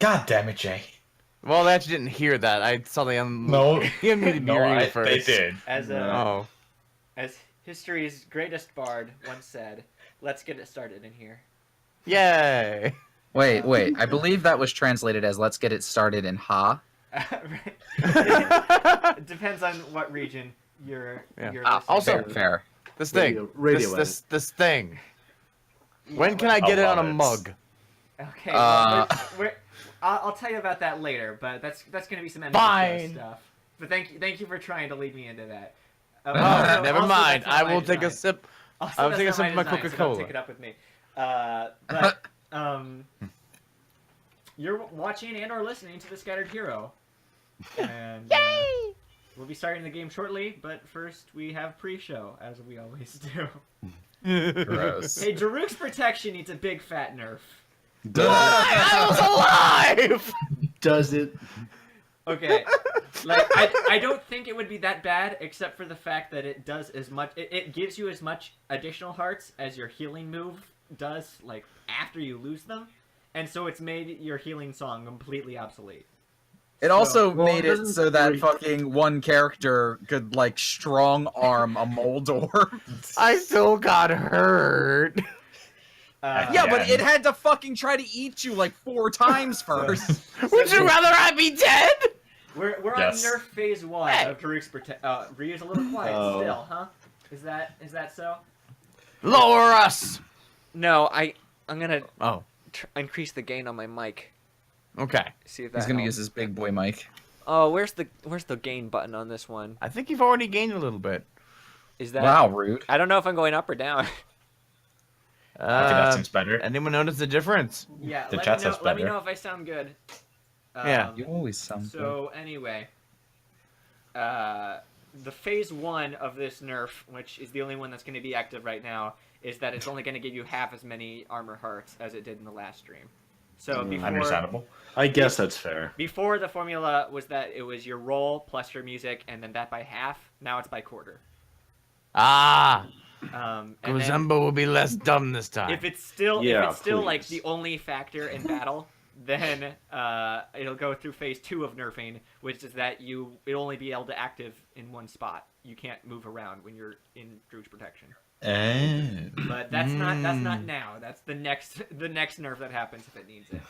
God damn it, Jay. Well, they actually didn't hear that. I saw they No. he unmuted No, Miri they first. did. Oh. As history's greatest bard once said, let's get it started in here. Yay! Wait. I believe that was translated as "Let's get it started" in Ha. It depends on what region you're listening Also, to. Fair. This thing. Radio this thing. When can I get it on a mug? Okay, well, I'll tell you about that later, but that's gonna be some end of the show stuff. But thank you for trying to lead me into that. Never mind. I will take a design. sip. Also, I'll that's take a not sip my of my design, so Coca-Cola. don't take it up with me. But you're watching and/or listening to The Scattered Hero, and yay! We'll be starting the game shortly. But first, we have pre-show, as we always do. Gross. Hey, Daruk's protection needs a big fat nerf. I was alive. Does it? Okay, like I don't think it would be that bad, except for the fact that it does as much. It gives you as much additional hearts as your healing move does, like after you lose them, and so it's made your healing song completely obsolete. It also well, made it doesn't so that three- fucking one character could like strong arm a Moldor. I still got hurt. Yeah, but it had to fucking try to eat you like 4 times first. Would you rather I be dead? We're Yes. on nerf phase 1 of Daruk's protection. Ryu's a little quiet Oh. still, huh? Is that so? Lower us. No, I'm gonna Oh, increase the gain on my mic. okay. See if that He's gonna helps. use his big boy mic. Oh, where's the gain button on this one? I think you've already gained a little bit. Is that? Wow, rude. I don't know if I'm going up or down. I think that seems better. Anyone notice the difference? Yeah, The let chat me know, says let me better. know if I sound good. Yeah. You always sound So anyway, the phase 1 of this nerf, which is the only one that's going to be active right now, is that it's only going to give you half as many armor hearts as it did in the last stream. So Understandable. I guess that's fair. before the formula was that it was your roll plus your music, and then that by half. Now it's by quarter. Ah, And then Gozemba will be less dumb this time. if it's still Yeah, like please. the only factor in battle, then it'll go through phase 2 of nerfing, which is that it'll only be able to active in one spot. You can't move around when you're in Druid's protection. But that's not now. That's the next nerf that happens if it needs it.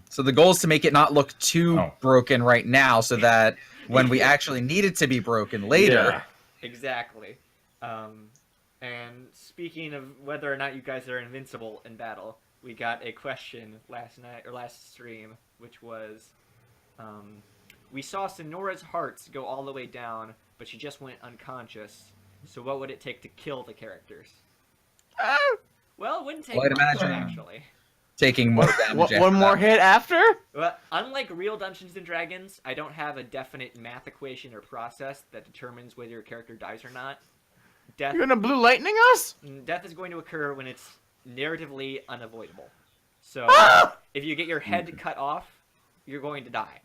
So the goal is to make it not look too Oh. broken right now, so that when we actually need it to be broken later. Yeah. Exactly. And speaking of whether or not you guys are invincible in battle, we got a question last stream, which was, we saw Sonora's hearts go all the way down, but she just went unconscious. So what would it take to kill the characters? Well, it wouldn't take Well, I'd much, imagine- actually. Taking more damage. One after more that. hit after? Well, unlike real Dungeons & Dragons, I don't have a definite math equation or process that determines whether your character dies or not. Death You're gonna blue lightning us? Death is going to occur when it's narratively unavoidable. So, Ah! if you get your head cut off, you're going to die.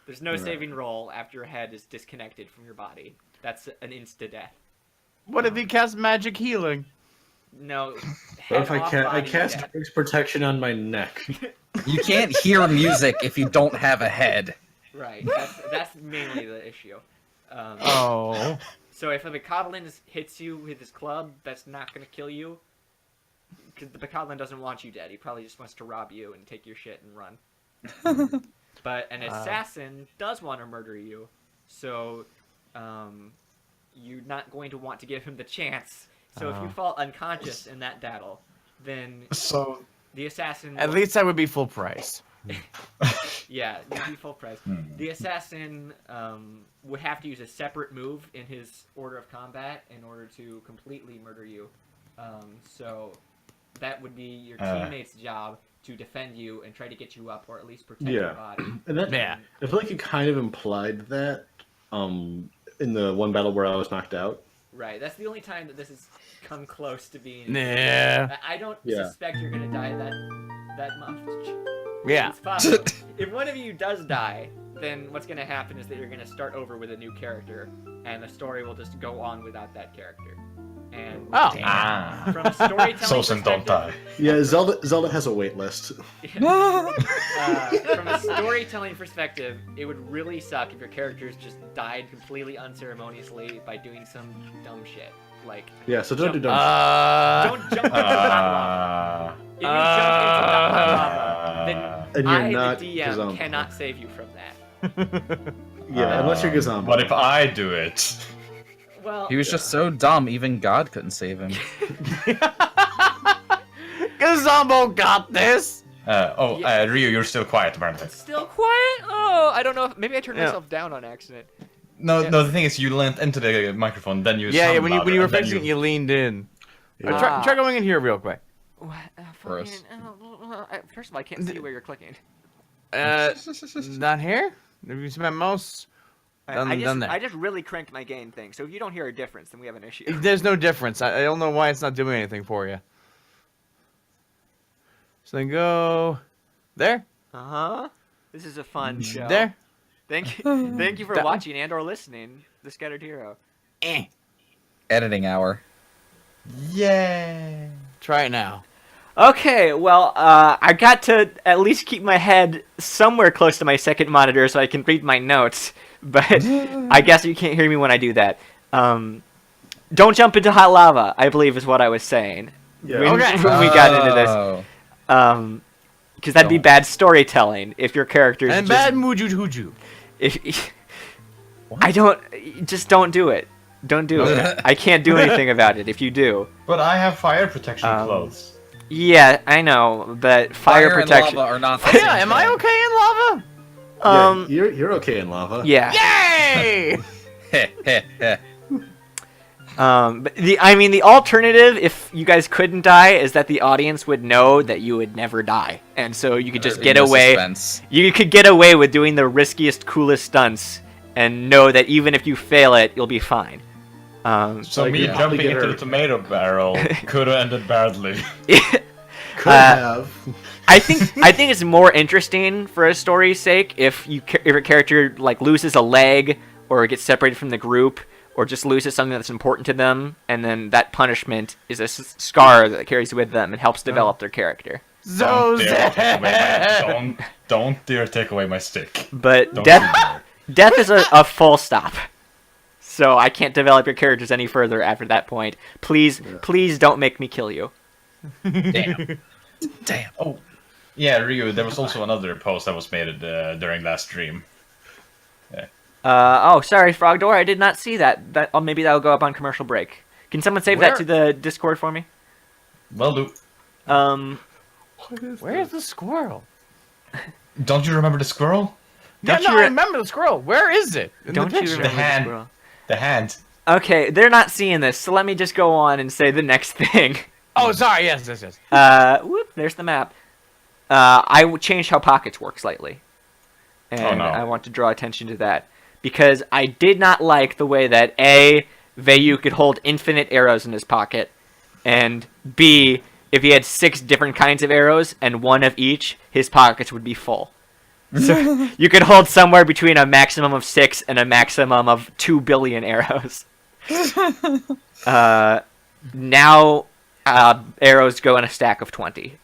There's no saving roll after your head is disconnected from your body. That's an insta-death. What if he casts magic healing? No, What head if I off can't? I body cast death. Drake's protection on my neck. You can't hear music if you don't have a head. Right, that's mainly the issue. Oh. So if a Bacodlin hits you with his club, that's not going to kill you. Because the Bacodlin doesn't want you dead. He probably just wants to rob you and take your shit and run. But an assassin does want to murder you. So you're not going to want to give him the chance. So if you fall unconscious in that battle, then So the assassin... At least I would be full price. Yeah, you'd be full price. The assassin would have to use a separate move in his order of combat in order to completely murder you. So that would be your teammate's job to defend you and try to get you up, or at least protect your body. And that, Yeah. I feel like you kind of implied that in the one battle where I was knocked out. Right, that's the only time that this has come close to being... Nah. I don't Yeah. suspect you're going to die that much. Yeah. It's possible. If one of you does die, then what's gonna happen is that you're gonna start over with a new character, and the story will just go on without that character. And Ah. from a storytelling Souls don't die. Yeah, Zelda has a wait list. From a storytelling perspective, it would really suck if your characters just died completely unceremoniously by doing some dumb shit. Like, Yeah, so don't do dumb. don't jump into hot lava. If you jump into the hot lava, then And you're I, not the DM, Gazamba. cannot save you from that. Yeah, unless you're Gazamba. What if I do it? Well, He was just so dumb, even God couldn't save him. Gazombo got this. Ryu, you're still quiet, apparently. still quiet? Oh, I don't know. Maybe I turned Yeah. myself down on accident. No, Yeah. no. The thing is, you leaned into the microphone, then you. Yeah, sounded when you louder, were and then fixing it, you leaned in. Yeah. Try going in here real quick. What? Gross. First of all, I can't see where you're clicking. Not here. Have you see my mouse? Done there. I just really cranked my gain thing, so if you don't hear a difference, then we have an issue. There's no difference. I don't know why it's not doing anything for you. So then go there. Uh-huh. This is a fun show. There. Thank you for That one? watching and or listening. The Scattered Hero. Editing hour. Yay! Try it now. Okay, well, I got to at least keep my head somewhere close to my second monitor so I can read my notes, but I guess you can't hear me when I do that. Don't jump into hot lava, I believe is what I was saying. Yeah. When, Okay. when we got into this. Oh. Because that'd be bad storytelling if your character's And just... bad muju huju. If, I don't... Just don't do it. Don't do it. I can't do anything about it if you do. But I have fire protection clothes. Yeah, I know, but fire protection... and lava are not the Oh, same yeah, am I thing. okay in lava? Yeah, you're okay in lava. Yeah. Yay! But the alternative, if you guys couldn't die, is that the audience would know that you would never die, and so you could just get No away. suspense. You could get away with doing the riskiest, coolest stunts, and know that even if you fail it, you'll be fine. So Like, me you'd probably jumping get into hurt. the tomato barrel could have ended badly. Could have. I think it's more interesting for a story's sake if your character like loses a leg or gets separated from the group or just loses something that's important to them, and then that punishment is a scar that carries with them and helps develop their character. Don't dare take away Zozan! my, don't dare take away my stick. But Don't death is a full stop. So I can't develop your characters any further after that point. Please don't make me kill you. Damn. Damn. Oh, yeah, Ryu. There was also another post that was made during last stream. Oh, sorry, Frogdoor, I did not see that. Maybe that'll go up on commercial break. Can someone save that to the Discord for me? Well, do. Where's the squirrel? Don't you remember the squirrel? Yeah, Don't no, you I re- remember the squirrel. Where is it? In Don't the you picture? remember hand. squirrel? The hand. Okay, they're not seeing this, so let me just go on and say the next thing. Oh, sorry. Yes. Whoop, there's the map. I changed how pockets work slightly. And Oh, no. I want to draw attention to that. Because I did not like the way that A, Vayu could hold infinite arrows in his pocket, and B, if he had 6 different kinds of arrows and 1 of each, his pockets would be full. So you could hold somewhere between a maximum of 6 and a maximum of 2 billion arrows. Now arrows go in a stack of 20.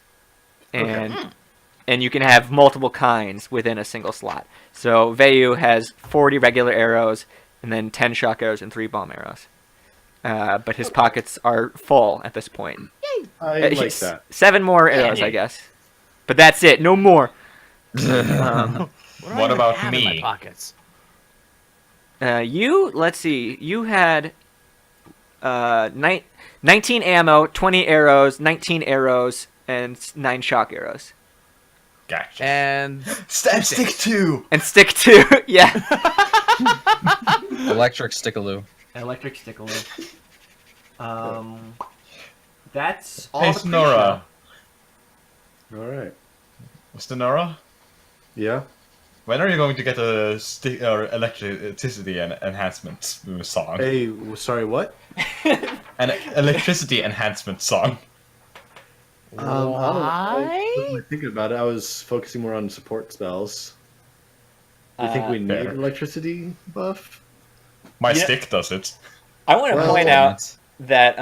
And you can have multiple kinds within a single slot. So Vayu has 40 regular arrows, and then 10 shock arrows and 3 bomb arrows. But his pockets are full at this point. I like that. 7 more arrows, I guess. But that's it. No more. What do I even about have in my me? pockets? Let's see. You had 19 ammo, 20 arrows, 19 arrows, and 9 shock arrows. Gotcha. And Stick 2! And stick 2. Yeah. Electric Stickaloo. Electric Stickaloo. That's all Hey, the Sonora. All right. What's the Nora? Yeah. When are you going to get a electricity enhancement song? Hey, sorry, what? An electricity enhancement song. I don't know. I Why? wasn't thinking about it. I was focusing more on support spells. Do you think we need Fair. electricity buff? My Yeah. stick does it. I want to Well, point out that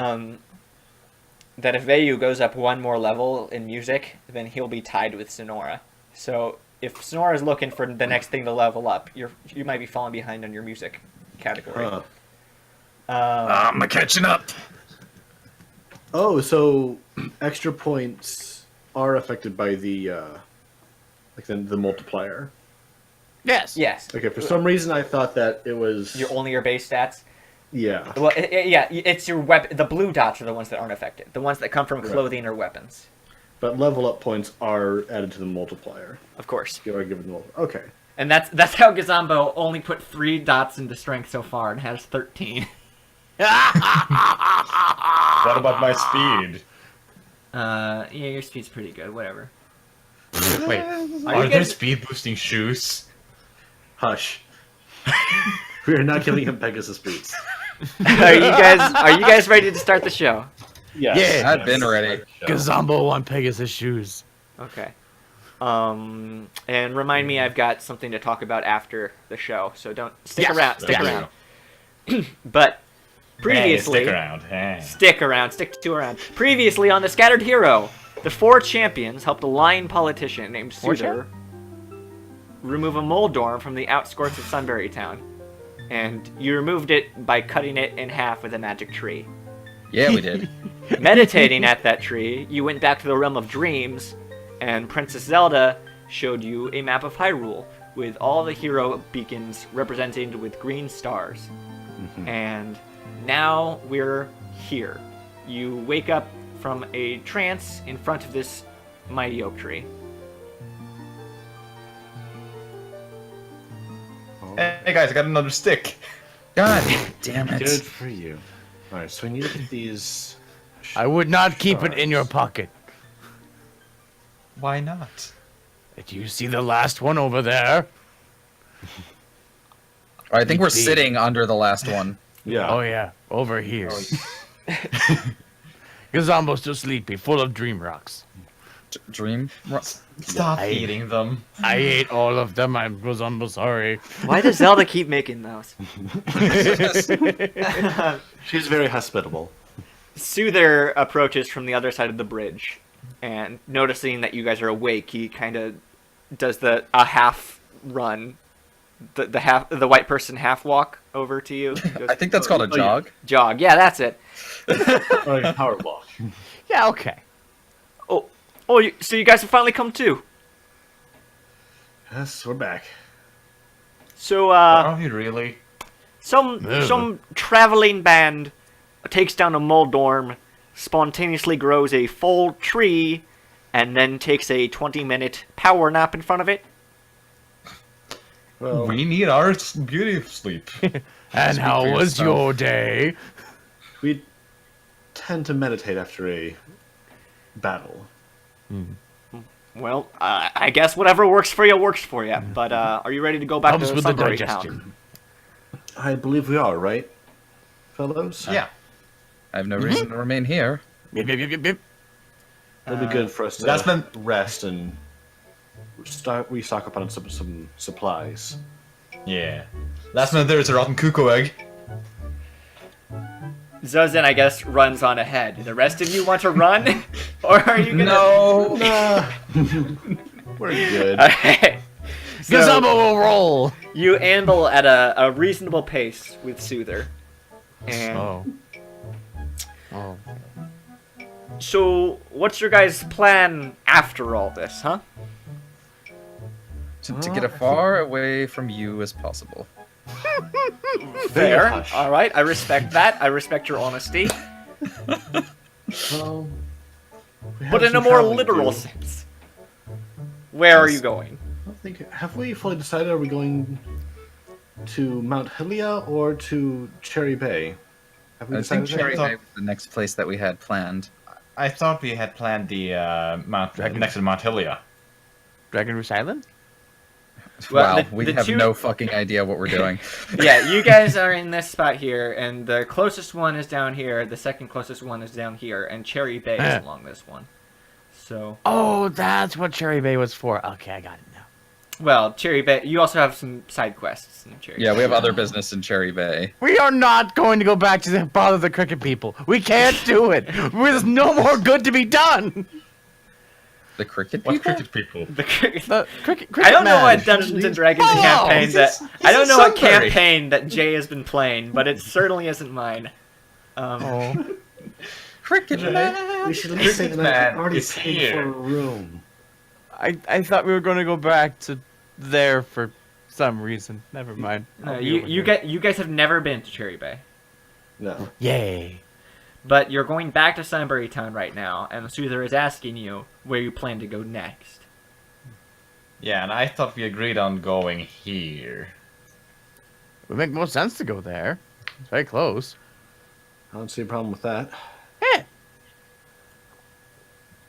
that if Vayu goes up one more level in music, then he'll be tied with Sonora. So if Sonora's looking for the next thing to level up, you might be falling behind on your music category. Huh. I'm catching up. Oh, so extra points are affected by the the multiplier. Yes. Yes. Okay, for some reason I thought that it was Only your base stats. yeah. Well, yeah, it's your weapon. The blue dots are the ones that aren't affected. The ones that come from Right. clothing or weapons. But level up points are added to the multiplier. Of course. You are given the okay. And that's how Gazambo only put 3 dots into strength so far and has 13. What about my speed? Yeah, your speed's pretty good. Whatever. Wait, you are there guys- speed boosting shoes? Hush. We are not giving him Pegasus boots. Are you guys ready to start the show? Yes. Yeah. I've been ready. Gazambo on Pegasus shoes. Okay. And remind me, I've got something to talk about after the show, so don't stick Yes. around. Stick Yeah. around. But previously, Hey, stick around. Hey. stick to around. Previously on the Scattered Hero, the 4 champions helped a lying politician named Suter remove a Moldorm from the outskirts of Sunbury Town, and you removed it by cutting it in half with a magic tree. Yeah, we did. Meditating at that tree, you went back to the realm of dreams, and Princess Zelda showed you a map of Hyrule with all the hero beacons represented with green stars. And now we're here. You wake up from a trance in front of this mighty oak tree. Hey guys, I got another stick. God damn Good it. for you. Alright, so we need to get these I would not keep it in your pocket. Why not? Did you see the last one over there? I think we're Indeed. sitting under the last one. Yeah. Oh yeah, over here. Gazambo's still sleepy, full of dream rocks. Dream? Stop I- eating them. I ate all of them. I'm Gazambo sorry. Why does Zelda keep making those? She's very hospitable. Soother approaches from the other side of the bridge, and noticing that you guys are awake, he kind of does a half run, the white person half walk over to you. He goes, I think that's called a Oh, yeah. jog. jog. Yeah, that's it. Alright, power walk. Yeah, okay. Oh, so you guys have finally come to. Yes, we're back. So Are you really? some traveling band takes down a Moldorm, spontaneously grows a full tree, and then takes a 20-minute power nap in front of it. Well, We need our beauty sleep. And how for was yourself. your day? we tend to meditate after a battle. Well, I guess whatever works for you works for you. But are you ready to go back Helps to with the Sunbury digestion. Town? I believe we are, right, fellows? Yeah. I have no reason to remain here. Yip, yip, yip, yip, yip. It'll be good for us to That's been rest and restock up on some supplies. yeah. Last minute there's a rotten cuckoo egg. Zozin, I guess, runs on ahead. The rest of you want to run, or are you gonna? No. Nah. We're good. Okay. So Gazambo will roll. you amble at a reasonable pace with Soother, and Oh. Oh. so what's your guys' plan after all this, huh? To get as far away from you as possible. Fair. hush. All right, I respect that. I respect your honesty, Well, we have but in some a more traveling to literal do. sense. Where are you going? I don't think. Have we fully decided? Are we going to Mount Hylia or to Cherry Bay? Have we I think decided? Cherry thought- Bay was the next place that we had planned. I thought we had planned the next to Mount Hylia. Dragon Rouge Island? Well, wow, the- we the have two- no fucking idea what we're doing. Yeah, you guys are in this spot here, and the closest one is down here. The second closest one is down here, and Cherry Bay Eh. is along this one. So Oh, that's what Cherry Bay was for. Okay, I got it now. Well, Cherry Bay. You also have some side quests in Cherry Yeah, Bay. we have other business in Cherry Bay. We are not going to go back to bother the cricket people. We can't do it. There's no more good to be done. The cricket What people? cricket people? The cricket. The cricket I don't know man. what Dungeons and Dragons campaign he's that. in- I don't he's know in what Sunbury. campaign that Jay has been playing, but it certainly isn't mine. Oh. Cricket man. We should at least say that Man I already is paid here. for a room. I thought we were going to go back to there for some reason. Never mind. I'll be over here. You guys have never been to Cherry Bay, No. Yay. but you're going back to Sunbury Town right now, and Soother is asking you where you plan to go next. Yeah, and I thought we agreed on going here. It would make more sense to go there. It's very close. I don't see a problem with that. Eh.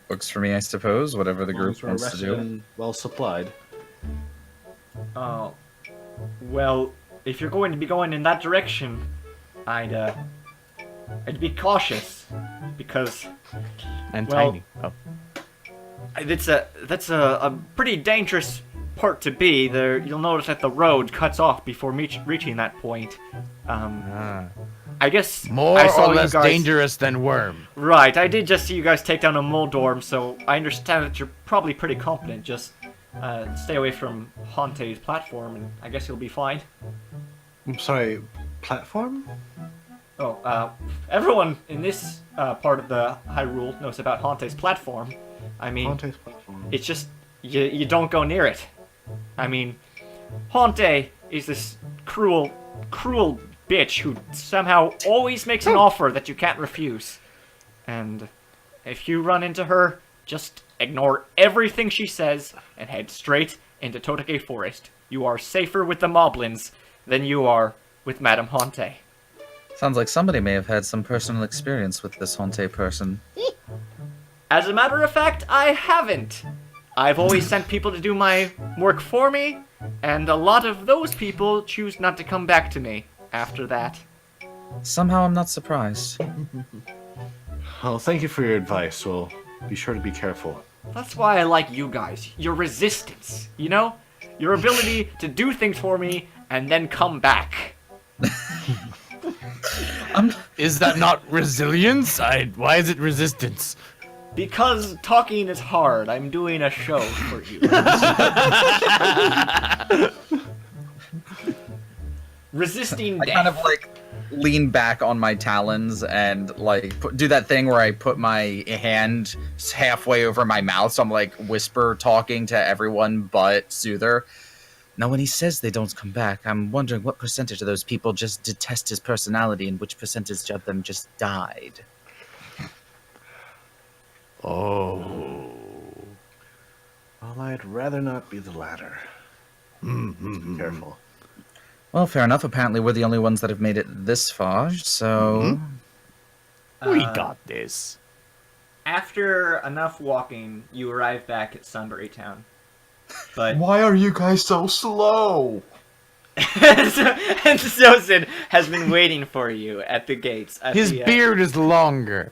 Works for me, I suppose. Whatever the As long group as we're wants to rested do. and well supplied. Oh, well, if you're going to be going in that direction, I'd be cautious, because And Well- tiny. Oh. that's a pretty dangerous part to be. There, you'll notice that the road cuts off before reaching that point. Ah. I guess More I saw or less you guys, dangerous than worm. Right, I did just see you guys take down a Moldorm, so I understand that you're probably pretty competent. Just stay away from Hante's platform, and I guess you'll be fine. I'm sorry, platform? Oh, everyone in this part of the Hyrule knows about Hante's platform. I mean, Monte's platform. it's just you don't go near it. I mean, Hante is this cruel bitch who somehow always makes an offer that you can't refuse. And if you run into her, just ignore everything she says and head straight into Totake Forest. You are safer with the Moblins than you are with Madame Hante. Sounds like somebody may have had some personal experience with this Honte person. As a matter of fact, I haven't. I've always sent people to do my work for me, and a lot of those people choose not to come back to me after that. Somehow I'm not surprised. Well, thank you for your advice. We'll be sure to be careful. That's why I like you guys. Your resistance, you know? Your ability to do things for me and then come back. Is that not resilience? Why is it resistance? Because talking is hard. I'm doing a show for you. Resisting I death. kind of like lean back on my talons and like do that thing where I put my hand halfway over my mouth, so I'm like whisper talking to everyone but Soother. Now, when he says they don't come back, I'm wondering what percentage of those people just detest his personality and which percentage of them just died. Oh. Well, I'd rather not be the latter. Mm-hmm. Careful. Well, fair enough. Apparently, we're the only ones that have made it this far, so... We got this. After enough walking, you arrive back at Sunbury Town. But Why are you guys so slow? and Zosin has been waiting for you at the gates. At His the, beard is longer.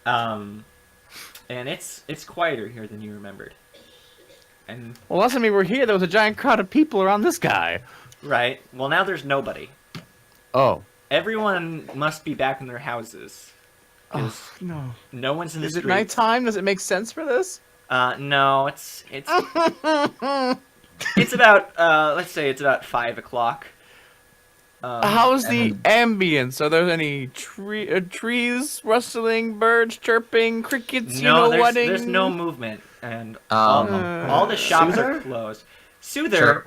and it's quieter here than you remembered. And Well, last time we were here, there was a giant crowd of people around this guy. right, well now there's nobody. Oh. Everyone must be back in their houses. 'Cause Oh, no. no one's in the Is it streets. nighttime? Does it make sense for this? No, it's it's about let's say it's about 5 o'clock. How's the ambience? Are there any trees rustling, birds chirping, crickets, No, wedding? there's no movement, and Um, all the shops are Soother? closed. Soother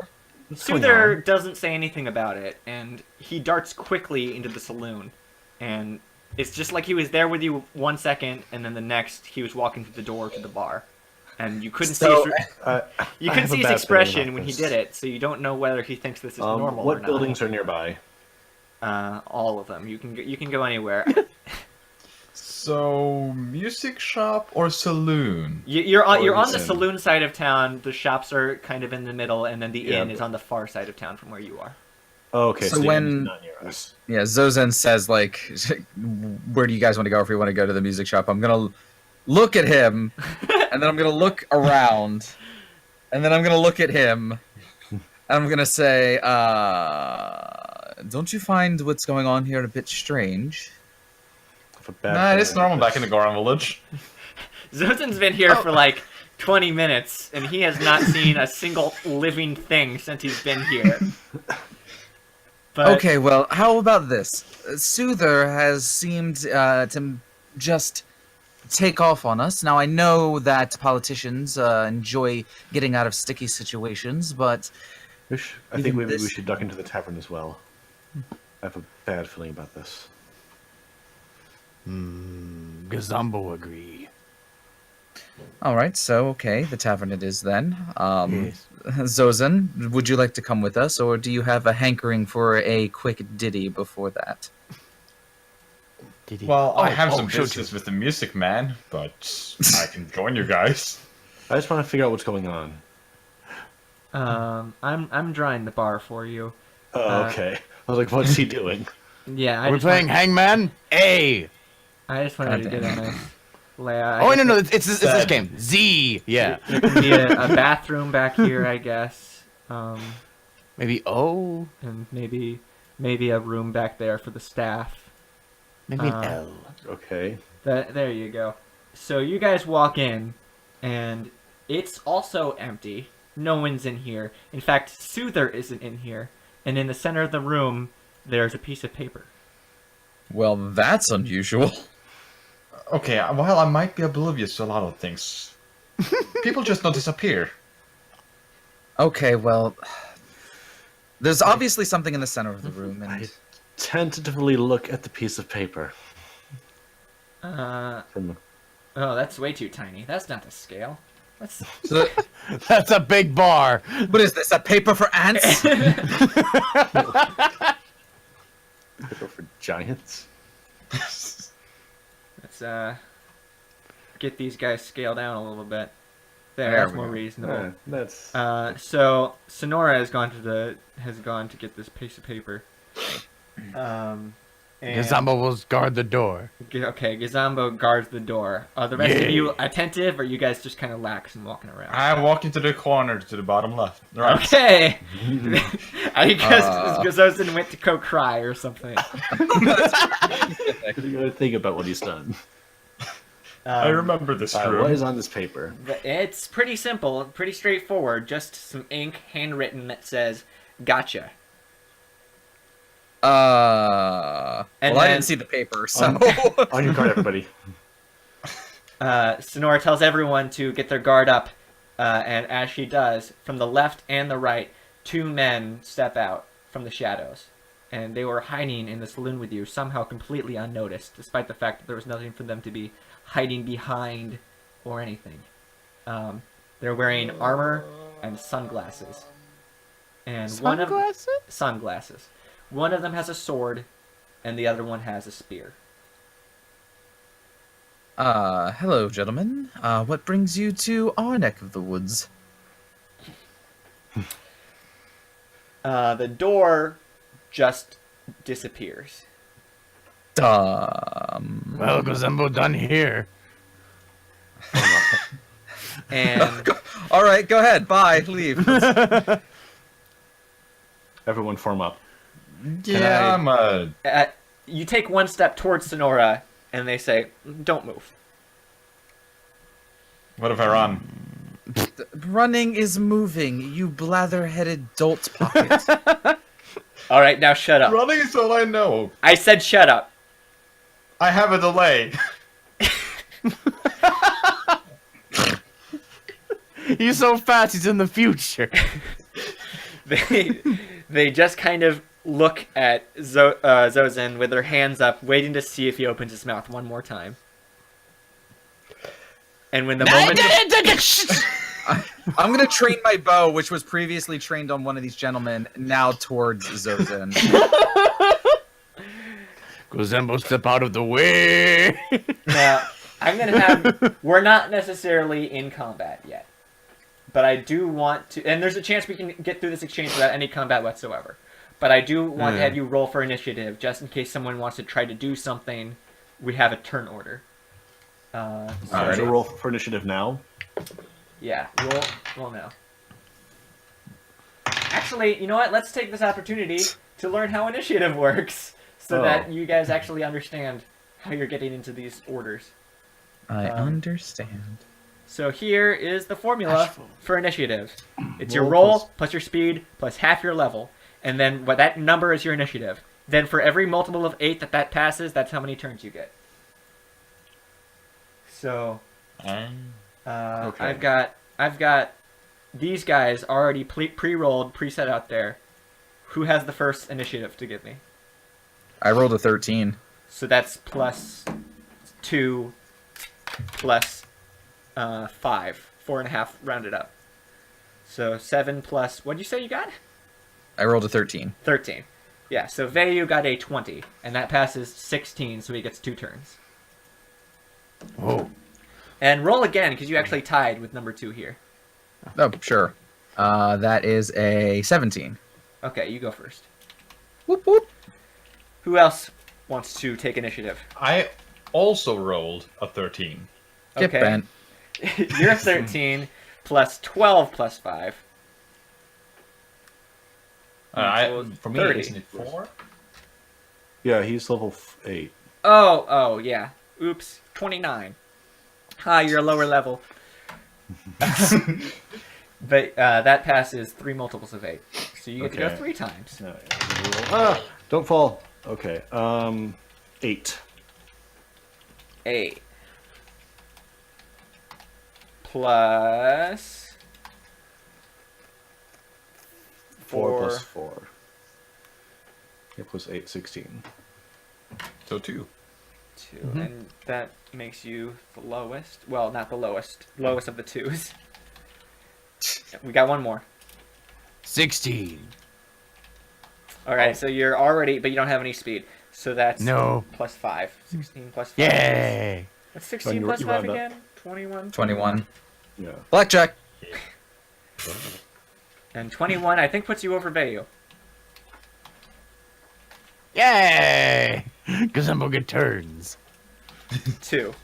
What's going Soother on? doesn't say anything about it, and he darts quickly into the saloon, and it's just like he was there with you 1 second, and then the next he was walking through the door to the bar, and you couldn't So- see his, I you have couldn't a see his bad feeling expression about when he this. did it, so you don't know whether he thinks this is normal or What not. buildings are nearby? All of them. You can go anywhere. So, music shop or saloon? You're on the Poison. saloon side of town. The shops are kind of in the middle, and then the Yeah, inn but- is on the far side of town from where you are. Oh, okay, So so, the when- end's not near us. Yeah, Zozen says, like, where do you guys want to go if we want to go to the music shop? I'm going to look at him, and then I'm going to look around, And then I'm gonna look at him. And I'm gonna say, don't you find what's going on here a bit strange? Nah, it's normal back in the Goron village. Zozen's been here for like 20 minutes, and he has not seen a single living thing since he's been here. But, Okay, well, how about this? Soother has seemed to just take off on us. Now, I know that politicians enjoy getting out of sticky situations, but... I think maybe we should duck into the tavern as well. I have a bad feeling about this. Gazumbo agree. Alright, so, okay, the tavern it is then. Yes. Zozen, would you like to come with us, or do you have a hankering for a quick ditty before that? Did he? Well, I have some shoot business with the music man, but I can join you guys. I just want to figure out what's going on. I'm drawing the bar for you. Oh, okay. I was like, what's he doing? Yeah, Are we playing Hangman? A. I just wanted to get a nice layout. Oh, no, it's this game. Z. Yeah. There can be a bathroom back here, I guess. Maybe O. And maybe a room back there for the staff. Maybe an L. Okay. There you go. So you guys walk in, and it's also empty. No one's in here. In fact, Soother isn't in here. And in the center of the room, there's a piece of paper. Well, that's unusual. Okay, well, I might be oblivious to a lot of things. People just don't disappear. Okay, well... There's obviously something in the center of the room, and... I tentatively look at the piece of paper. Oh, that's way too tiny. That's not the scale. So, That's a big bar. what is this, a paper for ants? Paper for giants. Let's get these guys scaled down a little bit. There, There that's we more go. reasonable. That's... So Sonora has gone to get this piece of paper. And- Gazumbo will guard the door. Okay, Gazambo guards the door. Are the rest of Yay. you attentive, or you guys just kind of lax and walking around? I walk into the corner to the bottom left. Right. Okay. I guess Gazozin went to go cry or something. You gotta think about what he's done. I remember this room. What is on this paper? It's pretty simple, pretty straightforward. Just some ink handwritten that says "Gotcha." And And well, I then- didn't see the paper, so... On your guard, everybody. Sonora tells everyone to get their guard up, and as she does, from the left and the right, two men step out from the shadows. And they were hiding in the saloon with you, somehow completely unnoticed, despite the fact that there was nothing for them to be hiding behind or anything. They're wearing armor and sunglasses. And sunglasses. One of them has a sword, and the other one has a spear. Hello, gentlemen. What brings you to our neck of the woods? The door just disappears. Well, Gazumbo done here. And All right, go ahead. Bye. Leave. Everyone form up. Yeah, you take one step towards Sonora, and they say, "Don't move." what if I run? Running is moving, you blather-headed dolt pocket. All right, now shut up. Running is all I know. I said shut up. I have a delay. He's so fast, he's in the future. They just kind of look at Zozen with their hands up, waiting to see if he opens his mouth one more time. And when the moment... I'm gonna train my bow, which was previously trained on one of these gentlemen, now towards Zozen. Gazumbo, step out of the way. Now, I'm going to have... We're not necessarily in combat yet. But I do want to... And there's a chance we can get through this exchange without any combat whatsoever. But I do want to have you roll for initiative, just in case someone wants to try to do something. We have a turn order. So roll for initiative now. Yeah, roll now. actually, you know what? Let's take this opportunity to learn how initiative works, so that you guys actually understand how you're getting into these orders. I understand. So here is the formula for initiative. It's your Roll roll plus your speed plus half your level, and then what that number is your initiative. Then for every multiple of 8 that passes, that's how many turns you get. So, Okay. I've got these guys already pre-rolled, preset out there. Who has the first initiative to give me? I rolled a 13. So that's plus 2 plus 5. 4.5 rounded up. So 7 plus, what'd you say you got? I rolled a 13. 13. Yeah, so Vayu got a 20, and that passes 16, so he gets 2 turns. Whoa. And roll again, because you actually tied with number 2 here. Oh, sure. That is a 17. Okay, you go first. Whoop whoop. Who else wants to take initiative? I also rolled a 13. Get bent. You're 13 plus 12 plus 5. For me, 30. isn't it 4? Yeah, he's level 8. Oh, yeah. Oops. 29. You're a lower level. But that passes 3 multiples of 8. So you get to go Okay. 3 times. Don't fall. Okay. 8. 8. Plus 4 plus 4. Yeah, plus 8, 16. So 2. 2. And that makes you the lowest. Well, not the lowest. Lowest of the 2s. We got one more. 16. Alright, so you're already, but you don't have any speed. So that's No. plus 5. 16 plus 5. Yay! What's 16 you- plus you 5 round up. again? 21? 21. Yeah. Blackjack. And 21, I think, puts you over Vayu. Yay! Gazumbo get turns. 2.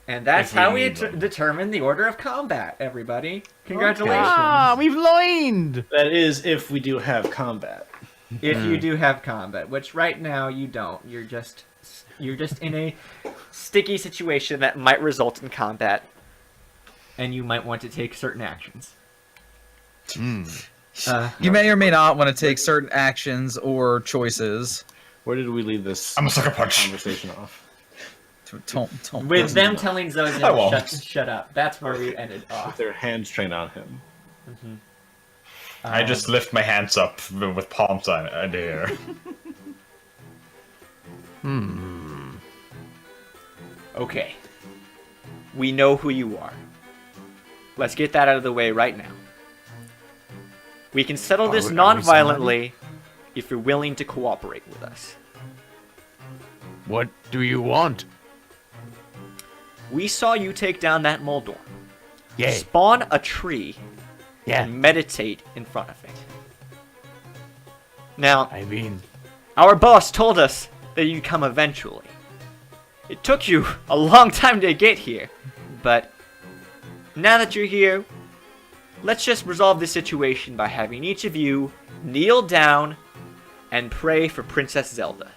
And that's If we how we need them. determine the order of combat, everybody. Congratulations. Ah, we've lined! That is if we do have combat. If you do have combat, which right now you don't. You're just in a sticky situation that might result in combat, and you might want to take certain actions. You may or may not want to take certain actions or choices. Where did we leave this I'm a sucker punch. conversation off? Don't With them telling Zoe I won't. to shut up. That's where we ended With off. their hands trained on him. I just lift my hands up with palms in the air. Okay. We know who you are. Let's get that out of the way right now. We can settle this Are we non-violently if you're willing to cooperate with us. What do you want? We saw you take down that Moldorm, Yay. spawn a tree, Yeah. and meditate in front of it. Now, I mean, our boss told us that you'd come eventually. It took you a long time to get here, but now that you're here, let's just resolve this situation by having each of you kneel down and pray for Princess Zelda.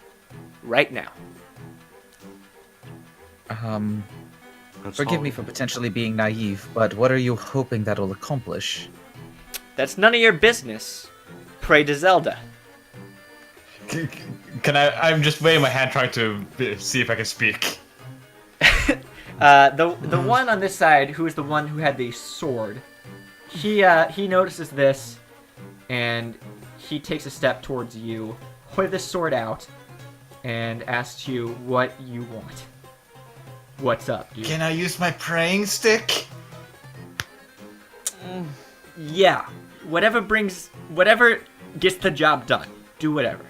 Right now. Forgive me for potentially being naive, but what are you hoping that'll accomplish? That's none of your business. Pray to Zelda. Can I'm just waving my hand trying to see if I can speak. The one on this side, who is the one who had the sword, he notices this, and he takes a step towards you, with the sword out, and asks you what you want. What's up, dude? Can I use my praying stick? Yeah, whatever gets the job done. Do whatever.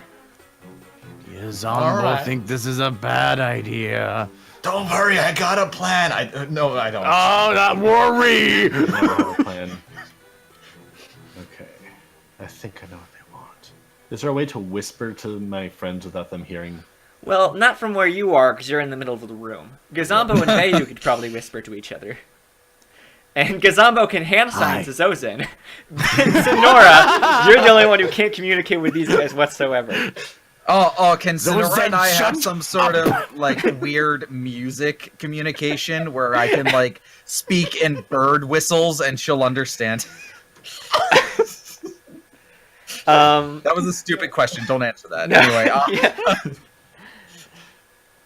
you Zombo Alright. think this is a bad idea. Don't worry, I got a plan. No, I don't. Oh, not worry! I don't have a plan. Okay. I think I know what they want. Is there a way to whisper to my friends without them hearing? Well, not from where you are, because you're in the middle of the room. Gazambo and Bayu could probably whisper to each other. And Gazambo can hand sign to Zozin. Sonora, you're the only one who can't communicate with these guys whatsoever. Can Sonora and I have some sort of like weird music communication where I can like speak in bird whistles and she'll understand? That was a stupid question. Don't answer that. Anyway,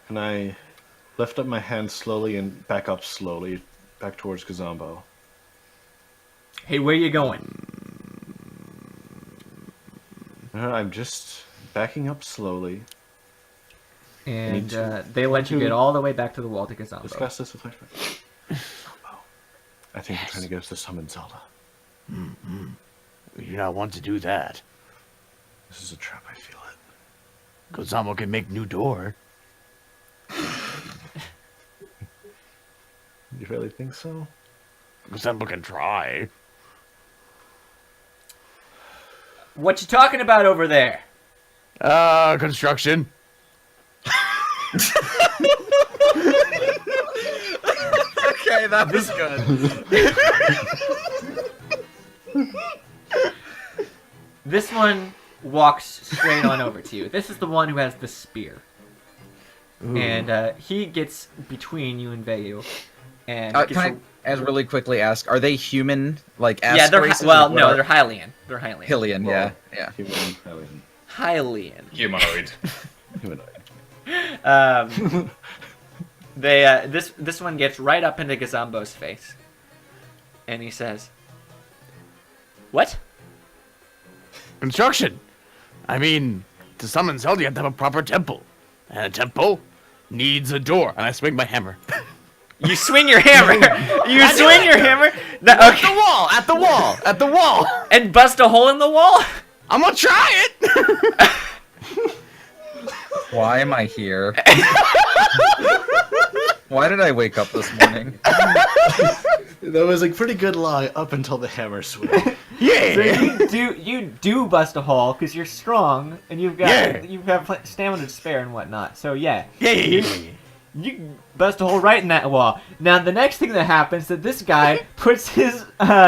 Can I lift up my hand slowly and back up slowly, back towards Kazambo? Hey, where you going? I'm just backing up slowly. And they let you get all the way back to the wall to Gazambo. Discuss this with my friend. Kazambo, I think we're trying to get us to summon Zelda. We do not want to do that. This is a trap, I feel it. Kozamo can make new door. You really think so? Kozamo can try. What you talking about over there? Construction. okay, that was good. This one walks straight on over to you. This is the one who has the spear. Ooh. And he gets between you and Vayu. And can I really quickly ask, are they human, like, yeah, they're no, they're Hylian. They're Hylian. Hylian, yeah. Human, Hylian. Hylian. Humanoid. Humanoid. This one gets right up into Gazambo's face. And he says, "What? Construction. I mean, to summon Zelda, you have to have a proper temple. And a temple needs a door." And I swing my hammer. You swing your hammer. You swing your hammer. At the wall. At the wall. At the wall. And bust a hole in the wall. I'm gonna try it. Why am I here? Why did I wake up this morning? That was a pretty good lie up until the hammer swing. Yeah. So you do bust a hole because you're strong and you have stamina to spare and whatnot. So yeah. You bust a hole right in that wall. Now the next thing that happens is that this guy puts his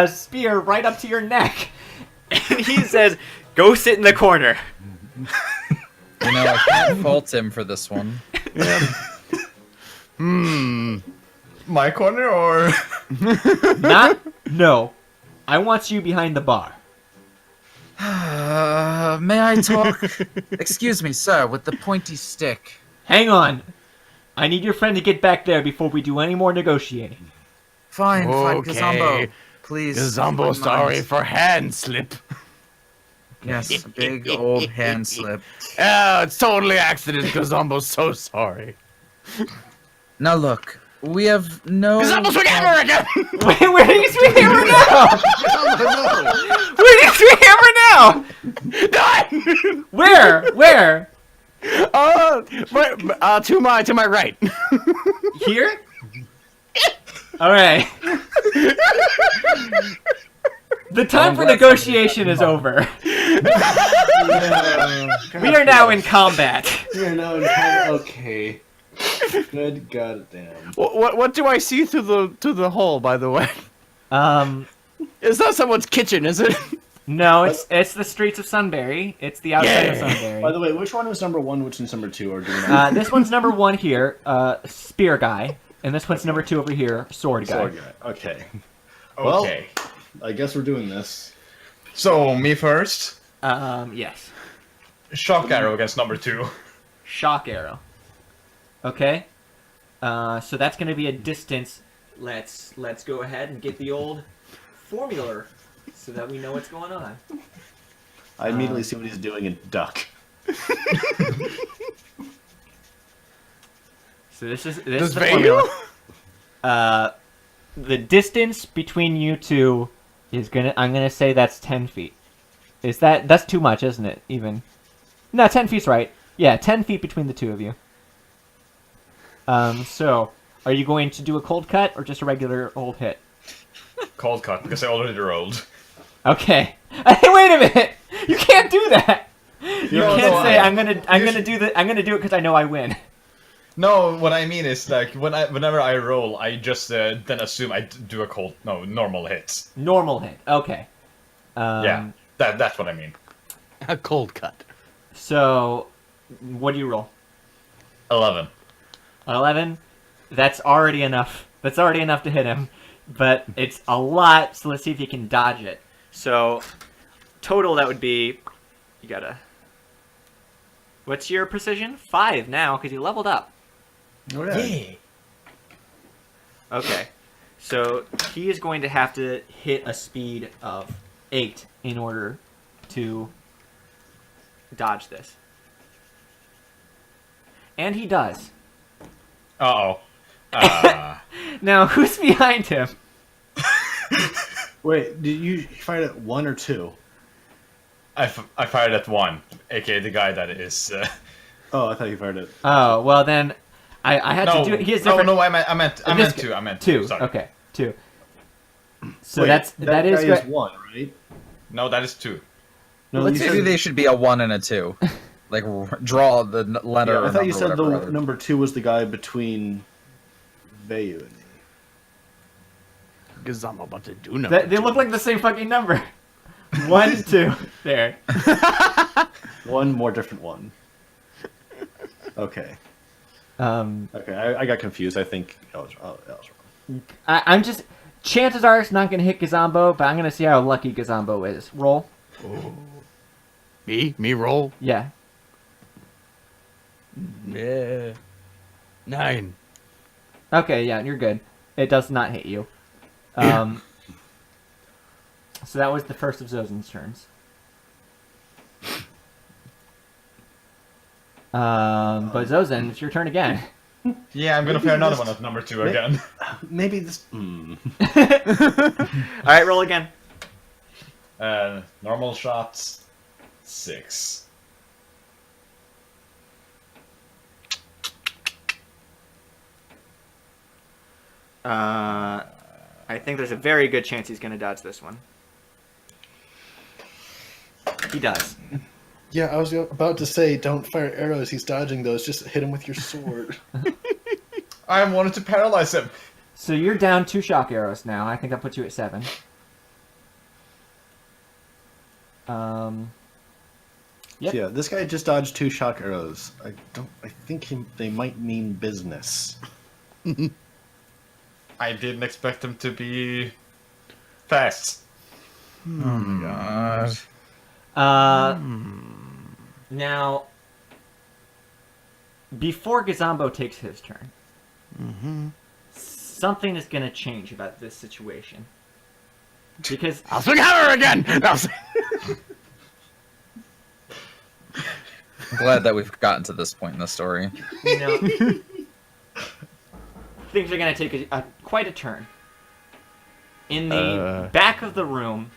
spear right up to your neck, and he says, "Go sit in the corner." You know, I can't fault him for this one. My corner or? No. I want you behind the bar. May I talk? Excuse me, sir, with the pointy stick. Hang on. I need your friend to get back there before we do any more negotiating. Fine, Okay. Kazambo. Please. Gazambo, sorry for hand slip. Yes, a big old hand slip. Oh, it's totally accident. Gazambo's so sorry. Now look, we have no... Gazambo, swing hammer again! Wait, where do you swing hammer now? Where do you swing hammer now? Done! Where? To my right. Here? Alright. The time for negotiation is over. We are now in combat. Okay. Good goddamn. What do I see through the hole, by the way? It's not someone's kitchen, is it? No, it's the streets of Sunbury. It's the outside of By Sunbury. the way, which one was number one, which one's number two, or do we know? This one's number one here, spear guy, and this one's number two over here, sword guy. Sword guy. Okay. Okay. I guess we're doing this. So, me first. Yes. Shock arrow against number 2. Shock arrow. Okay. So that's going to be a distance. Let's go ahead and get the old formula so that we know what's going on. I immediately see what he's doing and duck. So this is Does the Vayu? formula. The distance between you two is I'm gonna say that's 10 feet. That's too much, isn't it? Even. No, 10 feet's right. Yeah, 10 feet between the two of you. So, are you going to do a cold cut or just a regular old hit? Cold cut, because I already rolled. Okay. Hey, wait a minute! You can't do that! You can't say I'm gonna do it because I know I win. No, what I mean is like whenever I roll, I just then assume I do a normal hit. Normal hit. Okay. Yeah, that's what I mean. A cold cut. So, what do you roll? 11. 11. That's already enough. That's already enough to hit him, but it's a lot. So let's see if you can dodge it. So, total that would be. You gotta. What's your precision? 5 now because you leveled up. Okay. Okay. So he is going to have to hit a speed of 8 in order to dodge this. And he does. Uh-oh. Now, who's behind him? Wait, did you fight at 1 or 2? I fired at 1, aka the guy that is... Oh, I thought you fired it. Oh, well then, I had to do it. He has different... No, I meant 2. I meant 2. Sorry. Okay, 2. So Wait, that is guy good. is 1, right? No, that is 2. No, Let's you Maybe said, they should be a 1 and a 2. Like draw the letter. yeah, or I thought you number, said the whatever. number 2 was the guy between Vayu and me. Because I'm about to do number They look like the same fucking number. 1, 2. There. One more different one. Okay. Okay, I got confused. I think I was wrong. I'm just... Chances are it's not going to hit Gazambo, but I'm going to see how lucky Gazambo is. Roll. Me roll. Yeah. Yeah. 9. Okay, yeah, you're good. It does not hit you. So that was the first of Zozen's turns. But Zozen, it's your turn again. Yeah, I'm gonna fire another one at number 2 again. Maybe this. Alright, roll again. Normal shots, 6. I think there's a very good chance he's going to dodge this one. He does. Yeah, I was about to say, don't fire arrows. He's dodging those. Just hit him with your sword. I wanted to paralyze him. So you're down 2 shock arrows now. I think that puts you at 7. Yep. Yeah, this guy just dodged 2 shock arrows. I think they might mean business. I didn't expect him to be fast. Oh my god. Now, before Gazambo takes his turn, something is going to change about this situation. Because I'll swing hammer again! No, I'm glad that we've gotten to this point in the story. you know, things are going to take quite a turn. In the back of the room,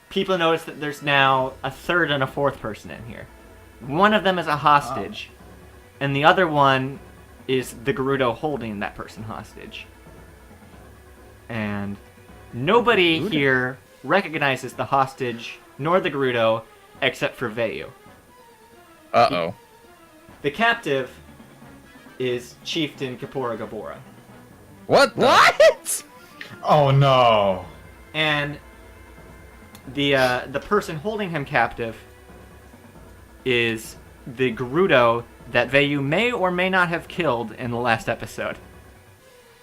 people notice that there's now a third and a fourth person in here. One of them is a hostage, and the other one is the Gerudo holding that person hostage. And nobody here recognizes the hostage nor the Gerudo except for Vayu. Uh-oh. The captive is Chieftain Kapora Gabora. What? What? Oh no. And the person holding him captive is the Gerudo that Vayu may or may not have killed in the last episode.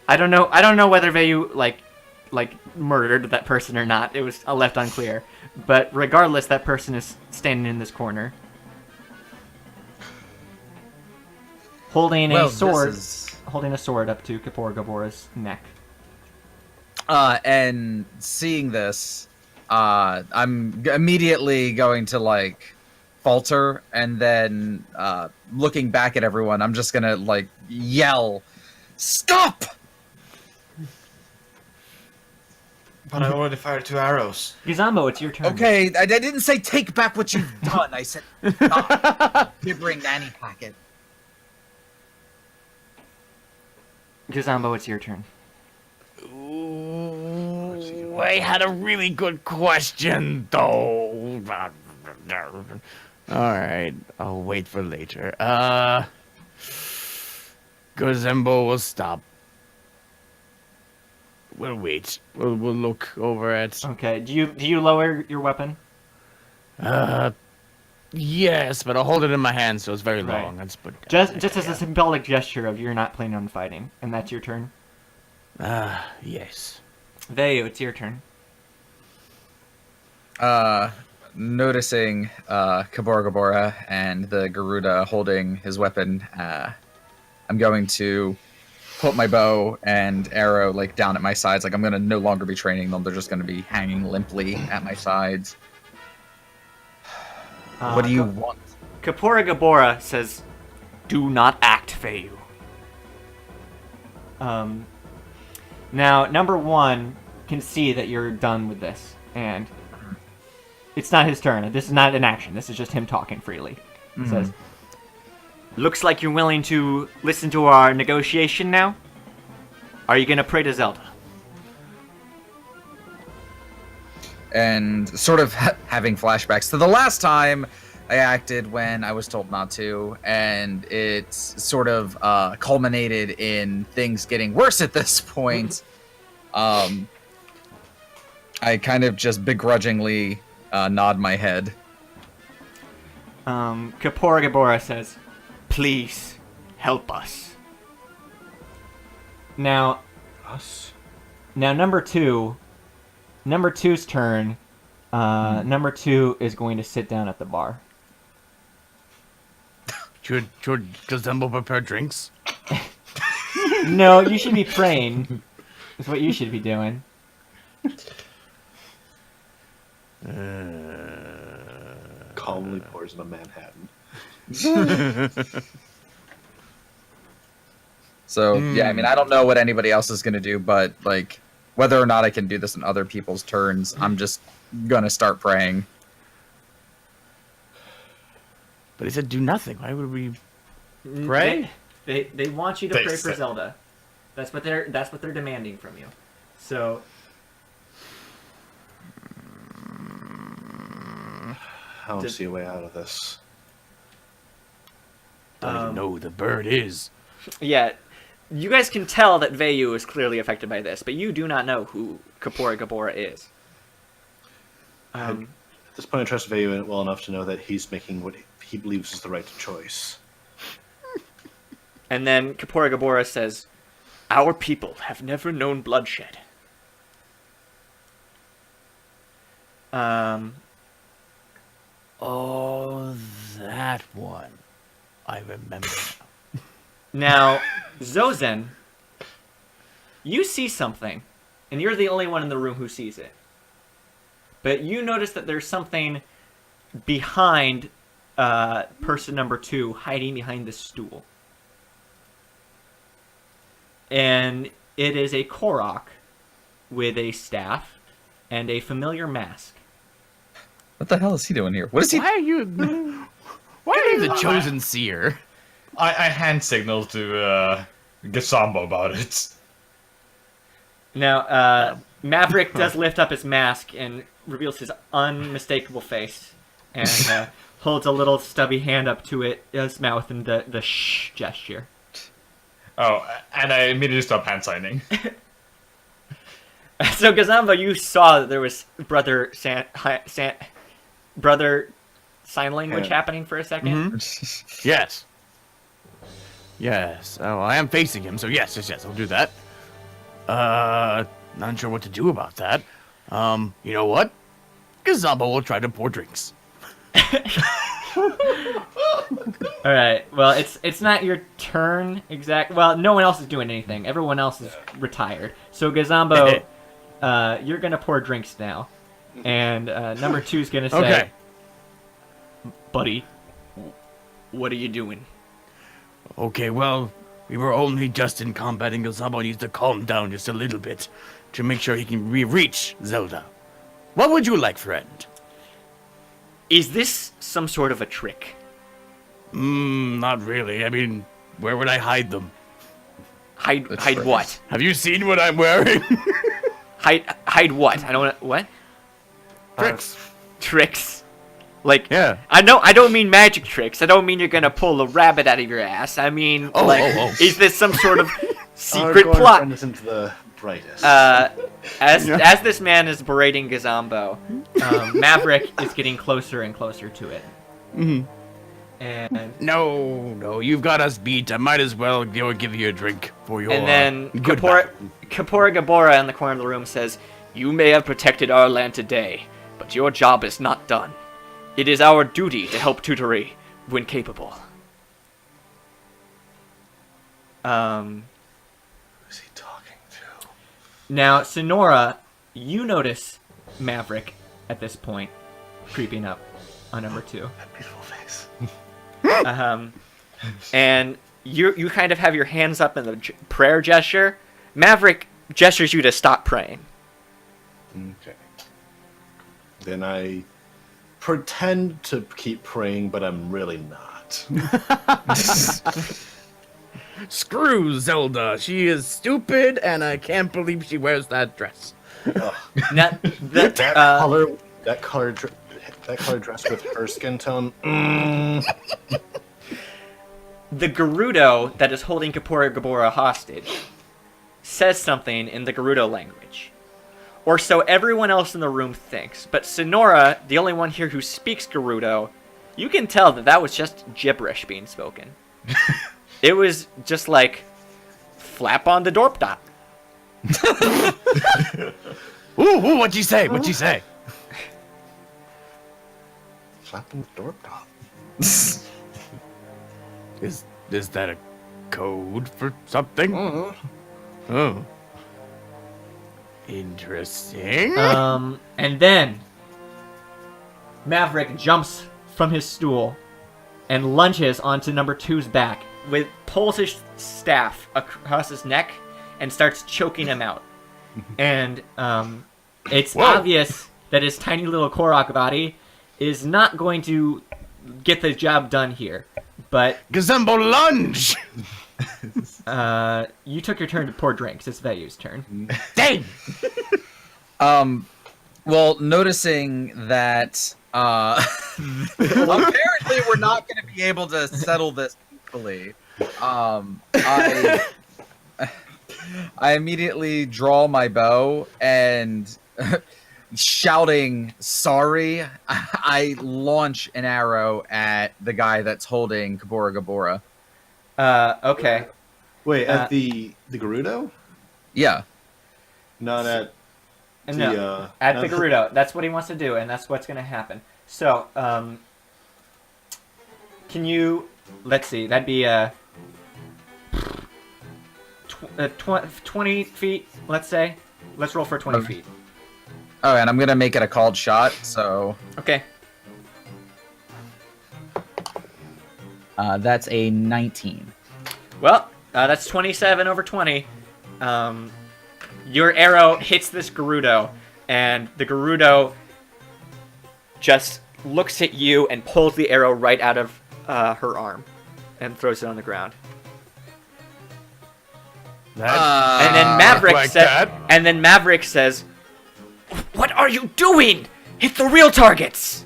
I don't know whether Vayu like murdered that person or not. It was left unclear. But regardless, that person is standing in this corner, holding a sword. Holding a sword up to Kapora Gabora's neck. And seeing this, I'm immediately going to like falter, and then looking back at everyone, I'm just gonna like yell, "Stop!" But I already fired 2 arrows. Gizambo, it's your turn. Okay, I didn't say take back what you've done. I said stop gibbering nanny packet. Gizambo, it's your turn. Ooh, I had a really good question, though. Alright, I'll wait for later. Gazembo will stop. We'll wait. We'll look over at. Okay. Do you lower your weapon? Yes, but I'll hold it in my hand so it's very Right. long. Let's put it Just as a symbolic gesture of you're not planning on fighting, and that's your turn. yes. Vayu, it's your turn. Noticing Kabora and the Garuda holding his weapon, I'm going to put my bow and arrow like down at my sides. Like I'm gonna no longer be training them; they're just gonna be hanging limply at my sides. What do you want? Kapora Gabora says, "Do not act, Vayu." Now, number one can see that you're done with this, and it's not his turn. This is not an action. This is just him talking freely. He says, "Looks like you're willing to listen to our negotiation now. Are you gonna pray to Zelda?" And sort of having flashbacks to the last time I acted when I was told not to, and it's sort of culminated in things getting worse at this point. I kind of just begrudgingly nod my head. Kapora Gabora says, "Please help us." Now, number two's turn. Number two is going to sit down at the bar. Should Gazembo prepare drinks? No, you should be praying. Is what you should be doing. Calmly pours him a Manhattan. So yeah, I mean, I don't know what anybody else is gonna do, but like whether or not I can do this in other people's turns, I'm just gonna start praying. But he said do nothing. Why would we pray? They want you to They pray for said- Zelda. That's what they're demanding from you. So I don't see a way out of this. Don't even know who the bird is. yeah, you guys can tell that Vayu is clearly affected by this, but you do not know who Kapora Gabora is. At this point, I trust Vayu well enough to know that he's making what he believes is the right choice. And then Kapora Gabora says, "Our people have never known bloodshed." Oh, that one. I remember Now, now. Zozen, you see something, and you're the only one in the room who sees it. But you notice that there's something behind person number two, hiding behind this stool. And it is a Korok with a staff and a familiar mask. What the hell is he doing here? What is he? Why are you? Why are you the chosen seer? I hand signal to Gasambo about it. Now, Maverick does lift up his mask and reveals his unmistakable face, and holds a little stubby hand up to his mouth in the shh gesture. Oh, and I immediately stop hand signing. So Gazamba, you saw that there was brother sign language Yeah. happening for a 2nd. Yes. Yes. Oh, I am facing him, so yes, I'll do that. Not sure what to do about that. You know what? Gazamba will try to pour drinks. All right. Well, it's not your turn exact. Well, no one else is doing anything. Everyone else is retired. So Gazambo, you're gonna pour drinks now, and number two's gonna say, Okay. "Buddy, what are you doing?" Okay, well, we were only just in combat, and Gazamba needs to calm down just a little bit to make sure he can reach Zelda. What would you like, friend? Is this some sort of a trick? Not really. I mean, where would I hide them? Hide tricks. what? Have you seen what I'm wearing? Hide what? I don't want what? Tricks. Tricks. Like, Yeah. I don't mean magic tricks. I don't mean you're gonna pull a rabbit out of your ass. I mean, is this some sort of secret Our plot? friend isn't the brightest. As this man is berating Gazambo, Maverick is getting closer and closer to it. Mhm. And No, you've got us beat. I might as well give you a drink for your. and then good Kapora Gabora in the corner of the room says, "You may have protected our land today, but your job is not done. It is our duty to help Tutori when capable." Who's he talking to? Now, Sonora, you notice Maverick at this point creeping up on number 2. That beautiful face. And you kind of have your hands up in the prayer gesture. Maverick gestures you to stop praying. Okay. Then I pretend to keep praying, but I'm really not. Screw Zelda. She is stupid, and I can't believe she wears that dress. Now, That color dress with her skin tone. the Gerudo that is holding Kapora Gabora hostage says something in the Gerudo language. Or so everyone else in the room thinks. But Sonora, the only one here who speaks Gerudo, you can tell that was just gibberish being spoken. It was just like, flap on the dorp dot. Ooh, what'd you say? What'd you say? Flapping the door top. Is that a code for something? Mm-hmm. Oh. Interesting. And then Maverick jumps from his stool and lunges onto number 2's back, pulls his staff across his neck and starts choking him out. And it's obvious that his tiny little Korok body is not going to get the job done here. But Gazumbo lunge! you took your turn to pour drinks. It's Veyu's turn. Dang! Well, noticing that apparently we're not going to be able to settle this peacefully, I immediately draw my bow and shouting sorry, I launch an arrow at the guy that's holding Kapora Gabora. Okay. Wait, at the Gerudo? Yeah. Not at No, at the Gerudo. That's what he wants to do, and that's what's going to happen. So, can you... Let's see, that'd be 20 feet, let's say. Let's roll for 20 feet. Oh, and I'm going to make it a called shot, so... Okay. That's a 19. Well, that's 27 over 20. Your arrow hits this Gerudo, and the Gerudo just looks at you and pulls the arrow right out of her arm and throws it on the ground. And then Maverick says, "What are you doing? Hit the real targets!"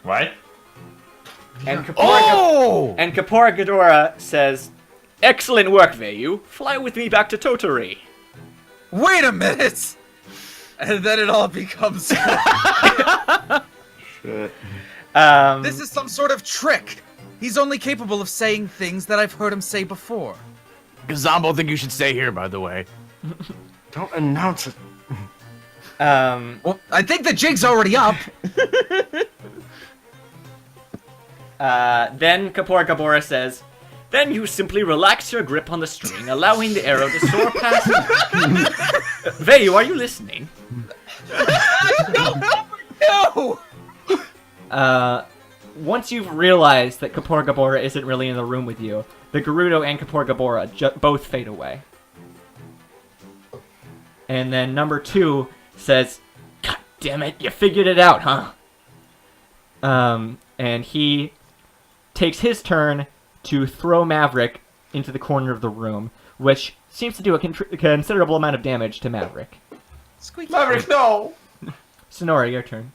What? And Kapora Ghidorah says, "Excellent work, Veyu. Fly with me back to Totori." Wait a minute! And then it all becomes... Shit. This is some sort of trick! He's only capable of saying things that I've heard him say before. Gazombo think you should stay here, by the way. Don't announce it. Well, I think the jig's already up. Then Kapora Gabora says, "Then you simply relax your grip on the string, allowing the arrow to soar past you." Veyu, are you listening? No! Once you've realized that Kapora Gabora isn't really in the room with you, the Gerudo and Kapora Gabora both fade away. And then number 2 says, "God damn it, you figured it out, huh?" And he takes his turn to throw Maverick into the corner of the room, which seems to do a considerable amount of damage to Maverick. Squeaky. Maverick, no! Sonora, your turn.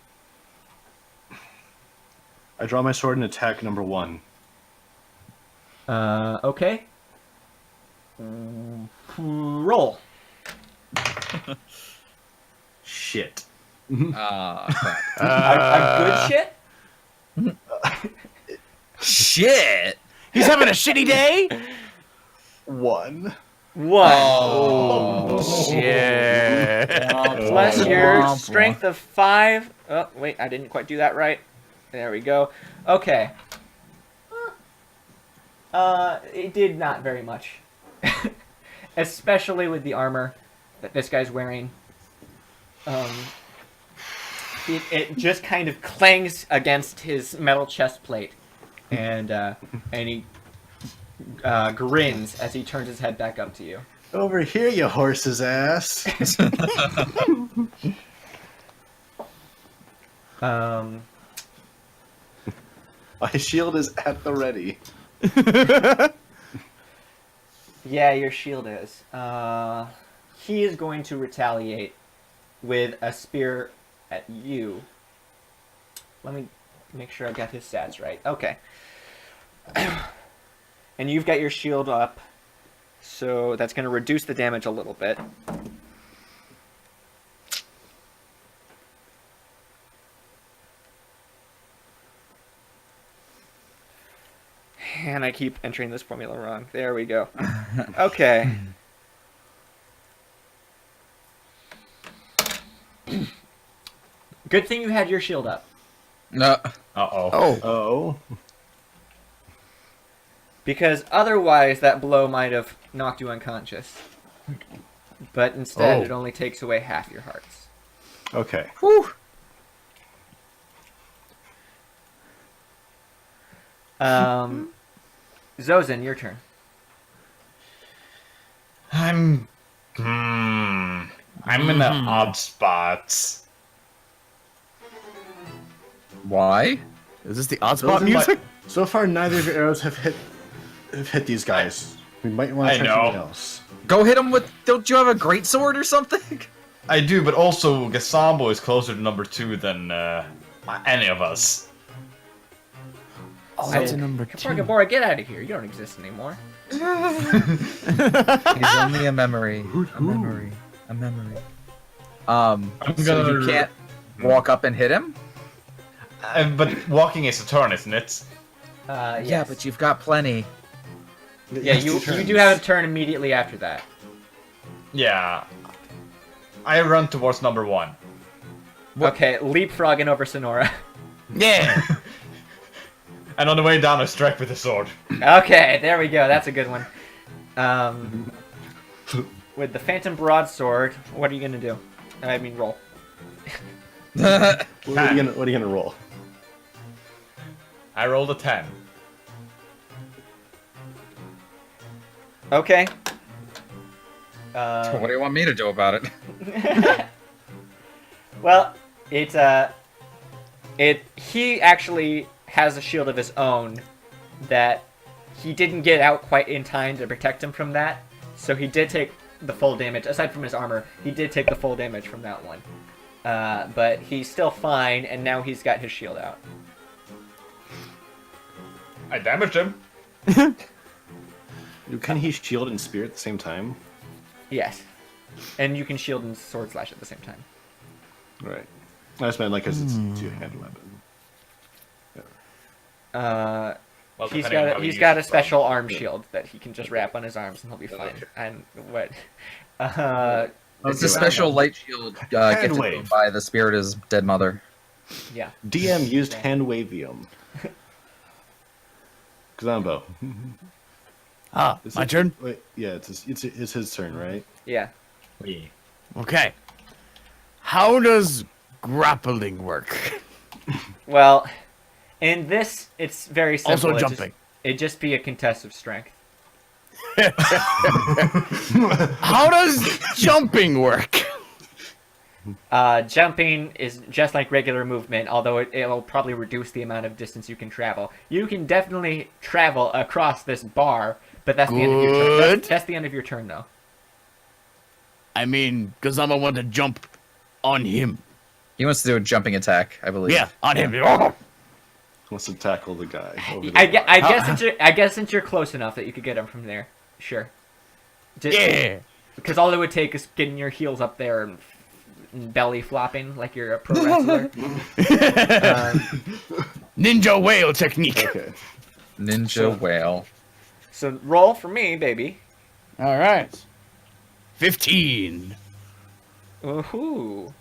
I draw my sword and attack number 1. Okay. Roll. Shit. Crap. A good shit? Shit. He's having a shitty day. 1. One. Oh, Yeah. Plus your strength of 5. Oh, wait, I didn't quite do that right. There we go. Okay. It did not very much. Especially with the armor that this guy's wearing. It just kind of clangs against his metal chest plate. And he grins as he turns his head back up to you. Over here, you horse's ass. My shield is at the ready. Yeah, your shield is. He is going to retaliate with a spear at you. Let me make sure I've got his stats right. Okay. And you've got your shield up, so that's going to reduce the damage a little bit. And I keep entering this formula wrong. There we go. Okay. Good thing you had your shield up. no. Uh-oh. Oh. Oh. Because otherwise that blow might have knocked you unconscious. But instead Oh. it only takes away half your hearts. Okay. Whew. Zozin, your turn. I'm in an odd spot. Why? Is this the odd Those spot are my- music? So far, neither of your arrows have hit these guys. We might want I to try know. something else. Go hit him with. Don't you have a great sword or something? I do, but also Gasambo is closer to number 2 than any of us. Oh, that's a number 2. Bora, get out of here. You don't exist anymore. He's only a memory. A memory. A memory. So you can't walk up and hit him? But walking is a turn, isn't it? Yes. Yeah, but you've got plenty. Yeah, you do have a turn immediately after that. Yeah. I run towards number 1. Okay, leapfrogging over Sonora. Yeah. And on the way down, I strike with the sword. Okay, there we go. That's a good one. With the Phantom Broadsword, what are you gonna do? I mean, roll. What are you gonna roll? I rolled a 10. Okay. What do you want me to do about it? Well, he actually has a shield of his own that he didn't get out quite in time to protect him from that. So he did take the full damage. Aside from his armor, he did take the full damage from that one. But he's still fine, and now he's got his shield out. I damaged him. Can he shield and spear at the same time? Yes. And you can shield and sword slash at the same time. Right. I just meant like because it's a two-handed weapon. Well, He's depending on how he's you got a use it. special arm shield that he can just wrap on his arms and he'll be fine. And what? It's a special light shield gifted wave. by the spirit of his dead mother. Yeah. DM used hand wavium. Gazambo. Ah, Is my it- turn? Wait, yeah, it's his turn, right? Yeah. Oui. Okay. How does grappling work? Well, in this, it's very simple. Also jumping. It'd just be a contest of strength. How does jumping work? Jumping is just like regular movement, although it'll probably reduce the amount of distance you can travel. You can definitely travel across this bar, but that's the end of your turn. Good. That's the end of your turn, though. I mean, Gazama want to jump on him. He wants to do a jumping attack, I believe. Yeah, on him. Well, wants to tackle the guy. Over the I guess since you're close enough that you could get him from there. Sure. Yeah. Because all it would take is getting your heels up there and belly flopping like you're a pro wrestler. Ninja whale technique. Okay. Ninja whale. So roll for me, baby. All right. 15. Woohoo.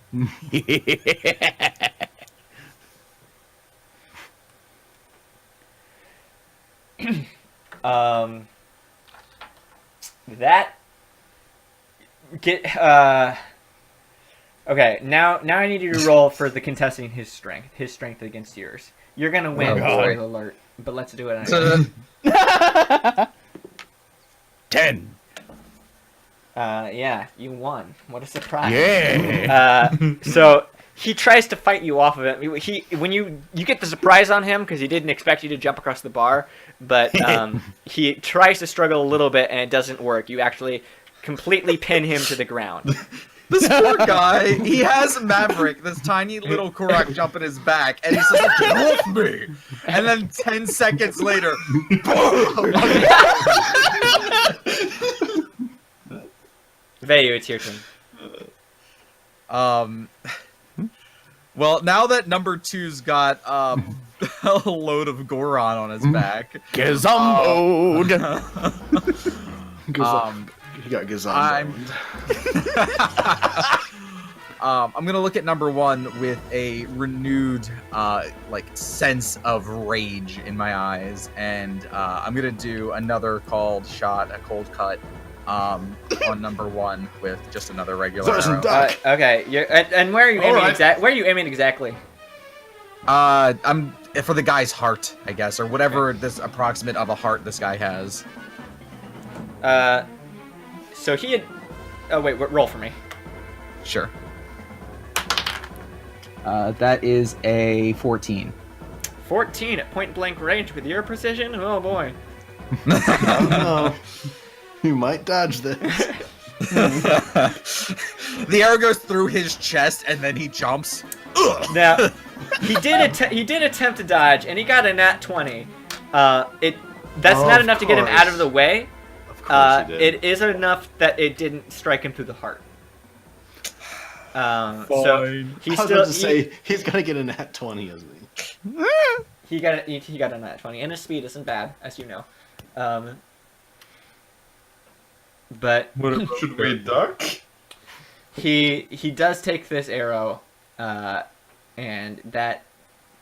That okay, now I need you to roll for the contesting his strength against yours. You're gonna win, Oh, spoiler boy. alert, but let's do it anyway. 10. Yeah, you won. What a surprise. Yeah. So he tries to fight you off of it. When you get the surprise on him because he didn't expect you to jump across the bar, but he tries to struggle a little bit and it doesn't work. You actually completely pin him to the ground. This poor guy, he has Maverick, this tiny little Korok jump in his back, and he's just like, get off me! And then 10 seconds later, boom! Vayu, it's your turn. Well, now that number 2's got a load of Goron on his back, Gazumboed. He got Gazan. I'm gonna look at number 1 with a renewed sense of rage in my eyes, and I'm gonna do another cold cut on number 1 with just another regular arrow. Okay, and where are you aiming Where are you aiming exactly? I'm for the guy's heart, I guess, or whatever this approximate of a heart this guy has. So he had. Oh wait, roll for me. Sure. That is a 14. 14 at point blank range with your precision. Oh boy. Oh no. You might dodge this. The arrow goes through his chest and then he jumps. Now, he did attempt to dodge, and he got a nat 20. That's not enough to get him out of the way. Of course he did. It is enough that it didn't strike him through the heart. So he's I was still about to say he's gonna get a nat 20, isn't he? he got a nat 20, and his speed isn't bad, as you know. But Should we duck? he does take this arrow, and that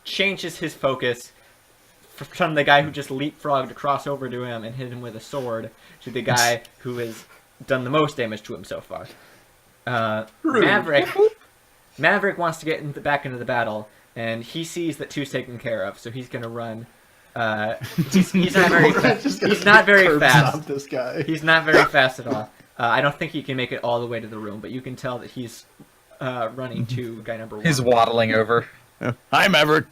changes his focus from the guy who just leapfrogged across over to him and hit him with a sword to the guy who has done the most damage to him so far. Maverick wants to get back into the battle, and he sees that 2's taken care of, so he's gonna run. He's not very fast. He's not very fast. This guy. He's not very fast at all. I don't think he can make it all the way to the room, but you can tell that he's running to guy number 1. He's waddling over. Hi, Maverick.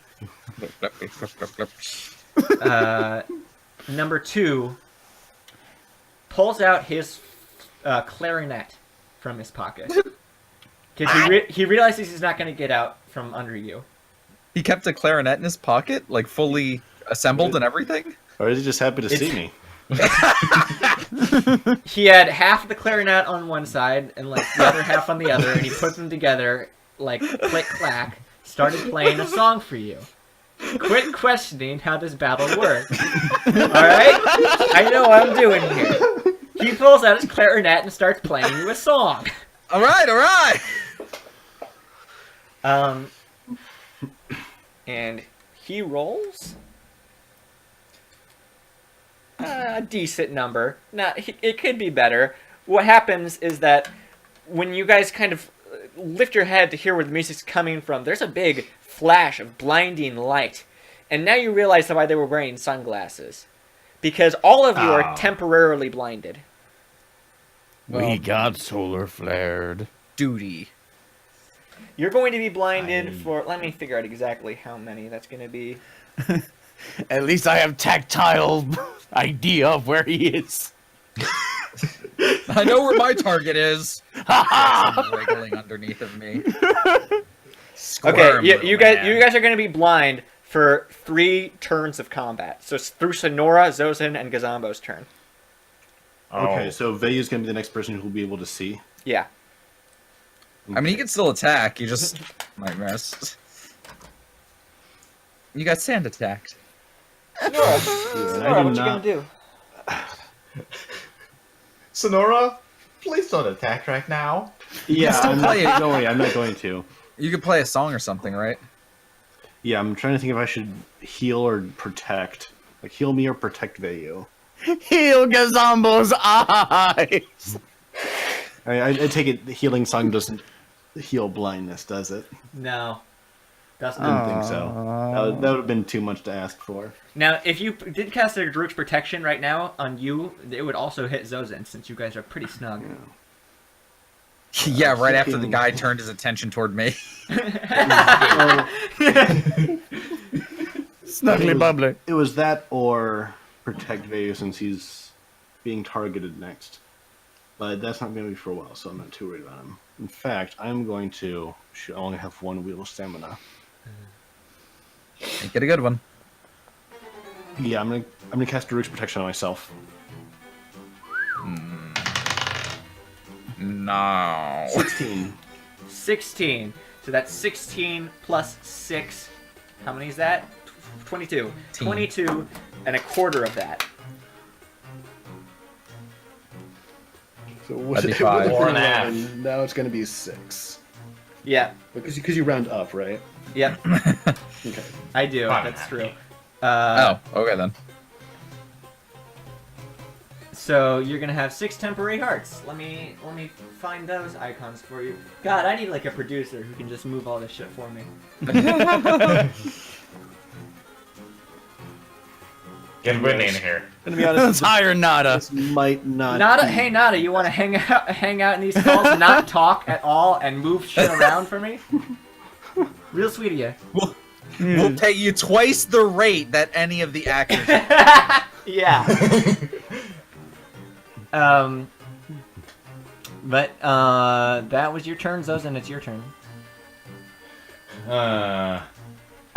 Number 2 pulls out his clarinet from his pocket. Because he realizes he's not going to get out from under you. He kept a clarinet in his pocket, like fully assembled and everything? Or is he just happy to see me? He had half the clarinet on one side and like the other half on the other, and he put them together like click clack, started playing a song for you. Quit questioning how this battle works. Alright? I know what I'm doing here. He pulls out his clarinet and starts playing you a song. Alright! And he rolls a decent number. It could be better. What happens is that when you guys kind of lift your head to hear where the music's coming from, there's a big flash of blinding light. And now you realize why they were wearing sunglasses. Because all of you are temporarily blinded. We got solar flared. Duty. You're going to be blinded for... Let me figure out exactly how many that's going to be. At least I have tactile idea of where he is. I know where my target is. Some wiggling underneath of me. Okay, you guys are going to be blind for 3 turns of combat. So it's through Sonora, Zozin, and Gazambo's turn. Okay, so Veyu's gonna be the next person who will be able to see. Yeah. I mean, you can still attack. You just might miss. You got sand attacked. Sonora, Sonora, what you gonna do? Sonora, please don't attack right now. Yeah, still play it. don't worry, I'm not going to. You could play a song or something, right? Yeah, I'm trying to think if I should heal or protect. Like, heal me or protect Veyu. Heal Gazambo's eyes. I take it the healing song doesn't heal blindness, does it? No. I didn't think so. That would have been too much to ask for. Now, if you did cast a Daruk's Protection right now on you, it would also hit Zozin, since you guys are pretty snug. Yeah, right after the guy turned his attention toward me. Snuggly bubbly. It was that or protect Veyu since he's being targeted next. But that's not going to be for a while, so I'm not too worried about him. In fact, I'm going to... I only have 1 wheel of stamina. Get a good one. Yeah, I'm gonna cast Daruk's Protection on myself. No. 16. 16. So that's 16 plus 6. How many is that? 22. 22 and a quarter of that. So That'd be it would have 5. been 4.5. 11, now it's going to be 6. Yeah. Because you round up, right? Yep. Okay. I do. 5.5. That's true. Oh, okay then. So you're gonna have 6 temporary hearts. Let me find those icons for you. God, I need like a producer who can just move all this shit for me. Get Whitney in here. Gonna be honest, Let's hire Nada. this might not. Nada, be- hey Nada, you want to hang out in these calls, and not talk at all, and move shit around for me? Real sweet of you. We'll pay you twice the rate that any of the actors. Yeah. But that was your turn, Zozin. It's your turn. I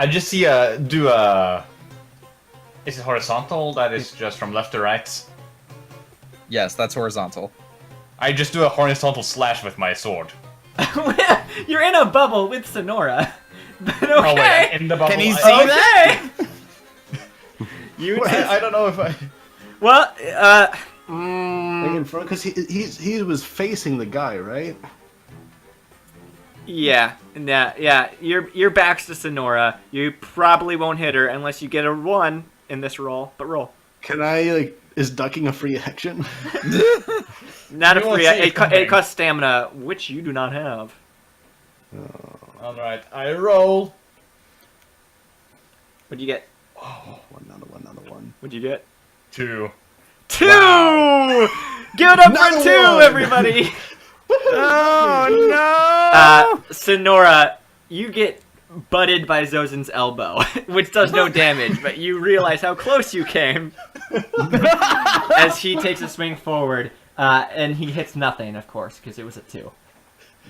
just see is it horizontal? That is just from left to right. Yes, that's horizontal. I just do a horizontal slash with my sword. You're in a bubble with Sonora. But okay. Oh wait, I'm in the bubble. Can he see Okay. that? You Wait, just, I don't know if I. well, Like in front, because he was facing the guy, right? yeah. Your back's to Sonora. You probably won't hit her unless you get a 1 in this roll. But roll. Can I, like, is ducking a free action? Not a You won't free. see it It coming. costs stamina, which you do not have. Alright, I roll. What'd you get? Another one. What'd you get? 2. 2! Give it up for 2, everybody! Oh no! Sonora, you get butted by Zozin's elbow, which does no damage, but you realize how close you came as he takes a swing forward, and he hits nothing, of course, because it was a 2.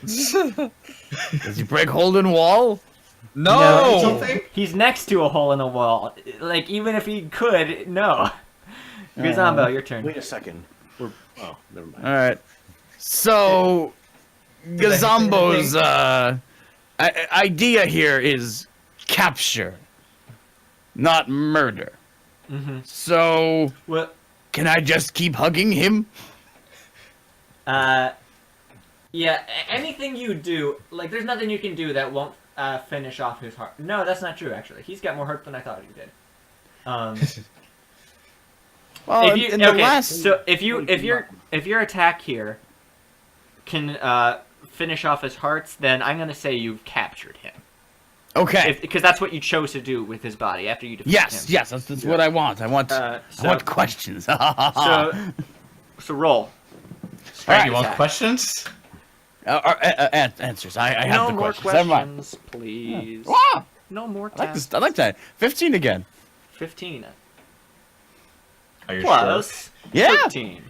Does he break hole in wall? No. Something? He's next to a hole in the wall. Like, even if he could, no. Gazambo, your turn. Wait a second. Oh, never mind. All right. So, Gazambo's idea here is capture, not murder. Mm-hmm. So, What? can I just keep hugging him? Yeah, anything you do, like, there's nothing you can do that won't finish off his heart. No, that's not true, actually. He's got more heart than I thought he did. Well, If you, in the okay, last, so if your attack here can finish off his hearts, then I'm gonna say you've captured him. okay. Because that's what you chose to do with his body after you defeated Yes, him. yes, that's what I want. I want questions. So roll. Alright, you want Attack. questions? Answers. I have No the more questions. Never mind. questions, please. Ah, No more. I like tasks. this. I like that. 15 again. 15 Are you plus Yeah. 13.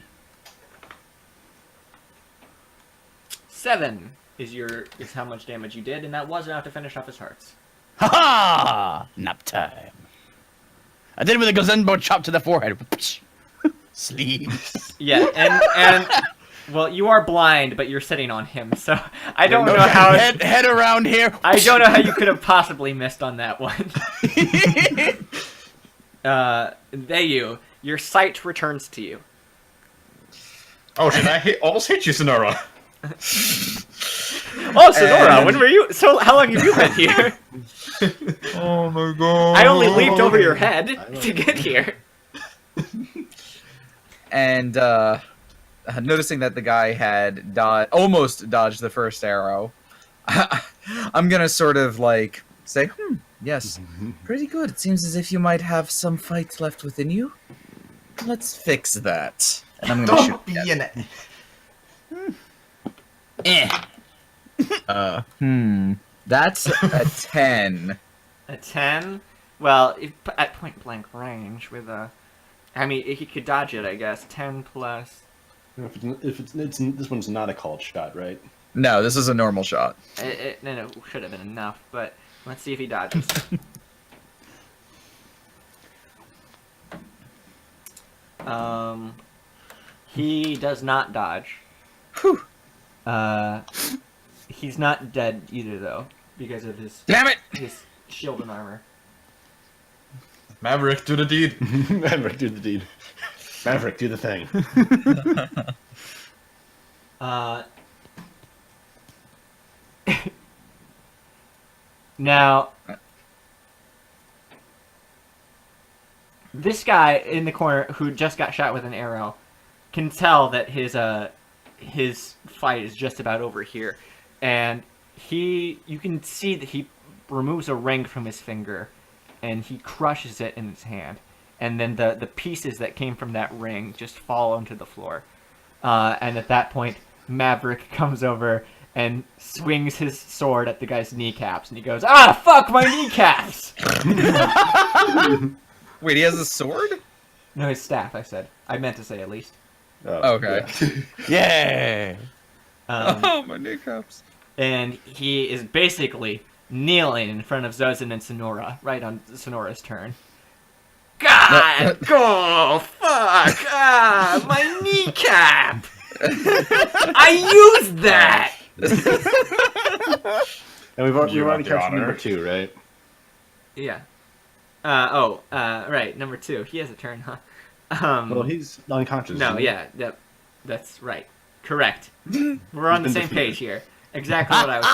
7 is how much damage you did, and that was enough to finish off his hearts. Ha ha! Nap time. I did it with a gazembo chop to the forehead. Sleep. Yeah, and well, you are blind, but you're sitting on him, so I don't know how. Head around here. I don't know how you could have possibly missed on that one. Your sight returns to you. Oh shit! Almost hit you, Sonora. Oh, Sonora, when were you? So how long have you been here? Oh my god! I only leaped over your head to get here. And noticing that the guy had almost dodged the first arrow, I'm gonna sort of like say, yes, pretty good. It seems as if you might have some fight left within you. Let's fix that. And I'm gonna shoot. Be in it. That's a 10. A 10? Well, at point blank range with a... I mean, he could dodge it, I guess. 10 plus... If it's this one's not a called shot, right? No, this is a normal shot. No, should have been enough, but let's see if he dodges. He does not dodge. Whew. He's not dead either, though, because of his... Damn it! His shield and armor. Maverick, do the deed. Maverick, do the deed. Maverick, do the thing. Now, this guy in the corner who just got shot with an arrow can tell that his fight is just about over here, and you can see that he removes a ring from his finger, and he crushes it in his hand, and then the pieces that came from that ring just fall onto the floor, and at that point, Maverick comes over and swings his sword at the guy's kneecaps, and he goes, "Ah, fuck my kneecaps!" Wait, he has a sword? No, his staff, I said. I meant to say at least. Oh, Okay. Yeah. Oh, my kneecaps. And he is basically kneeling in front of Zozin and Sonora, right on Sonora's turn. God! Oh, fuck! Ah, my kneecap! I used that! And we've already You want your captured honor? number 2, right? Yeah. Right, number 2. He has a turn, huh? Well, he's unconscious. No, isn't he? yeah, that's right. Correct. We're on the been same defeated. page here. Exactly what I was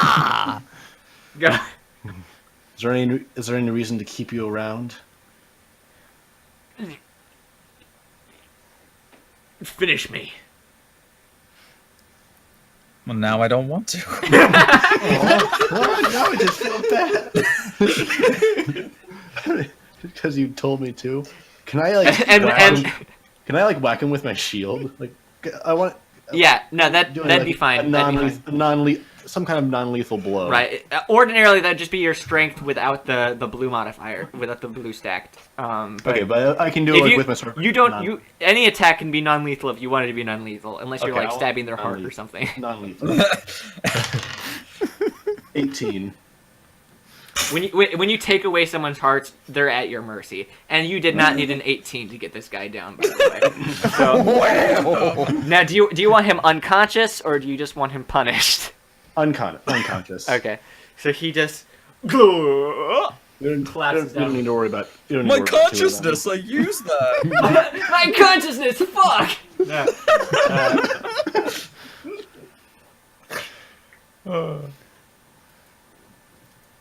thinking. Go. Is there any reason to keep you around? Finish me. Well, now I don't want to. No, I just felt bad. Because you told me to. Can I like can I like whack him with my shield? Like I want. Yeah, no, that'd doing, be fine. A That'd be fine. some kind of non-lethal blow. Right. Ordinarily, that'd just be your strength without the blue modifier, without the blue stacked. Okay, but I can do if it like, you, with my sword. Any attack can be non-lethal if you want it to be non-lethal, unless you're Okay, like I'll- stabbing their heart or non-lethal. something. Non-lethal. 18. When you take away someone's hearts, they're at your mercy, and you did not need an 18 to get this guy down. By the way. So, now, do you want him unconscious or do you just want him punished? Unconscious. Okay, so he just We don't, collapses we don't down. need to worry about. You don't need My to worry about consciousness, I use that. My consciousness, fuck! No.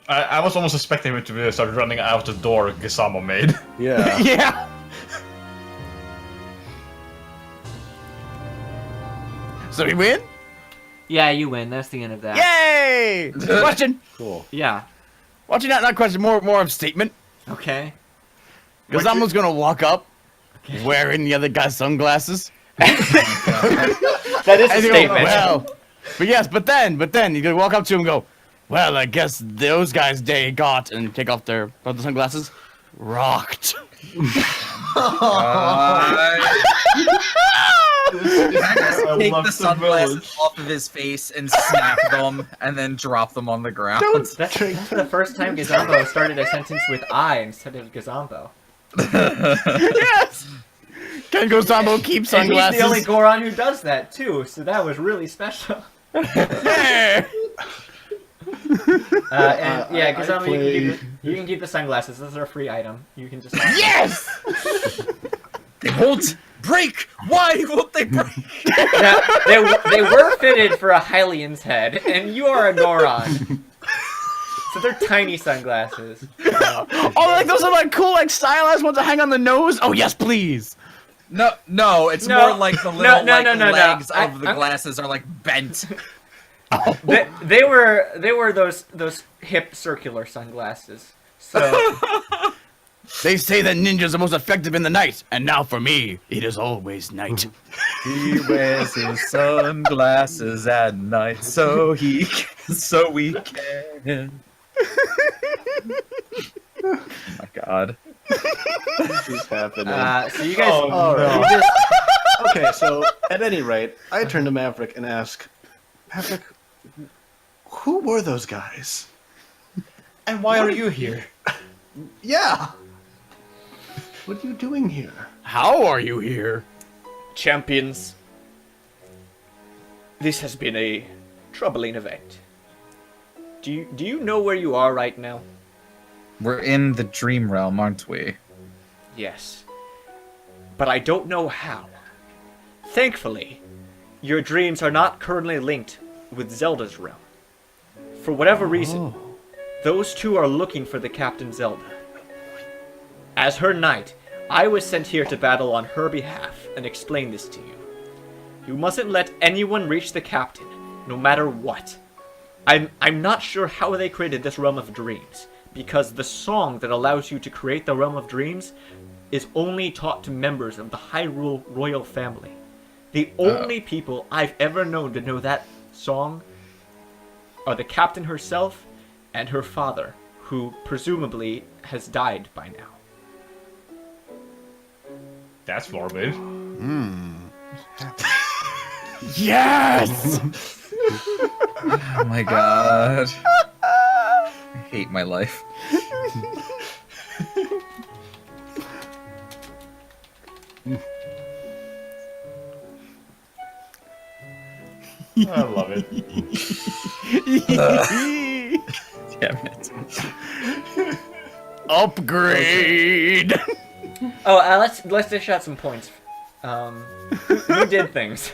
I was almost expecting him to start running out the door Gisamo made. Yeah. Yeah. So we win? Yeah, you win. That's the end of that. Yay! Question. Cool. Yeah. Watching not question, more of statement. Okay. Gazamo's gonna walk up, wearing the other guy's sunglasses. That is a And he go, statement. well, but then you gonna walk up to him and go, well, I guess those guys they got and take off their sunglasses. Rocked. Just take love the the sunglasses village. off of his face and snap them, and then drop them on the ground. That's the first time Gazambo started a sentence with I instead of Gazambo. Yes! Ken Gozambo keeps And he's sunglasses. the only Goron who does that too, so that was really special. Yeah! And yeah, I Gazambo, play- you can keep the sunglasses. Those are a free item. You can just. Yes! They won't break! Why won't they break? Now, they were fitted for a Hylian's head, and you are a Goron. So they're tiny sunglasses. Oh, like those are like cool, like stylized ones that hang on the nose? Oh, yes, please! No, it's No. more like the No, little no, no, no, no. legs I- of the I'm- glasses are like bent. They were those hip circular sunglasses. So They say that ninjas are most effective in the night, and now for me, it is always night. He wears his sunglasses at night so we can. Oh my god. This is happening. so you guys, Oh, no. you just Okay, so at any rate, I turn to Maverick and ask, Maverick, who were those guys? And why are you here? Yeah. What are you doing here? How are you here? champions. This has been a troubling event. Do you know where you are right now? We're in the dream realm, aren't we? Yes. But I don't know how. Thankfully, your dreams are not currently linked with Zelda's realm. For whatever reason, those two are looking for the Captain Zelda. As her knight, I was sent here to battle on her behalf and explain this to you. You mustn't let anyone reach the Captain, no matter what. I'm not sure how they created this realm of dreams, because the song that allows you to create the realm of dreams is only taught to members of the Hyrule royal family. The only people I've ever known to know that song are the Captain herself and her father, who presumably has died by now. That's morbid. Yes! Oh my god. I hate my life. I love it. Damn it. Upgrade! Oh, let's dish out some points. Who did things?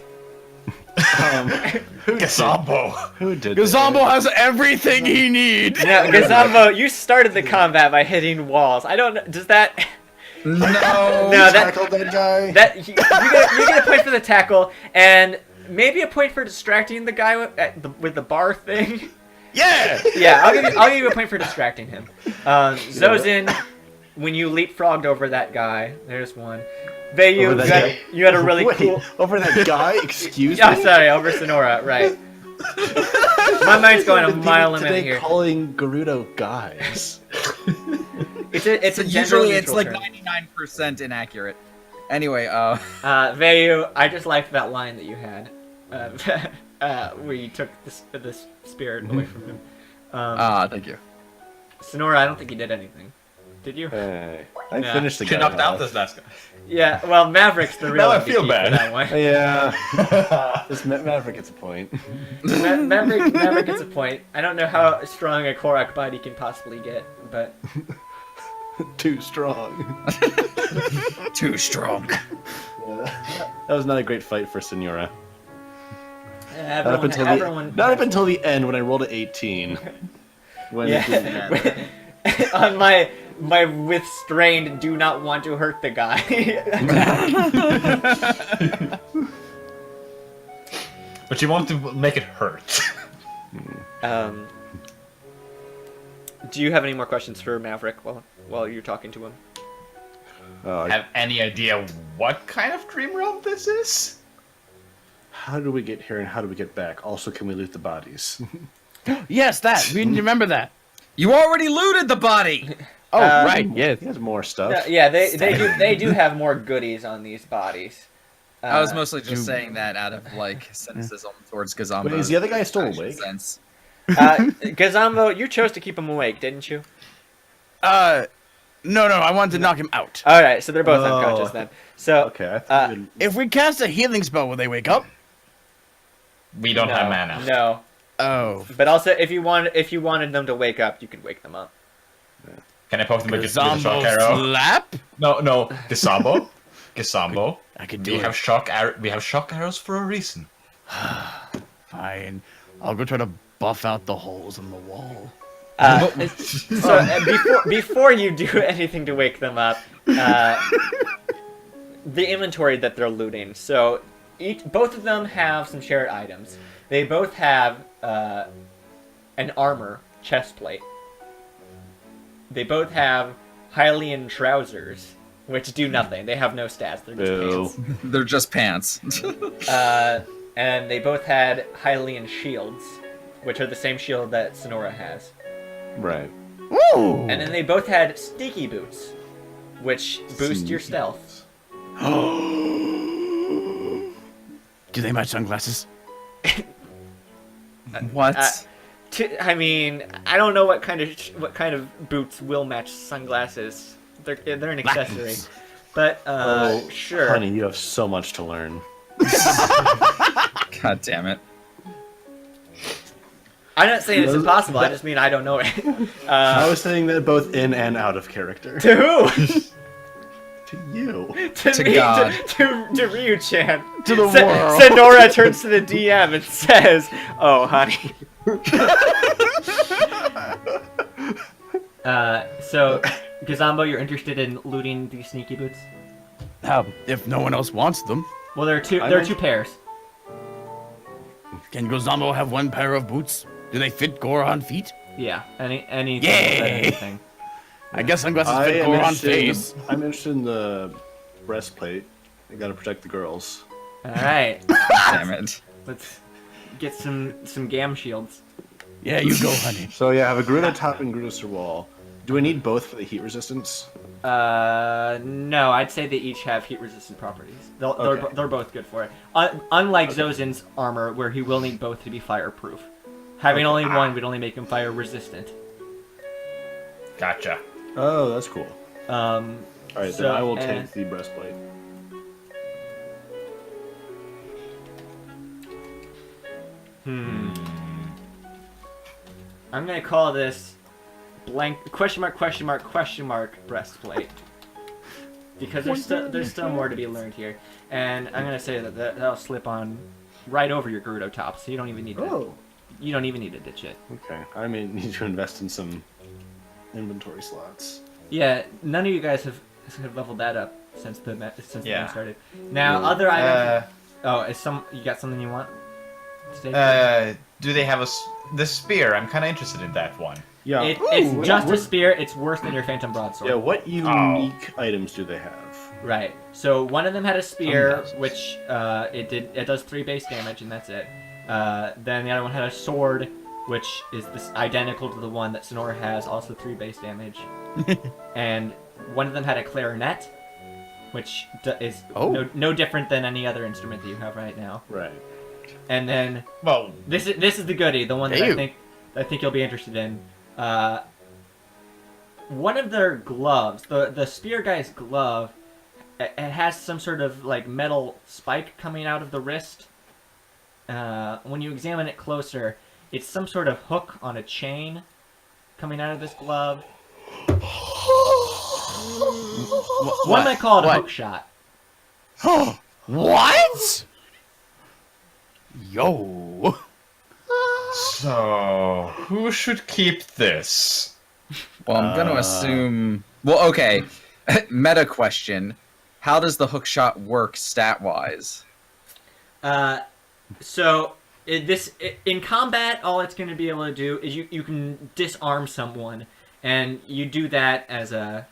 Gazambo. Who did Gazambo has everything he needs! Now, Gazambo, you started the combat by hitting walls. I don't know. Does that? No. No, that Tackled that guy? you get a point for the tackle, and maybe a point for distracting the guy with the bar thing. Yeah! Yeah, I'll give you a point for distracting him. Zozin, when you leapfrogged over that guy, there's one. Bayu, Over that guy? you had a really Wait, cool. over that guy? Excuse Oh, me? sorry, over Sonora, right. My mind's going a mile a minute Today here. calling Gerudo guys. It's a Usually it's gender-neutral like term. 99% inaccurate. Anyway, Vayu, I just liked that line that you had, where you took this spirit away from him. thank you. Sonora, I don't think you did anything. Did you? Hey, I Yeah. finished the She guy. knocked out off. this last guy. Yeah, well, Maverick's the real Now I MVP feel for bad. that one. Yeah. This Maverick gets a point. Maverick gets a point. I don't know how strong a Korak body can possibly get, but Too strong. Too strong. That was not a great fight for Senora. Not up everyone. until the end when I rolled a 18. When it didn't matter. On my restrained, do not want to hurt the guy. But you want to make it hurt. Do you have any more questions for Maverick while you're talking to him? Have any idea what kind of dream realm this is? How do we get here and how do we get back? Also, can we loot the bodies? Yes, that! We didn't remember that. You already looted the body! Oh, right, yes. He has more stuff. Yeah, they do have more goodies on these bodies. I was mostly just saying that out of like cynicism towards Gazambo. Wait, is the other guy still awake? Sense. Gazambo, you chose to keep him awake, didn't you? No, I wanted to knock him out. All right, so they're both Oh. unconscious then. So Okay, I thought you'd- If we cast a healing spell, will they wake up? We don't have mana. No, Oh. but also if you wanted them to wake up, you could wake them up. Can I poke them with a shock Gazambo arrow? slap? No, Gazambo. Gazambo. I could do We it. have shock arrows for a reason. Fine. I'll go try to buff out the holes in the wall. So before you do anything to wake them up, the inventory that they're looting. So both of them have some shared items. They both have an armor chest plate. They both have Hylian trousers, which do nothing. They have no stats. They're just Boo. pants. They're just pants. And they both had Hylian shields, which are the same shield that Sonora has. Right. Woo! And then they both had sneaky boots, which boost your stealth. Do they match sunglasses? What? I mean, I don't know what kind of boots will match sunglasses. They're an accessory, but sure. Honey, you have so much to learn. God damn it. I'm not saying it's impossible. I just mean I don't know it. I was saying that both in and out of character. To who? To you. To me, God. to Ryu-chan. To the world. Sonora turns to the DM and says, "Oh, honey." So, Gazambo, you're interested in looting these sneaky boots? If no one else wants them, Well, there are two pairs. can Gozambo have one pair of boots? Do they fit Goron feet? Yeah, anything. Yay! Anything. I guess sunglasses I fit am Goron interested face. I'm interested in the breastplate. I gotta protect the girls. All right, Damn it. let's get some gam shields. Yeah, you go, honey. So yeah, I have a Gruda top and Gruda Serwal. Do I need both for the heat resistance? No, I'd say they each have heat-resistant properties. Okay. They're both good for it. Unlike Zozin's armor, where he will need both to be fireproof. Having only one would only make him fire-resistant. Gotcha. Oh, that's cool. Alright, So, then I will and- take the breastplate. I'm gonna call this blank question mark breastplate. Because there's still more to be learned here. And I'm gonna say that'll slip on right over your Gerudo top, so you don't even need to ditch it. Okay. I may need to invest in some inventory slots. Yeah, none of you guys have leveled that up since the Yeah. game started. Now, other items. You got something you want? Do they have the spear? I'm kind of interested in that one. Yeah. It's just a spear. It's worse than your Phantom Broadsword. Yeah, what unique items do they have? Right. So one of them had a spear, does. which it does 3 base damage, and that's it. Then the other one had a sword, which is identical to the one that Sonora has, also 3 base damage. And one of them had a clarinet, which is no different than any other instrument that you have right now. Right. And then Well, this is the goodie, the one that Ew. I think you'll be interested in. One of their gloves, the spear guy's glove, it has some sort of like metal spike coming out of the wrist. When you examine it closer, it's some sort of hook on a chain coming out of this glove. One might call it a What? hook shot. What? Yo. so who should keep this? Well, I'm gonna assume. Well, okay. Meta question: how does the hook shot work stat-wise? So in combat, all it's going to be able to do is you can disarm someone, and you do that as a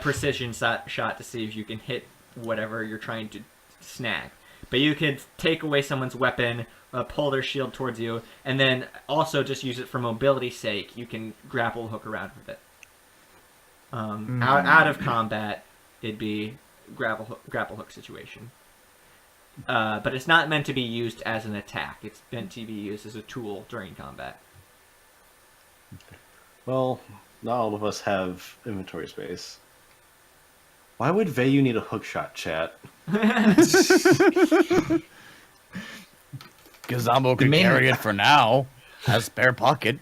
precision shot to see if you can hit whatever you're trying to snag. But you could take away someone's weapon, pull their shield towards you, and then also just use it for mobility's sake. You can grapple hook around with it. Out of combat, it'd be grapple hook situation. But it's not meant to be used as an attack. It's meant to be used as a tool during combat. Well, not all of us have inventory space. Why would Vayu need a hookshot, chat? Gazambo could carry it for now. Has spare pocket.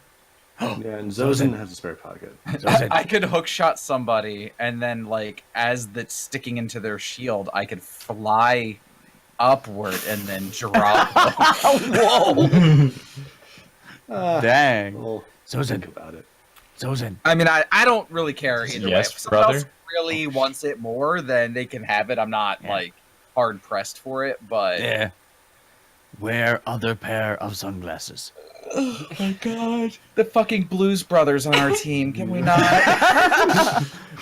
Yeah, and Zozin has a spare pocket. I could hookshot somebody, and then, like, as that's sticking into their shield, I could fly upward and then drop. Whoa! Dang. Well, Zozin. think about it. Zozin. I mean, I don't really care either way. Yes, If someone else brother. really wants it more, then they can have it. I'm not, like, hard pressed for it, but... There. Wear other pair of sunglasses. Oh my god. The fucking Blues Brothers on our team. Can we not?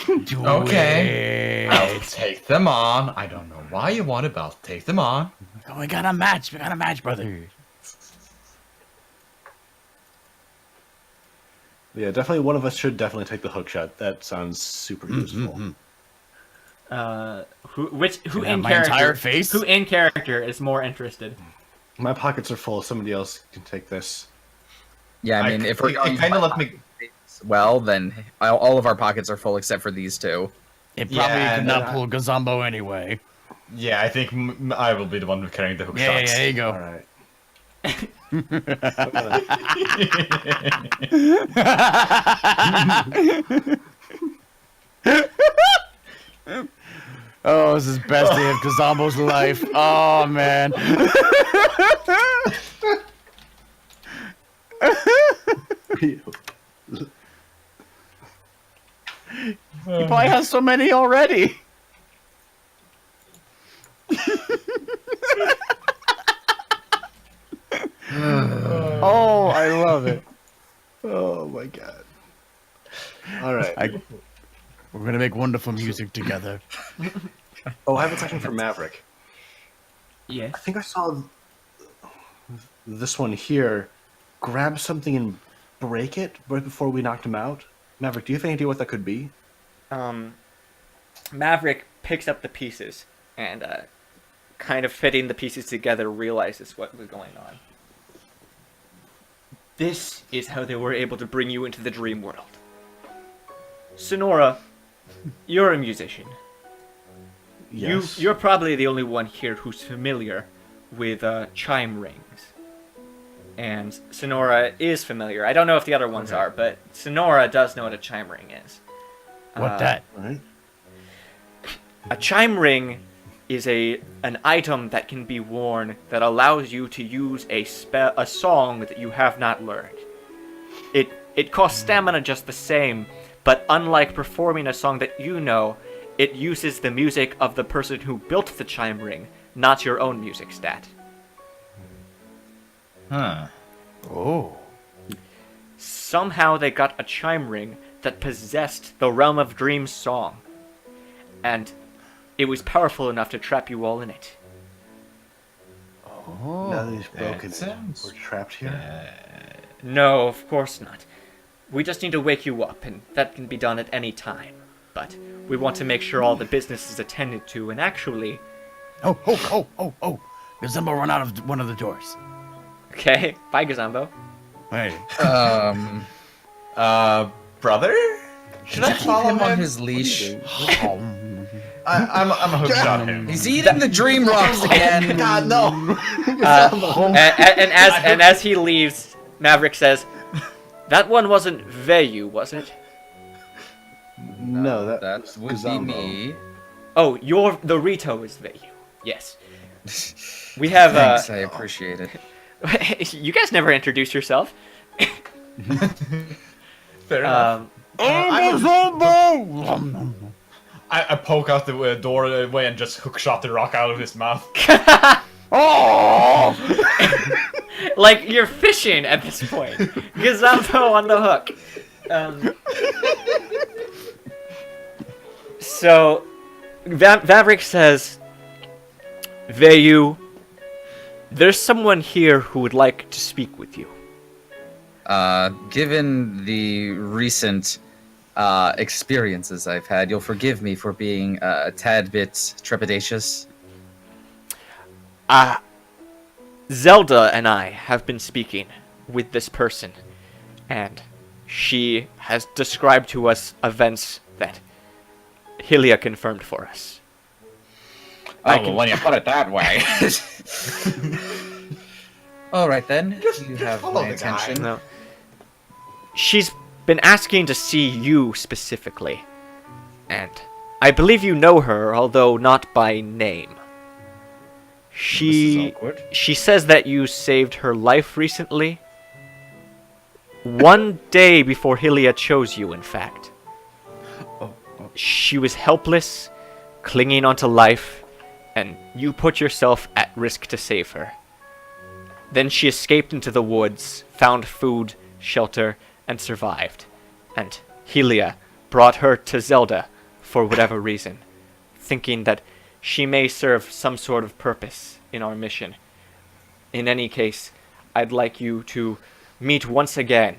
Okay. I'll Wait. take them on. I don't know why you want it, but I'll take them on. Oh, we got a match. We got a match, brother. Yeah, definitely one of us should definitely take the hookshot. That sounds super useful. Who Can I in have my character? entire face? Who in character is more interested? My pockets are full. Somebody else can take this. Yeah, I mean, if we're going kind of by let me. pockets, well, then all of our pockets are full except for these two. It probably Yeah, could not and pull Gazambo anyway. Yeah, I think I will be the one carrying the hook Yeah, shots. there you go. All right. Oh, this is best day of Kazambo's life. Oh man. He probably has so many already. Oh, I love it. Oh my god. All right. We're gonna make wonderful music together. Oh, I have a question for Maverick. Yes. I think I saw this one here grab something and break it right before we knocked him out. Maverick, do you have any idea what that could be? Maverick picks up the pieces and, kind of fitting the pieces together, realizes what was going on. This is how they were able to bring you into the dream world. Sonora, you're a musician. Yes. You're probably the only one here who's familiar with chime rings. And Sonora is familiar. I don't know if the other ones are, but Sonora does know what a chime ring is. What that? Right? A chime ring is an item that can be worn that allows you to use a song that you have not learned. It costs stamina just the same, but unlike performing a song that you know, it uses the music of the person who built the chime ring, not your own music stat. Huh. Oh. Somehow they got a chime ring that possessed the Realm of Dreams song, and it was powerful enough to trap you all in it. Now that he's broken, sounds we're trapped here. No, of course not. We just need to wake you up, and that can be done at any time. But we want to make sure all the business is attended to, and actually... Oh. Gazambo run out of one of the doors. Okay, bye, Gazambo. Hey. Brother? Should I Keep follow him him? on his leash. I'm a hook shot him. He's eating the dream rocks again. God, no. And as he leaves, Maverick says, "That one wasn't Vayu, was it?" No, that That would be Gazambo. me. Oh, the Rito is Vayu. Yes. We have, Thanks, I appreciate it. you guys never introduced yourself. Fair enough. I poke out the doorway and just hook shot the rock out of his mouth. Like you're fishing at this point. Gazambo on the hook. So, Maverick says, "Vayu, there's someone here who would like to speak with you." Given the recent experiences I've had, you'll forgive me for being a tad bit trepidatious. Zelda and I have been speaking with this person, and she has described to us events that Hylia confirmed for us. When you put it that way. All right then. You have my attention. No. She's been asking to see you specifically, and I believe you know her, although not by name. She says that you saved her life recently. One day before Hylia chose you, in fact. She was helpless, clinging onto life, and you put yourself at risk to save her. Then she escaped into the woods, found food, shelter, and survived. And Hylia brought her to Zelda for whatever reason, thinking that she may serve some sort of purpose in our mission. In any case, I'd like you to meet once again.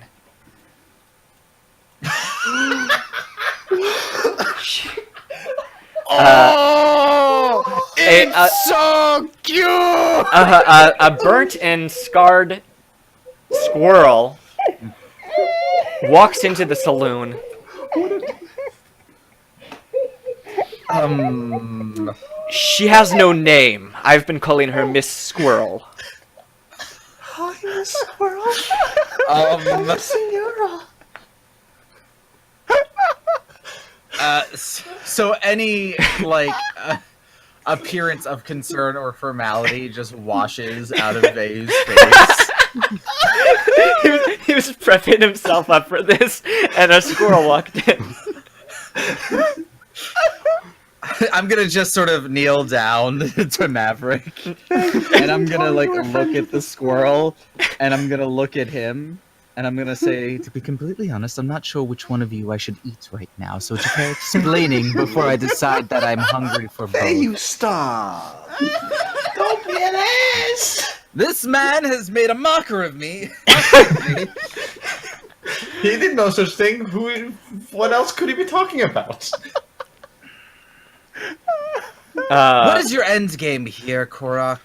It's so cute! A burnt and scarred squirrel walks into the saloon. She has no name. I've been calling her Miss Squirrel. Hi, Miss Squirrel. Senora. So any appearance of concern or formality just washes out of Vei's face. he was prepping himself up for this, and a squirrel walked in. I'm gonna just sort of kneel down to Maverick, and I'm gonna look at the squirrel, and I'm gonna look at him, and I'm gonna say, to be completely honest, I'm not sure which one of you I should eat right now, so to care explaining before I decide that I'm hungry for both. Hey, you stop! Don't be an ass! This man has made a mocker of me. He did no such thing. What else could he be talking about? What is your end game here, Korok?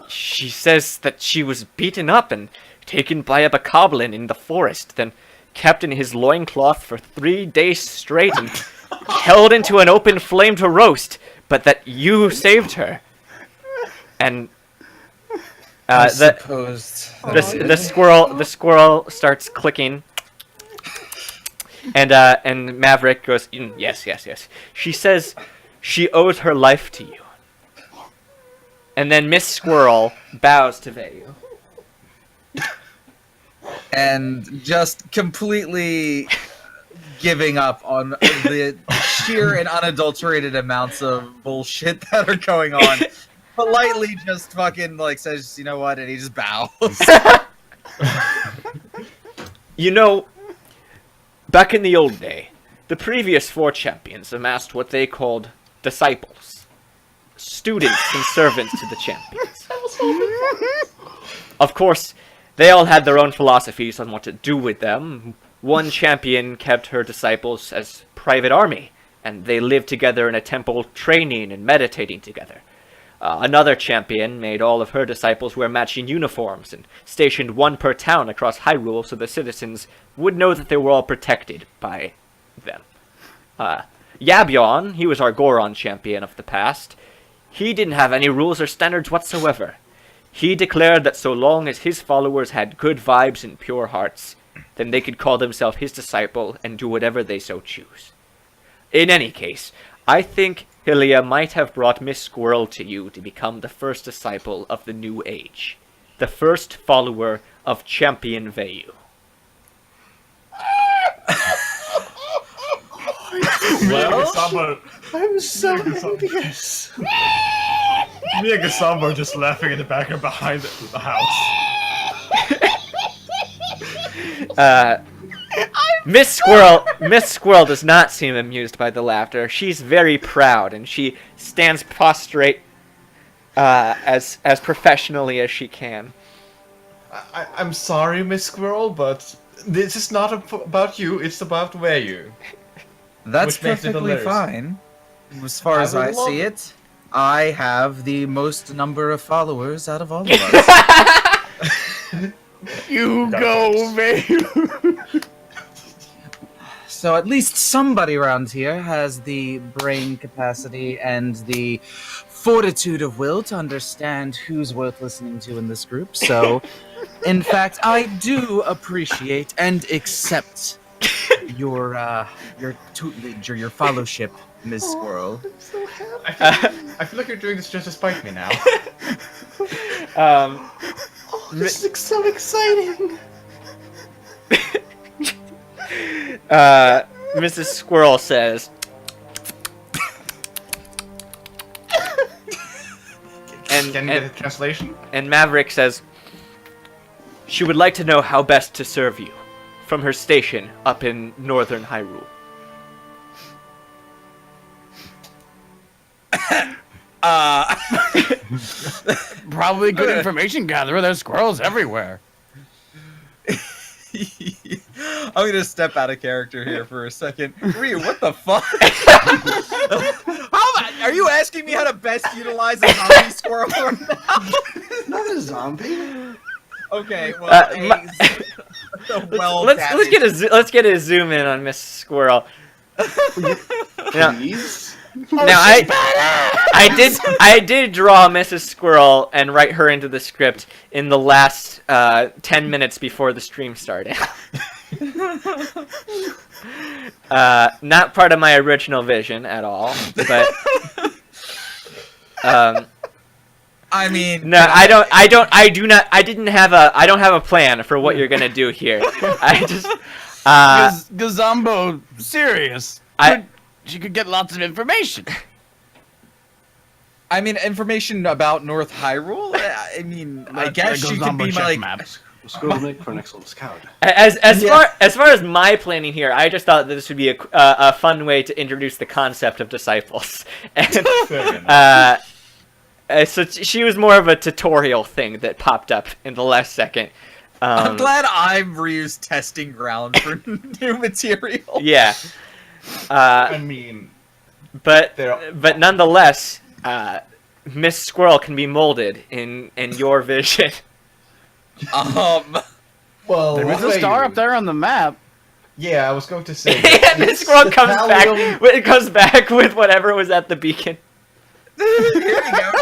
She says that she was beaten up and taken by a bokoblin in the forest, then kept in his loincloth for 3 days straight and held into an open flame to roast, but that you saved her. And the squirrel starts clicking. And Maverick goes, yes. She says she owes her life to you. And then Miss Squirrel bows to Vayu. And just completely giving up on the sheer and unadulterated amounts of bullshit that are going on. Politely just fucking, says, you know what, and he just bows. You know, back in the old day, the previous 4 champions amassed what they called disciples. Students and servants to the champions. Of course, they all had their own philosophies on what to do with them. One champion kept her disciples as private army, and they lived together in a temple training and meditating together. Another champion made all of her disciples wear matching uniforms and stationed one per town across Hyrule so the citizens would know that they were all protected by them. Yabyon, he was our Goron champion of the past. He didn't have any rules or standards whatsoever. He declared that so long as his followers had good vibes and pure hearts, then they could call themselves his disciple and do whatever they so choose. In any case, I think Hylia might have brought Miss Squirrel to you to become the first disciple of the new age. The first follower of Champion Vayu. Well, I'm so envious. Me and Gasamba are just laughing in the background behind the house. Miss Squirrel does not seem amused by the laughter. She's very proud, and she stands prostrate as professionally as she can. I'm sorry, Miss Squirrel, but this is not about you. It's about Vayu. That's Which makes it perfectly hilarious. fine, as far as I see it. I have the most number of followers out of all of us. You Got go, baby. So at least somebody around here has the brain capacity and the fortitude of will to understand who's worth listening to in this group. So, in fact, I do appreciate and accept your tutelage or your fellowship, Ms. Squirrel. I'm so happy. I feel like you're doing this just to spite me now. Oh, this is so exciting. Mrs. Squirrel says, Can you get a translation? and Maverick says, she would like to know how best to serve you from her station up in northern Hyrule. Probably good information gatherer. There's squirrels everywhere. I'm gonna step out of character here for a second. Ryu, what the fuck? Are you asking me how to best utilize a zombie squirrel right now? Not a zombie. Okay, well, Let's get a zoom in on Miss Squirrel. Now, Please. now I did draw Mrs. Squirrel and write her into the script in the last 10 minutes before the stream started. Not part of my original vision at all, but I mean, no, I don't have a plan for what you're gonna do here. I just Gazambo, serious. She could get lots of information. I mean, information about North Hyrule. I mean, I guess she could be like. maps. Squirrel make for an excellent scout. as far as my planning here, I just thought that this would be a fun way to introduce the concept of disciples, and so she was more of a tutorial thing that popped up in the last second. I'm glad I'm Ryu's testing ground for new material. Yeah. I mean, But There- nonetheless, Miss Squirrel can be molded in your vision. Well, There is a star up there on the map. yeah, I was going to say. And Miss Squirrel the comes Talion- back. It comes back with whatever was at the beacon. There you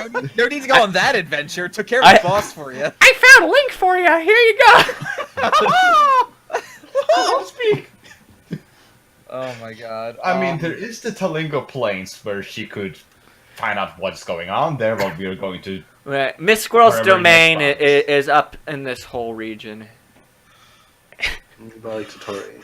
go. No need to go on that adventure. Took care of the boss for you. I found a link for you. Here you go. Speak. Oh my god. I mean, there is the Talingo Plains where she could find out what's going on there. What we are going to. Right. Miss Squirrel's Wherever your domain spot is. is up in this whole region. By Totori.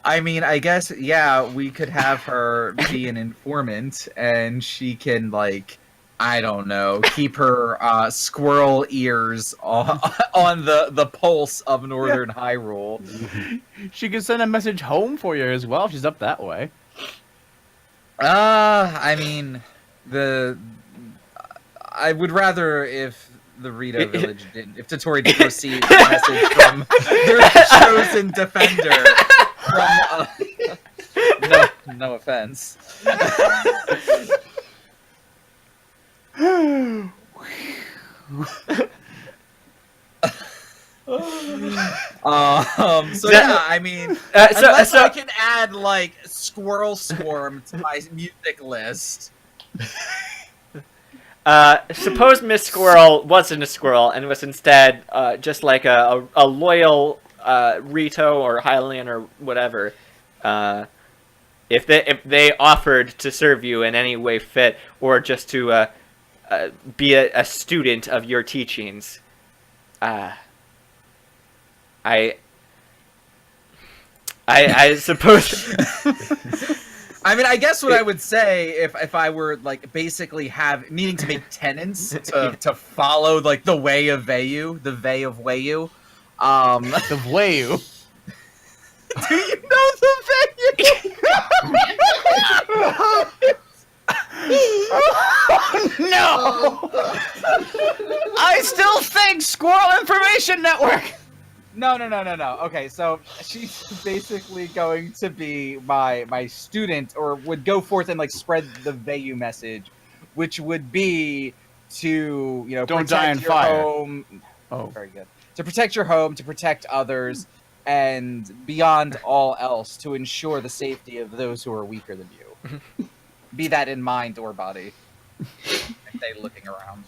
I mean, I guess, yeah, we could have her be an informant, and she can, like, I don't know, keep her squirrel ears on the pulse of Northern Hyrule. She could send a message home for you as well if she's up that way. I mean, I would rather if the Rito village didn't, if Totori did receive a message from their chosen defender. No offense. So yeah, I mean, unless I can add like Squirrel Swarm to my music list. Suppose Miss Squirrel wasn't a squirrel and was instead just like a loyal Rito or Highland or whatever. If they offered to serve you in any way fit, or just to be a student of your teachings, I suppose. I mean, I guess what I would say if I were like basically needing to make tenants to follow like the way of Vayu, the Vey of Wayu. The Wayu. Do you know the Vayu? No! I still think Squirrel Information Network! No. Okay, so she's basically going to be my student, or would go forth and like spread the Vayu message which would be to Don't protect die in your fire. home. Oh, Very good. To protect your home, to protect others, and beyond all else, to ensure the safety of those who are weaker than you. Be that in mind or body. If they looking around.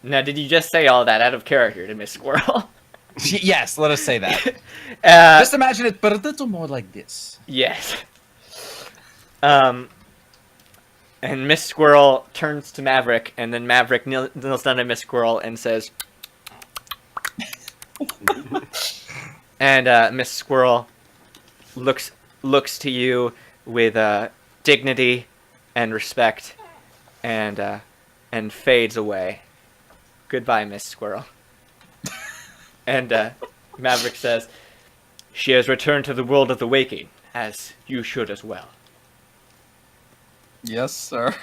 Now, did you just say all that out of character to Miss Squirrel? Yes, let us say that. Just imagine it, but a little more like this. Yes. And Miss Squirrel turns to Maverick, and then Maverick kneels down to Miss Squirrel and says, and Miss Squirrel looks to you with dignity and respect, and fades away. Goodbye, Miss Squirrel. And Maverick says, she has returned to the world of the waking, as you should as well. Yes, sir.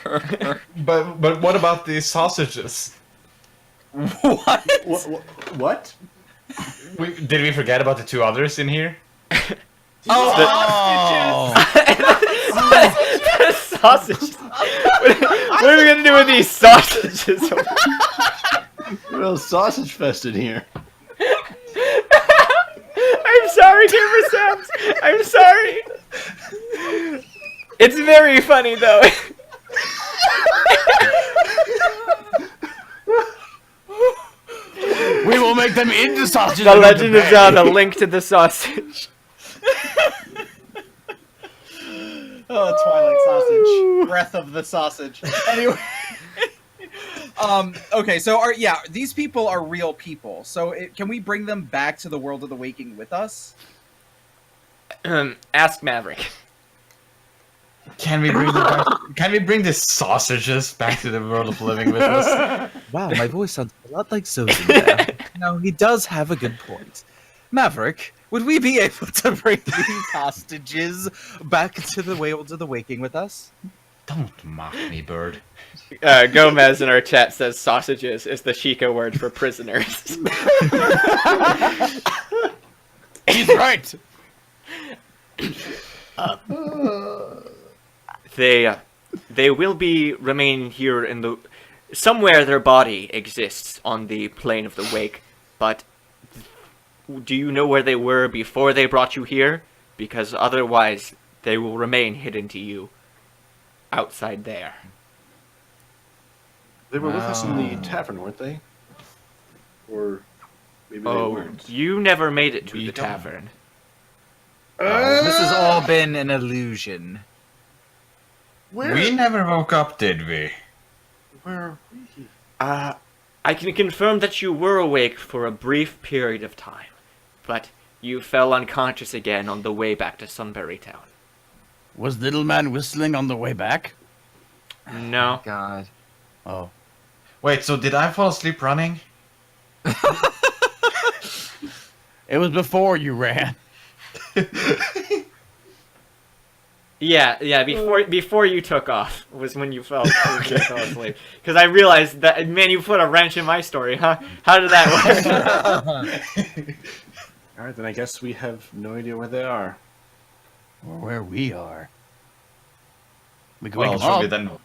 But what about these sausages? What? What? Did we forget about the two others in here? Oh! The sausages. What are we gonna do with these sausages? Real sausage fest in here. I'm sorry, Gamer Sam's. I'm sorry. It's very funny though. we will make them into sausages. The Legend of Zelda: Link to the Sausage. Oh, Twilight sausage. Breath of the sausage. Anyway. Okay, so these people are real people. So can we bring them back to the world of the waking with us? Ask Maverick. Can we bring them back? Can we bring the sausages back to the world of living with us? Wow, my voice sounds a lot like Zoe there. No, he does have a good point. Maverick, would we be able to bring these hostages back to the world of the waking with us? Don't mock me, bird. Gomez in our chat says sausages is the Chica word for prisoners. He's right. They will be remaining here in the somewhere their body exists on the plane of the wake, but do you know where they were before they brought you here? Because otherwise they will remain hidden to you outside there. They were with us in the tavern, weren't they? Or maybe they weren't. You never made it to We the don't. tavern. This has all been an illusion. We never woke up, did we? Where are we? I can confirm that you were awake for a brief period of time, but you fell unconscious again on the way back to Sunbury Town. Was Little Man whistling on the way back? No. God. Oh. Wait, so did I fall asleep running? It was before you ran. Yeah, before you took off was when you fell asleep. Because I realized that, man, you put a wrench in my story, huh? How did that work? Alright, then I guess we have no idea where they are. Or where we are. We can Well, wake should them we up. then?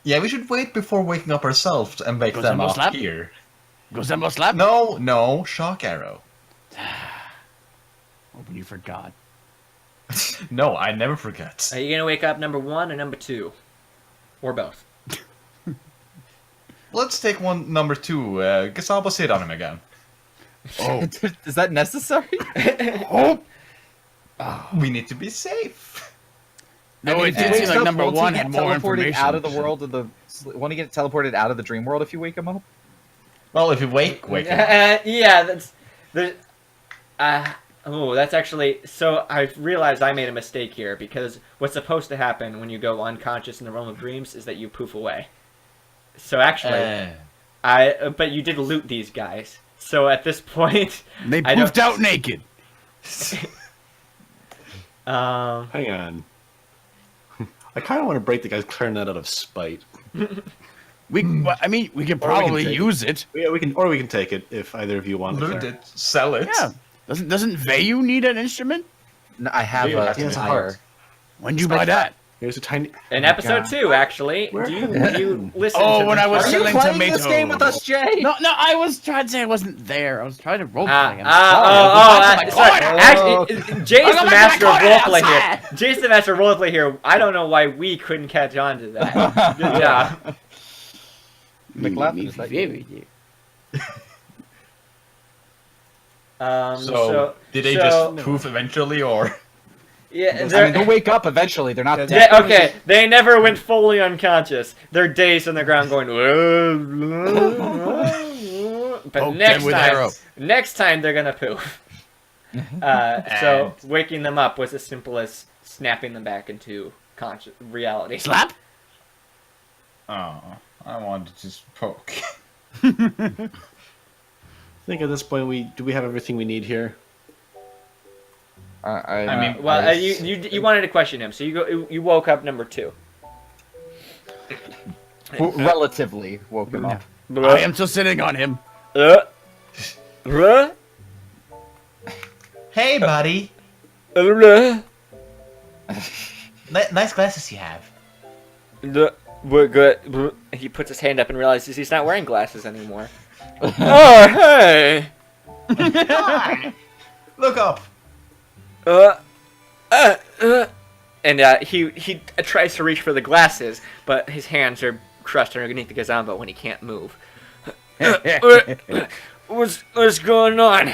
Yeah, we should wait before waking up ourselves and wake Go them Sembo up slap? here. Go Sembo slap. No, shock arrow. Hoping you forgot. No, I never forget. Are you gonna wake up number 1 or number 2? Or both? Let's take number 2. Gasabo, sit on him again. Oh. Is that necessary? We need to be safe. No, it did seem like number one had more information. Out of the world of the. Want to get teleported out of the dream world if you wake him up? Well, if you wake him. Yeah, that's the. That's actually. So I realized I made a mistake here because what's supposed to happen when you go unconscious in the realm of dreams is that you poof away. So actually, but you did loot these guys. So at this point, They poofed out naked. Hang on. I kind of want to break the guy's clarinet out of spite. We could probably take use it. Yeah, we can take it if either of you want to. Loot it, sell it. Yeah. Doesn't Vayu need an instrument? No, I have Yeah, a he has a lyre. heart. When'd you buy that? Here's a tiny. In episode 2, actually, Where do have you listen Oh, to when the I was Are you selling playing tomatoes. this game with us, Jay? No, I was trying to say I wasn't there. I was trying to roleplay. I'm sorry. Actually, Jay's I'll the go back master to of my corner roleplay here. outside. Jay's the master of roleplay here. I don't know why we couldn't catch on to that. Good job. McLaughlin, is that you? So, did they just poof eventually, or? Yeah, I mean, they're- they'll wake up eventually. They're not They, dead. okay, they never went fully unconscious. They're dazed on the ground going. But Poke them with arrow. next time they're gonna poof. So waking them up was as simple as snapping them back into conscious reality. Slap? Oh, I wanted to just poke. I think at this point we have everything we need here. I mean, Well, you wanted to question him, so you woke up number 2. Relatively woke him up. I am still sitting on him. Hey, buddy. Nice glasses you have. We're good. He puts his hand up and realizes he's not wearing glasses anymore. Oh, hey! Hi. Look up. And he tries to reach for the glasses, but his hands are crushed underneath the gazamba when he can't move. What's going on?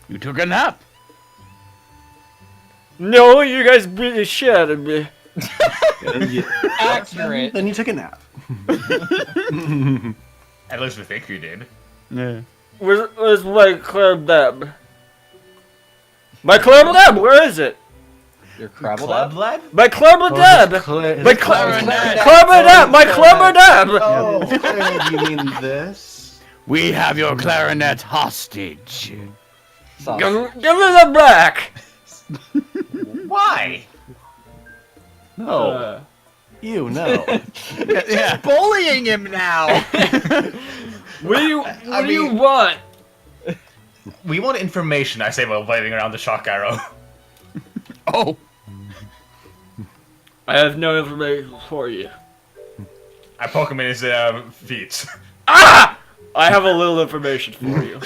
You took a nap. No, you guys beat the shit out of me. Accurate. Then you took a nap. At least we think you did. Yeah. Where's my club lab? My club lab, where is it? Your crabble Club lab? My club lab! My club lab! My club lab! Oh, do you mean this? We have your clarinet hostage. Give me the back! Why? No. You know. Yeah. Bullying him now. What do you want? We want information, I say while waving around the shock arrow. Oh. I have no information for you. I poke him in his feet. Ah! I have a little information for you.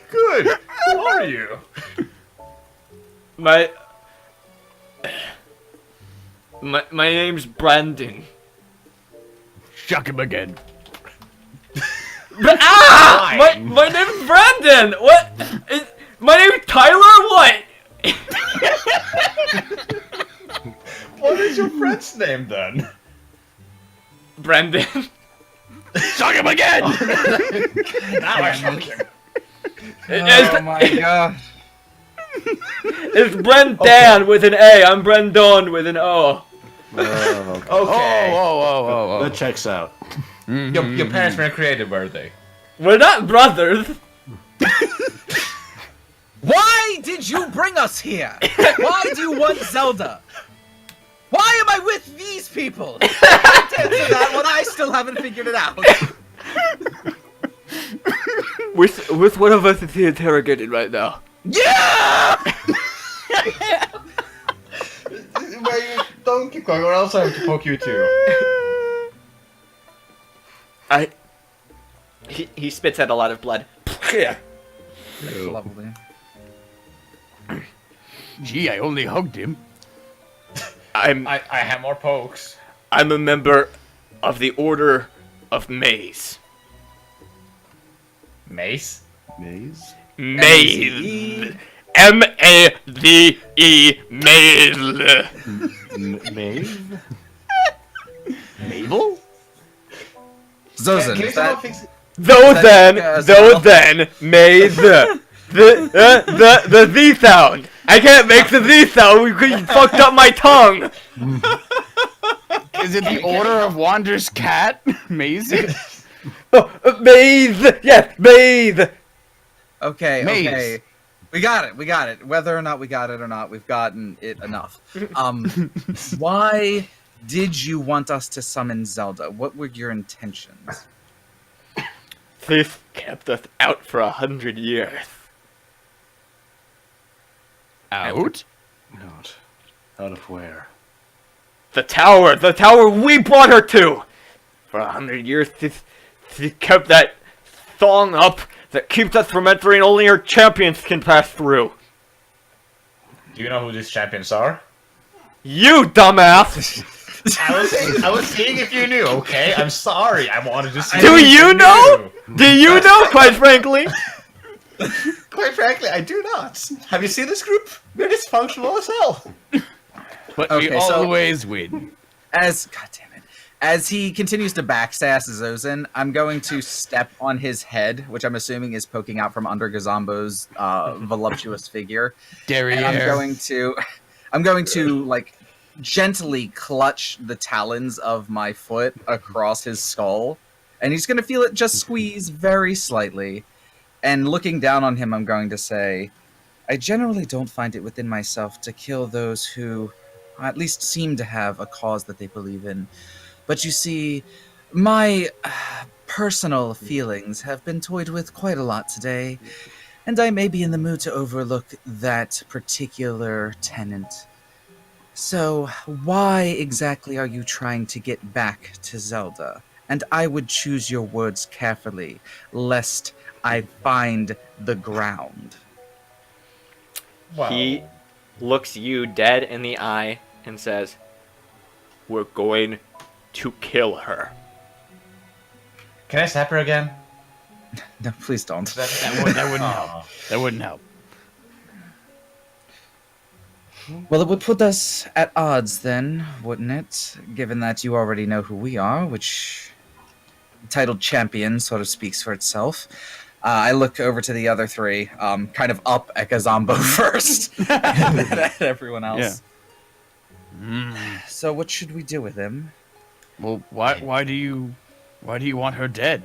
Good. Who are you? My name's Brandon. Shuck him again. My name's Brandon! What? My name's Tyler? What? What is your friend's name then? Brandon. Shuck him again! Now I shock him. Oh my god. It's Brendan with an A. I'm Brandon with an O. Oh, Okay. Oh. that checks out. Your parents were creative, were they? We're not brothers. Why did you bring us here? Why do you want Zelda? Why am I with these people? I can't answer that one. I still haven't figured it out. With one of us is he interrogated right now. Yeah! Wait, don't keep going, or else I have to poke you too. He spits out a lot of blood. Lovely. Gee, I only hugged him. I have more pokes. I'm a member of the Order of Maze. Mace? Maze? Maze. M-A-Z-E. Maze. Maze? Mabel? Zozan, Can is that... Though That- then, Maze. The Z sound. I can't make the Z sound because you fucked up my tongue. Is it the Order of Wander's Cat? Maisie? Maze. Yes, Maze. Okay, Maze. okay. We got it. Whether or not we got it or not, we've gotten it enough. Why did you want us to summon Zelda? What were your intentions? This kept us out for 100 years. Out? Not. Out of where? The tower we brought her to! For 100 years, she kept that thong up that keeps us from entering. Only her champions can pass through. Do you know who these champions are? You dumbass! I was seeing if you knew, okay? I'm sorry, I wanted to see Do if you know? knew. Do you know, quite frankly? Quite frankly, I do not. Have you seen this group? We're dysfunctional as hell. But we Okay, so- always win. As he continues to backsass Zozin, I'm going to step on his head, which I'm assuming is poking out from under Gazambo's voluptuous figure. Derriere. And I'm going to like gently clutch the talons of my foot across his skull, and he's going to feel it just squeeze very slightly. And looking down on him, I'm going to say, I generally don't find it within myself to kill those who at least seem to have a cause that they believe in. But you see, my personal feelings have been toyed with quite a lot today, and I may be in the mood to overlook that particular tenant. So, why exactly are you trying to get back to Zelda? And I would choose your words carefully, lest I find the ground. Wow. He looks you dead in the eye and says, "We're going to kill her." Can I slap her again? No, please don't. That wouldn't help. That wouldn't help. Well, it would put us at odds then, wouldn't it? Given that you already know who we are, which titled champion sort of speaks for itself. I look over to the other three, kind of up at Gazambo first, and then at everyone else. So what should we do with him? Well, why do you want her dead?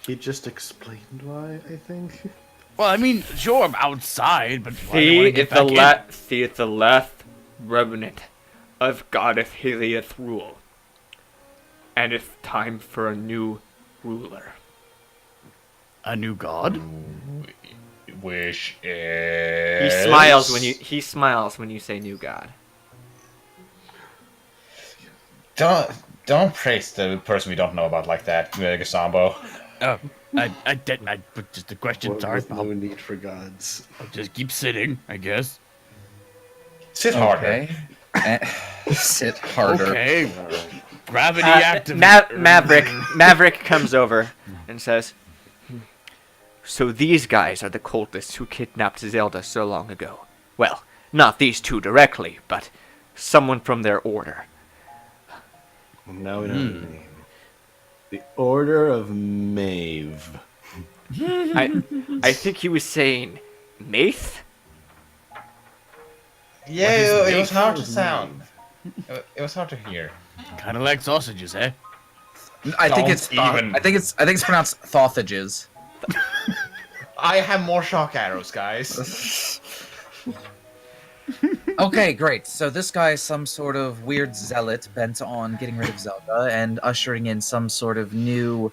He just explained why, I think. Well, I mean, sure, I'm outside, but why do you want to get back in? See, it's the last remnant of Goddess Helios' rule. And it's time for a new ruler. A new god? Which is... He smiles when you say new god. Don't praise the person we don't know about like that, Gasambo. Oh, I but just a question. Sorry, With no need for gods. I'll just keep sitting, I guess. Sit harder. Okay. Sit harder. Okay. Gravity activated. Maverick comes over and says, "So these guys are the cultists who kidnapped Zelda so long ago. Well, not these two directly, but someone from their order." Now we know the name. The Order of Maeve. I think he was saying Maith? Yeah, it was hard to sound. It was hard to hear. Kind of like sausages, eh? I think Don't it's even- I think it's pronounced Thothages. I have more shock arrows, guys. Okay, great. So this guy is some sort of weird zealot bent on getting rid of Zelda and ushering in some sort of new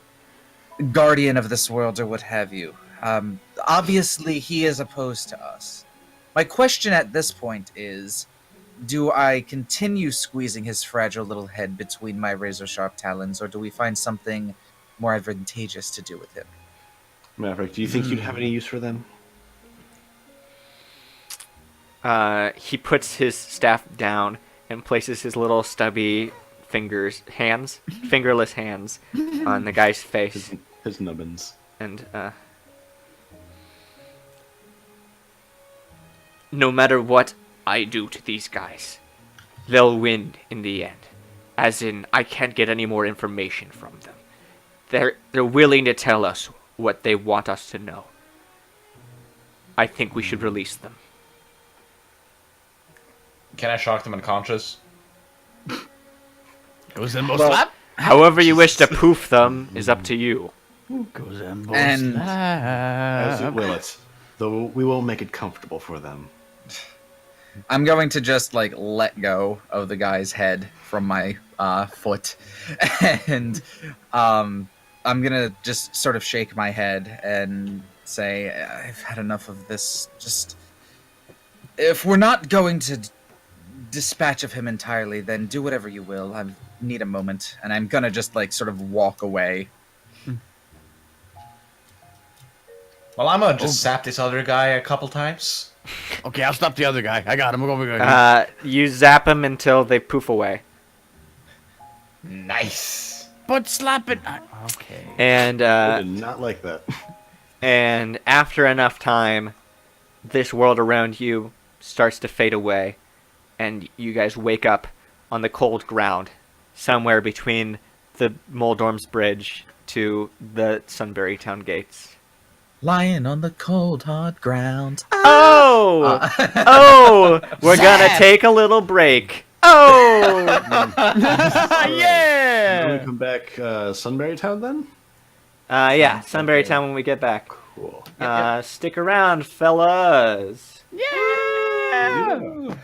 guardian of this world or what have you. Obviously, he is opposed to us. My question at this point is, do I continue squeezing his fragile little head between my razor-sharp talons, or do we find something more advantageous to do with him? Maverick, do you think you'd have any use for them? He puts his staff down and places his little stubby fingerless hands on the guy's face. His nubbins. And, no matter what I do to these guys, they'll win in the end. As in, I can't get any more information from them. They're willing to tell us what they want us to know. I think we should release them. Can I shock them unconscious? Gozambo slap? However you wish to poof them is up to you. Gozambo And- As slap. it will it. Though we will make it comfortable for them. I'm going to just like let go of the guy's head from my foot, and I'm gonna just sort of shake my head and say, I've had enough of this. Just if we're not going to dispatch of him entirely, then do whatever you will. I need a moment, and I'm gonna just like sort of walk away. Well, I'm gonna just zap this other guy a couple times. Okay, I'll stop the other guy. I got him. We're going. You zap him until they poof away. Nice. But slap it. Okay. And I did not like that. and after enough time, this world around you starts to fade away, and you guys wake up on the cold ground, somewhere between the Moldorm's Bridge to the Sunbury Town gates. Lying on the cold, hard ground. Oh! Oh! We're gonna take a little break. Oh! Yeah. When we come back, Sunbury Town then? Yeah, Sunbury Town when we get back. Cool. Stick around, fellas. Yeah.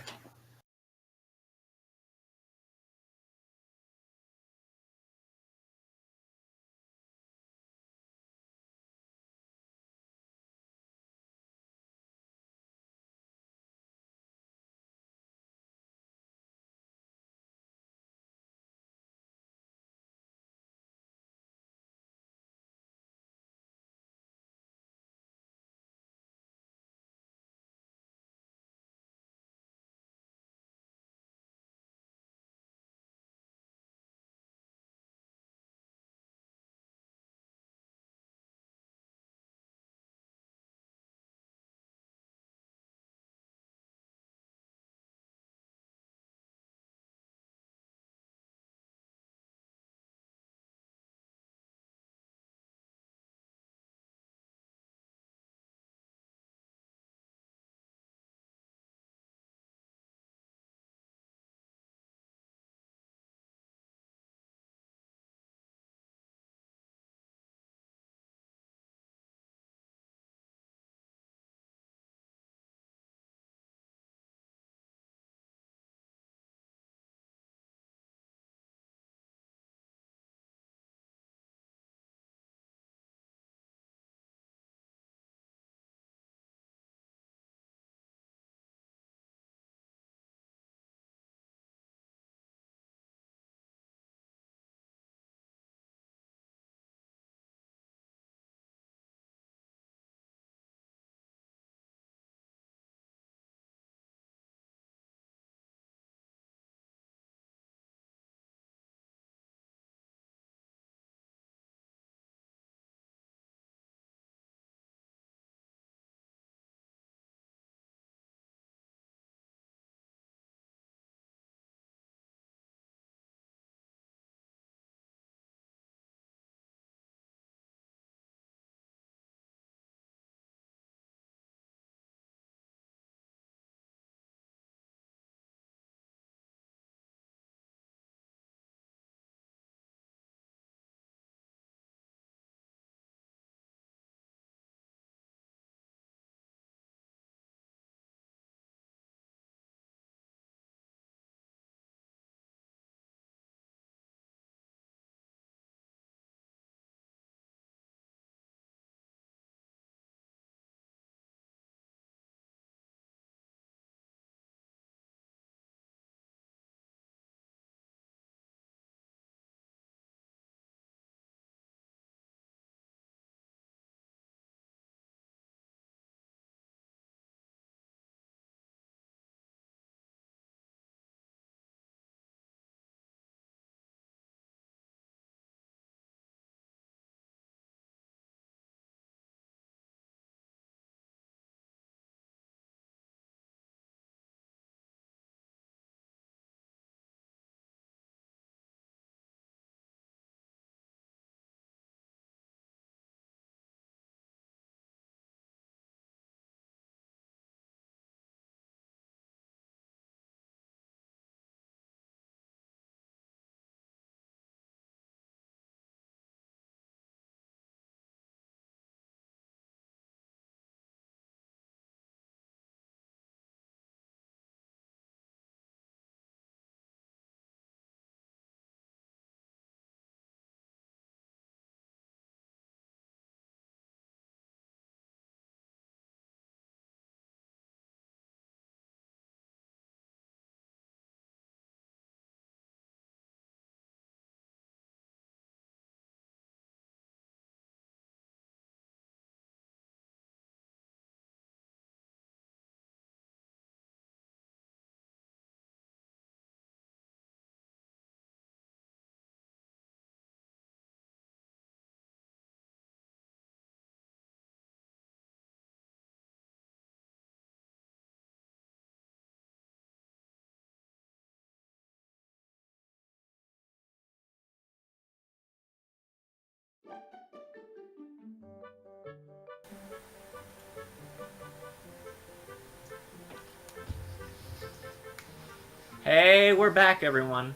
Hey, we're back, everyone.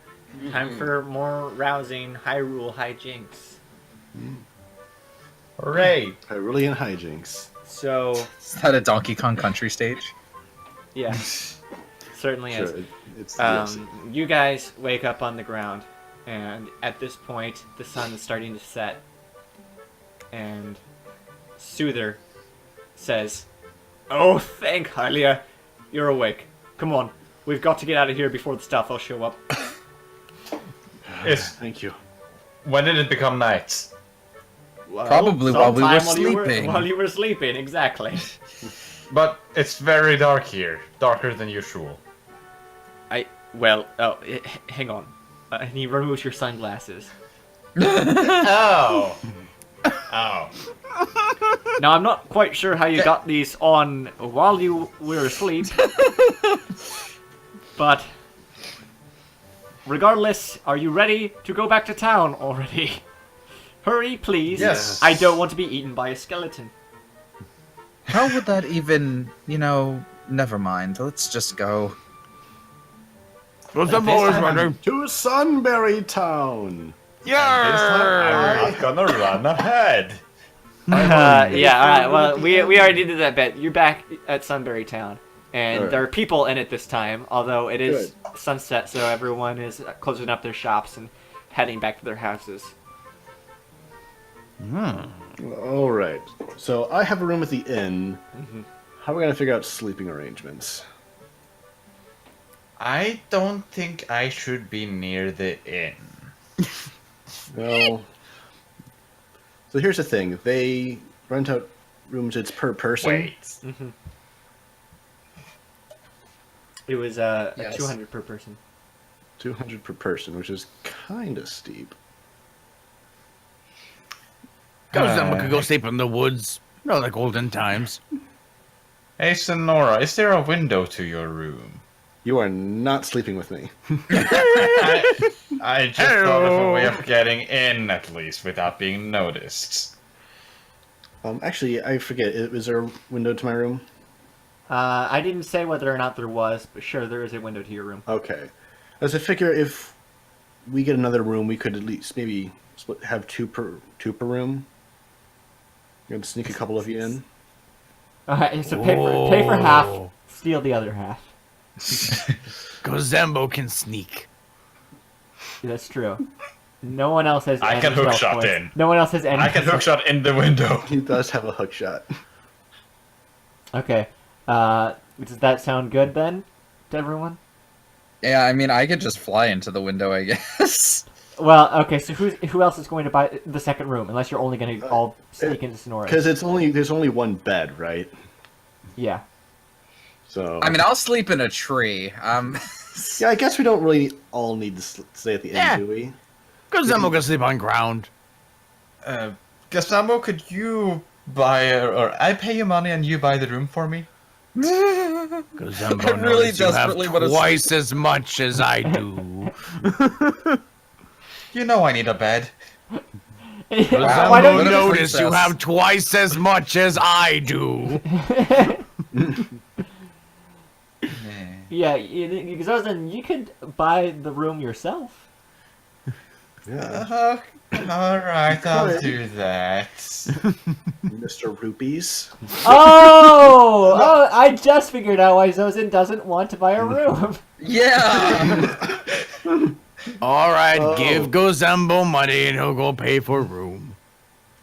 Time for more rousing Hyrule hijinks. Hooray! Hyrulean hijinks. So, Is that a Donkey Kong Country stage? yeah, certainly is. Sure, it's yes. You guys wake up on the ground, and at this point, the sun is starting to set. And Soother says, "Oh, thank Hylia, you're awake. Come on, we've got to get out of here before the stuff will show up." Thank you. When did it become night? Well, Probably while we were sometime sleeping. While you were sleeping, exactly. But it's very dark here. Darker than usual. Hang on. And he removes your sunglasses. Oh! Oh. Now, I'm not quite sure how you got these on while you were asleep. But, regardless, are you ready to go back to town already? Hurry, please. Yes. I don't want to be eaten by a skeleton. How would that even, never mind. Let's just go. What's up, boys, brother? To Sunbury Town. This time I'm not gonna run ahead. Yeah, alright, well, we already did that bit. You're back at Sunbury Town. And Alright. there are people in it this time, although it is Good. sunset, so everyone is closing up their shops and heading back to their houses. All right. So I have a room at the inn. Mm-hmm. How are we gonna figure out sleeping arrangements? I don't think I should be near the inn. Well, so here's the thing. They rent out rooms. It's per person. Wait. Mm-hmm. It was Yes. 200 per person. 200 per person, which is kind of steep. Someone could go sleep in the woods. Like olden times. Hey, Sonora, is there a window to your room? You are not sleeping with me. I just thought of a way of getting in, at least, without being noticed. Actually, I forget. Is there a window to my room? I didn't say whether or not there was, but sure, there is a window to your room. Okay. As I figure, if we get another room, we could at least maybe have two per room. You could sneak a couple of you in. Alright, so pay for half, steal the other half. Gozembo can sneak. That's true. No one else has I any can hook stealth shot points. in. No one else has any. I can hook shot in the window. He does have a hook shot. Okay. Does that sound good then, to everyone? Yeah, I mean, I could just fly into the window, I guess. Well, okay. So who else is going to buy the second room? Unless you're only going to all sneak into Sonora. Because there's only one bed, right? Yeah. So I mean, I'll sleep in a tree. yeah, I guess we don't really all need to stay at the Yeah. inn, do we? Gozembo can sleep on ground. Gustavo, could you buy, or I pay you money and you buy the room for me? Gozembo I really knows you have desperately wanna twice as much as I do. You know I need a bed. Why Gozembo don't you notice you princess. have twice as much as I do. Yeah, because then you could buy the room yourself. Yeah. Alright, I'll do that. Mr. Rupees. Oh, I just figured out why Zozin doesn't want to buy a room. Yeah! All right, Oh. give Gozembo money and he'll go pay for room.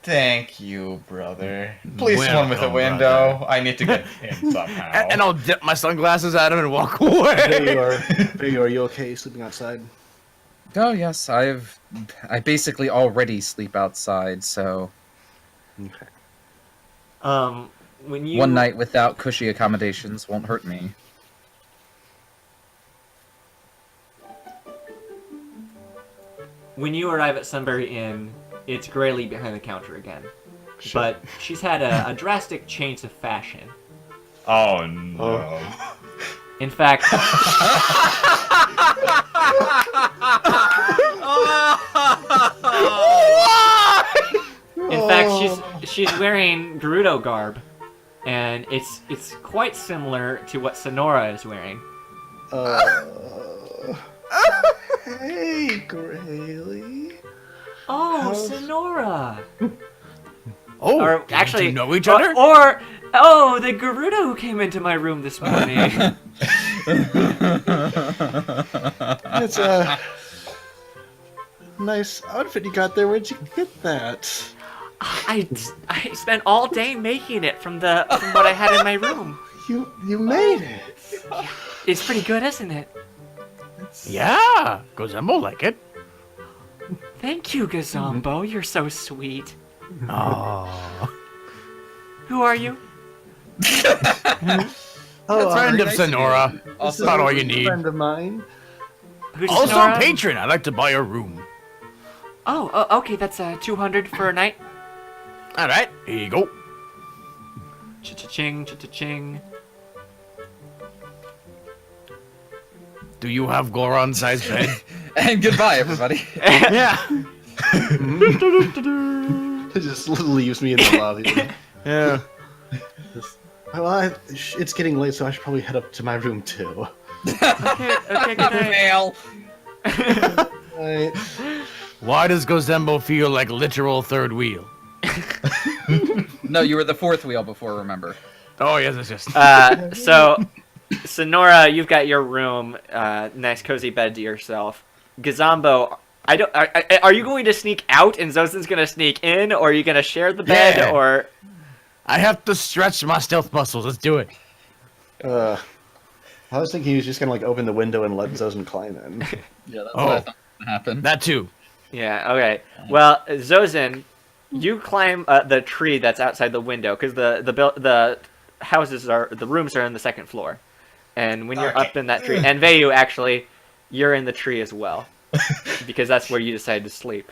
Thank you, brother. Please one Welcome, with a window. brother. I need to get in somehow. And I'll dip my sunglasses at him and walk away. There you are. There you are. You okay sleeping outside? Oh, yes, I basically already sleep outside, so Okay. When you one night without cushy accommodations won't hurt me. When you arrive at Sunbury Inn, it's Graylee behind the counter again. But she's had a drastic change of fashion. Oh no. In fact, she's wearing Gerudo garb, and it's quite similar to what Sonora is wearing. Hey, Grayley. Oh, Sonora. Oh, Or did actually, you know each other? Oh, the Garuda who came into my room this morning. It's a nice outfit you got there. Where'd you get that? I spent all day making it from what I had in my room. You made it. It's pretty good, isn't it? Yeah, Gozembo like it. Thank you, Gazombo. You're so sweet. Oh, Who are you? Oh, friend of nice to meet Sonora. this is About all a you need. friend of mine. Who's Also, Sonora? patron. I'd like to buy a room. Oh, okay. That's 200 for a night. All right, here you go. Cha-cha-ching, cha-cha-ching. Do you have Goron-sized bed? And goodbye, everybody. Yeah. It just leaves me in the lobby. Yeah. Well, it's getting late, so I should probably head up to my room too. Okay, good night. Fail. Right. Why does Gozembo feel like literal third wheel? No, you were the fourth wheel before, remember. Oh, yes, it's just. So, Sonora, you've got your room, nice cozy bed to yourself. Gazombo, are you going to sneak out and Zozin's going to sneak in, or are you going to share the bed, Yeah. or... I have to stretch my stealth muscles. Let's do it. I was thinking he was just gonna like open the window and let Zozin climb in. Yeah, that's Oh. what I thought would happen. That too. Yeah, okay. Well, Zozin, you climb the tree that's outside the window, because the rooms are on the second floor. And when you're up in that tree, and Vayu, actually, you're in the tree as well, because that's where you decided to sleep.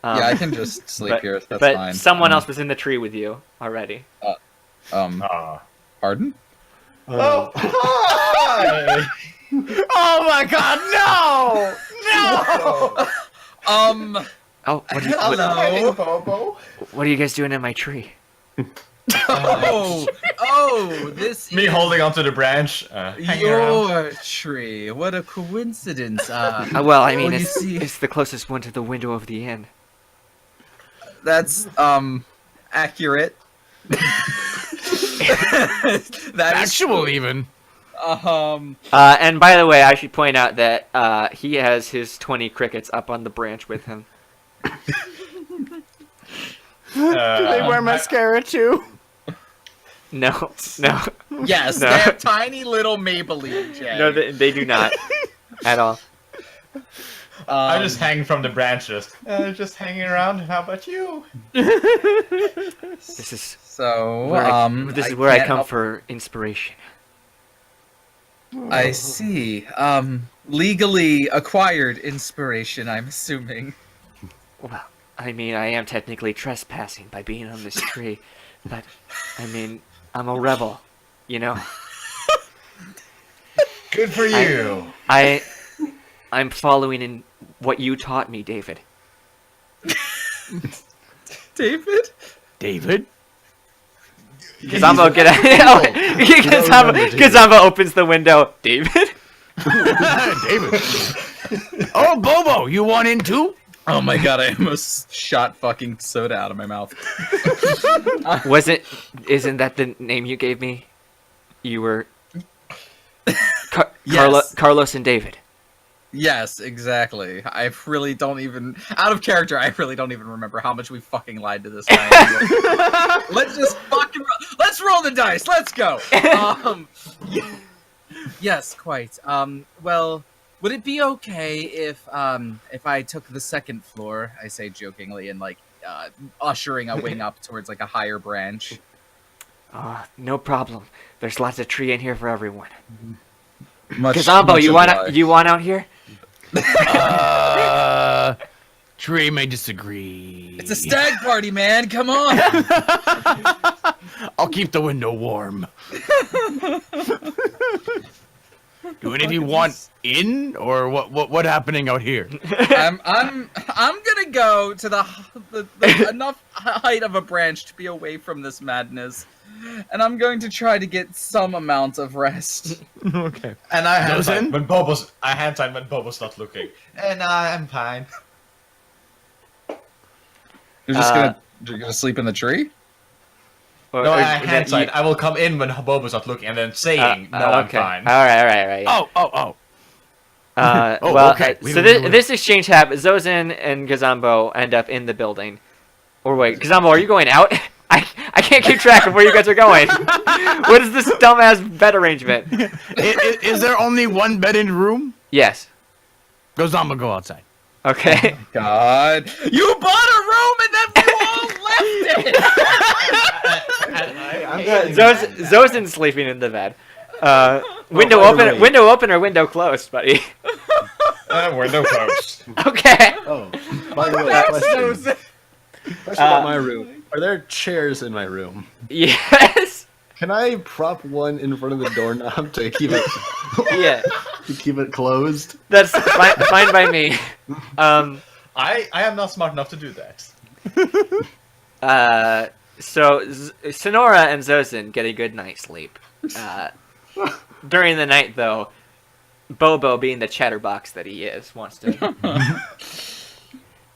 Yeah, I can just sleep here. That's but fine. someone else was in the tree with you already. Pardon? Oh, Hi! Oh my God! No! No! Oh, Hello, Bobo. what are you guys doing in my tree? This Me holding onto the branch, hanging around. your tree. What a coincidence. Well, I mean, well, you it's, see- it's the closest one to the window of the inn. That's accurate. That is Actual even. And by the way, I should point out that he has his 20 crickets up on the branch with him. Do they wear mascara too? No. yes. No. They have tiny little Maybelline. Jay. No, they do not. At all. I just hang from the branches. Just hanging around. How about you? This is So where I can't come help- for inspiration. I see. Legally acquired inspiration, I'm assuming. Well, I mean, I am technically trespassing by being on this tree, but I mean, I'm a rebel, you know. Good for you. I'm following in what you taught me, David. David? David? Kazamba, Kazamba opens the window. David? David. Oh, Bobo, you want in too? Oh my god, I almost shot fucking soda out of my mouth. Isn't that the name you gave me? You were Yes. Carlos and David. Yes, exactly. I really don't even, out of character, I really don't even remember how much we fucking lied to this guy. Let's just fucking, let's roll the dice. Let's go. Yes, quite. Well, would it be okay if I took the second floor? I say jokingly, and like ushering a wing up towards like a higher branch. No problem. There's lots of tree in here for everyone. Kazambo, Kazambo, you want out here? Tree may disagree. It's a stag party, man. Come on. I'll keep the window warm. Do any of you want in, or what happening out here? I'm gonna go to the enough height of a branch to be away from this madness. and I'm going to try to get some amount of rest. Okay. And I hand Listen? time when Bobo's not looking. And I'm fine. You're gonna sleep in the tree? No, I hand sign. I will come in when Bobo's not looking, and then saying, "No, I'm okay. fine." All right. Oh. Oh, Oh, okay. So this exchange happens. Zozin and Gazambo end up in the building. Or wait, Gazambo, are you going out? I can't keep track of where you guys are going. What is this dumbass bed arrangement? Is there only one bed in the room? Yes. Go Zamba, go outside. Okay. God, you bought a room and then you all left it. Zozin's sleeping in the bed. Window open or window closed, buddy. Window closed. Okay. Oh, by the way, question. Question about my room. Are there chairs in my room? Yes. Can I prop one in front of the doorknob to keep it Yeah. to keep it closed? That's fine by me. I am not smart enough to do that. So Sonora and Zozin get a good night's sleep. During the night, though, Bobo, being the chatterbox that he is, wants to.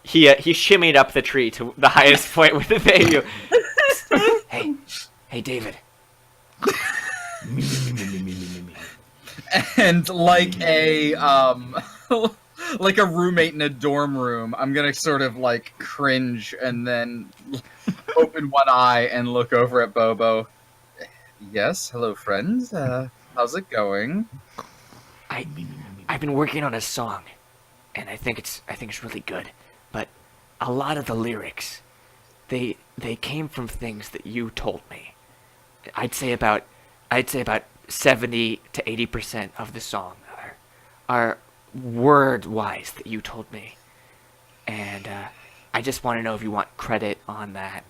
He shimmied up the tree to the highest point with the baby. Hey, David. And like a like a roommate in a dorm room, I'm gonna sort of like cringe and then open one eye and look over at Bobo. Yes, hello friends. How's it going? I've been working on a song, and I think it's really good. But a lot of the lyrics, they came from things that you told me. I'd say about 70 to 80% of the song are word wise that you told me, and I just want to know if you want credit on that.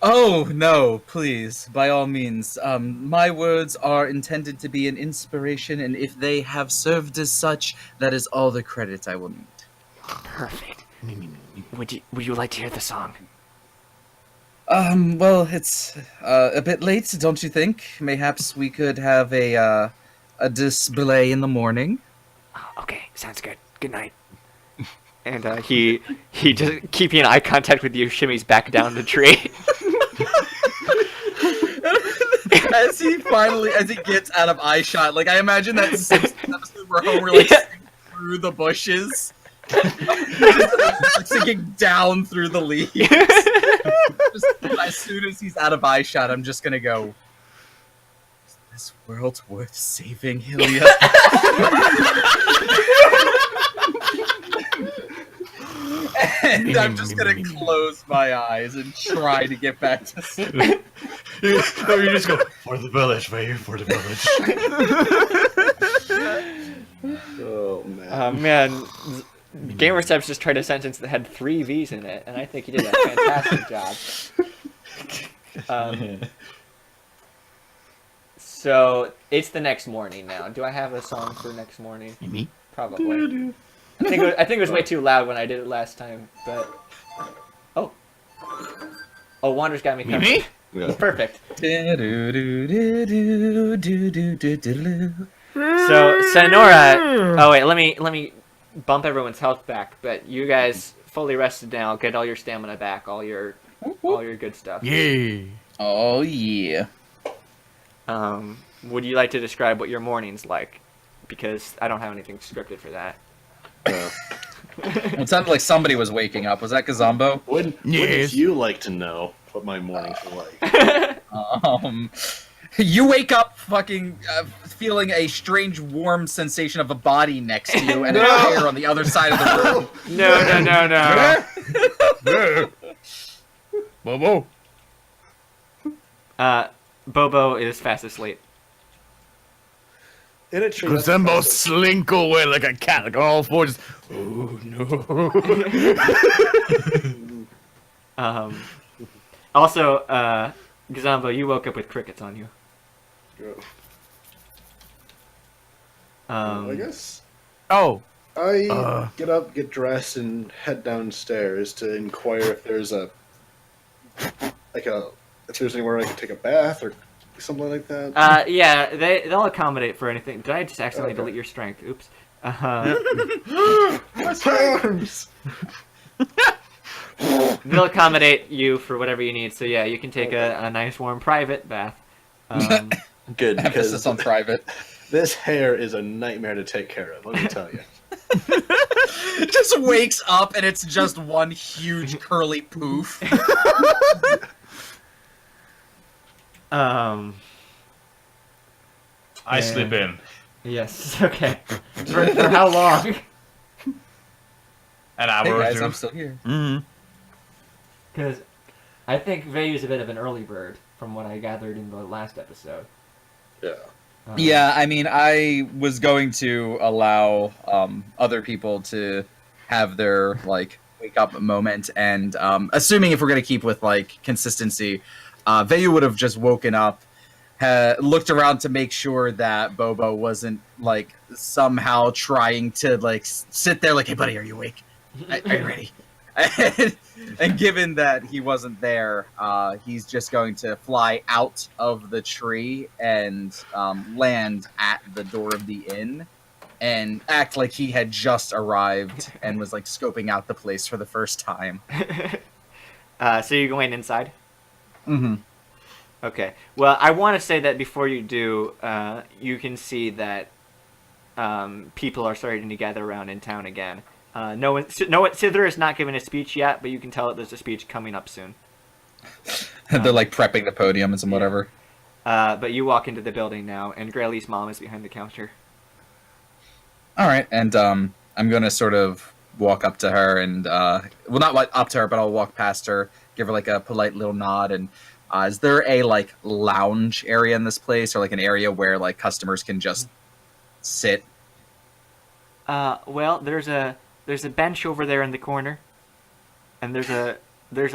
Oh no, please, by all means. My words are intended to be an inspiration, and if they have served as such, that is all the credit I will need. Perfect. Would you like to hear the song? Well, it's a bit late, don't you think? Mayhaps we could have a display in the morning. Oh, okay, sounds good. Good night. And he just keeping eye contact with you, shimmies back down the tree. As he gets out of eye shot, like I imagine that Simpsons episode where Homer like sinks through the bushes, just sinking down through the leaves. Just, as soon as he's out of eye shot, I'm just gonna go. Is this world worth saving, Hylia? And I'm just gonna close my eyes and try to get back to sleep. You just go for the village, baby, for the village. Oh man. Man, Gamersteps just tried a sentence that had 3 V's in it, and I think he did a fantastic job. So it's the next morning now. Do I have a song for next morning? Me? Probably. I think it was way too loud when I did it last time, but oh, Wander's got me covered. Me? Yeah. Perfect. So Sonora. Oh wait, let me bump everyone's health back. But you guys fully rested now. Get all your stamina back. All your good stuff. Yay. Oh yeah. Would you like to describe what your morning's like? Because I don't have anything scripted for that. It sounded like somebody was waking up. Was that Kazambo? Wouldn't Yes. you like to know what my mornings are like? You wake up fucking feeling a strange warm sensation of a body next to you and a chair on the other side of the room. No. Bobo. Bobo is fast asleep. In a tree. Gazembo slink away like a cat, like all fours. Oh no. Also, Gazambo, you woke up with crickets on you. I guess Oh. I get up, get dressed, and head downstairs to inquire if there's a Like if there's anywhere I can take a bath or something like that. Yeah, they'll accommodate for anything. Did I just accidentally delete your strength? Oops. Terms. They'll accommodate you for whatever you need. So yeah, you can take a nice warm private bath. Good, Emphasis because on private. this hair is a nightmare to take care of. Let me tell you. Just wakes up and it's just one huge curly poof. I slip in. Yes. Okay. For how long? An hour Hey or guys, two. I'm still here. Mm-hmm. Because I think Vayu's a bit of an early bird, from what I gathered in the last episode. Yeah. Yeah, I mean, I was going to allow other people to have their like wake up moment, and assuming if we're gonna keep with like consistency, Vayu would have just woken up, looked around to make sure that Bobo wasn't like somehow trying to like sit there like, hey buddy, are you awake? Are you ready? And given that he wasn't there, he's just going to fly out of the tree and land at the door of the inn and act like he had just arrived and was like scoping out the place for the first time. So you're going inside? Mm-hmm. Okay. Well, I want to say that before you do, you can see that people are starting to gather around in town again. Sither is not giving a speech yet, but you can tell that there's a speech coming up soon. They're like prepping the podium and some whatever. But you walk into the building now, and Graylee's mom is behind the counter. All right, and I'm gonna sort of walk up to her and well, not like up to her, but I'll walk past her, give her like a polite little nod. And is there a like lounge area in this place, or like an area where like customers can just sit? Well, there's a bench over there in the corner, and there's a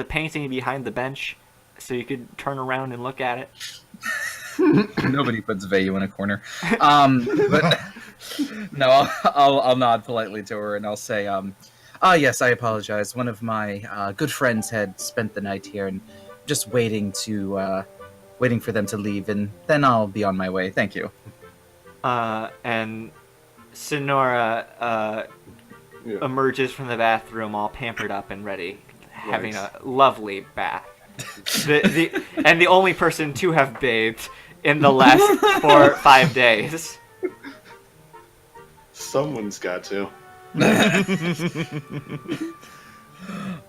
painting behind the bench, so you could turn around and look at it. Nobody puts Vayu in a corner. But no, I'll nod politely to her and I'll say, yes, I apologize. One of my good friends had spent the night here and just waiting for them to leave, and then I'll be on my way. Thank you. And Sonora emerges from the bathroom all pampered up and ready, having a lovely bath. And the only person to have bathed in the last 4 or 5 days. Someone's got to.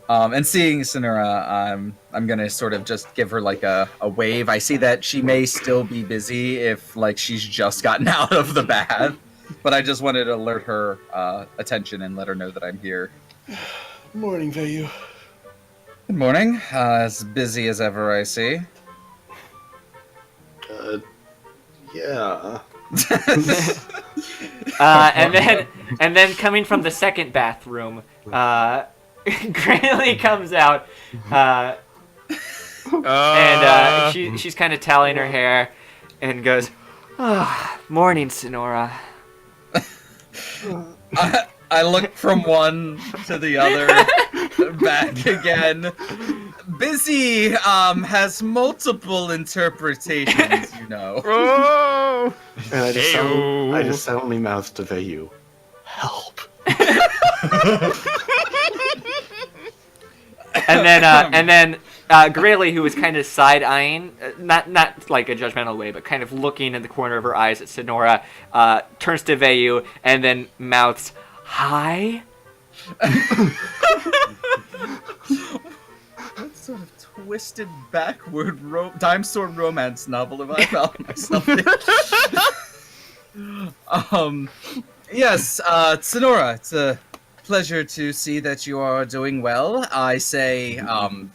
And seeing Sonora, I'm gonna sort of just give her like a wave. I see that she may still be busy if like she's just gotten out of the bath, but I just wanted to alert her attention and let her know that I'm here. Morning, Vayu. Good morning. As busy as ever, I see. Yeah. And then coming from the second bathroom, Graylee comes out, and she's kind of toweling her hair, and goes, "Morning, Sonora." I look from one to the other, back again. Busy has multiple interpretations, you know. Oh! And I just silently mouthed to Vayu, "Help." And then Graylee, who was kind of side-eyeing, not like a judgmental way, but kind of looking in the corner of her eyes at Sonora, turns to Vayu and then mouths, "Hi." What sort of twisted backward time sword romance novel have I found myself in? Yes, Sonora, it's a pleasure to see that you are doing well. I say,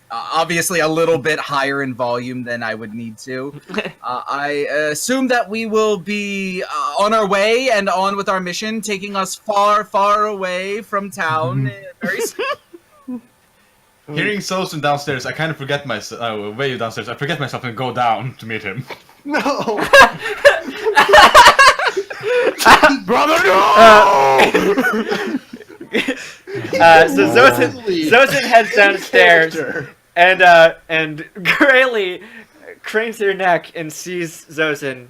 obviously a little bit higher in volume than I would need to. I assume that we will be on our way and on with our mission, taking us far, far away from town very soon. Hearing Sosin downstairs, I kind of forget myself. Vayu downstairs, I forget myself and go down to meet him. No. Brother, no! So Zosin heads downstairs, And Graylee cranes her neck and sees Zozin.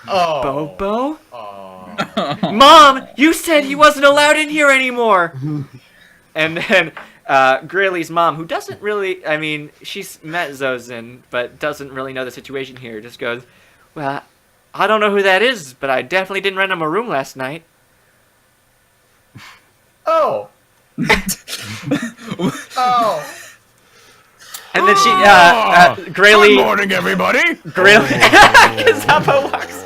Oh. Bobo? Oh. Mom, you said he wasn't allowed in here anymore. And then Graylee's mom, who doesn't really, I mean, she's met Zozin, but doesn't really know the situation here, just goes, well, I don't know who that is, but I definitely didn't rent him a room last night. Oh. Oh. And then she, Good Graylee, morning, everybody. Graylee, Zappa walks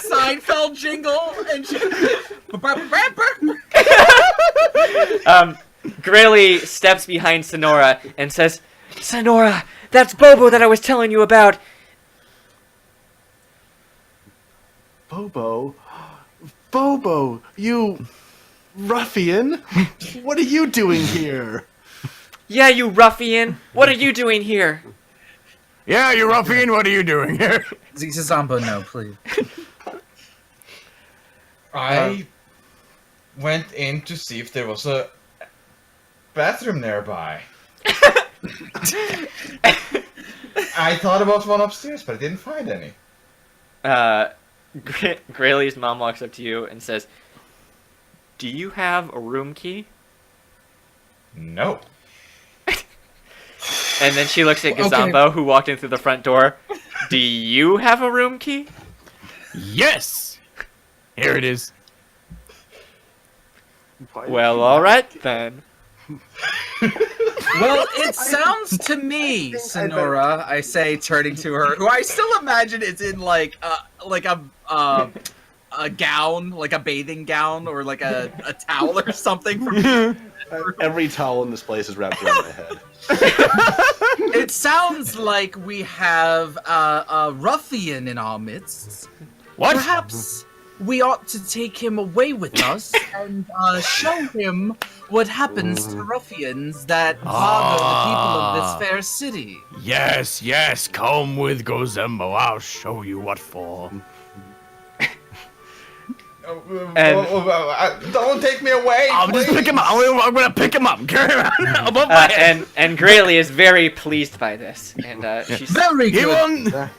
Seinfeld jingle and she... Graylee steps behind Sonora and says, Sonora, that's Bobo that I was telling you about. Bobo? Bobo, you ruffian! What are you doing here? Yeah, you ruffian. What are you doing here? Yeah, you ruffian. What are you doing here? Zombo, no, please. I went in to see if there was a bathroom nearby. I thought about one upstairs, but I didn't find any. Graylee's mom walks up to you and says, do you have a room key? No. And then she looks at Gazambo, who walked in through the front door. Do you have a room key? Yes. Here it is. Well, alright then. Well, it sounds to me, Sonora, I say, turning to her, who I still imagine is in like a gown, like a bathing gown, or like a towel or something. From Every towel in this place is wrapped around my head. It sounds like we have a ruffian in our midst. What? Perhaps we ought to take him away with us and show him what happens to ruffians that bother the people of this fair city. Yes, yes. Come with Gozembo. I'll show you what for. Don't take me away. I'll just pick him up. I'm gonna pick him up. Carry him out above my head. And Graylee is very pleased by this, and she's Very good.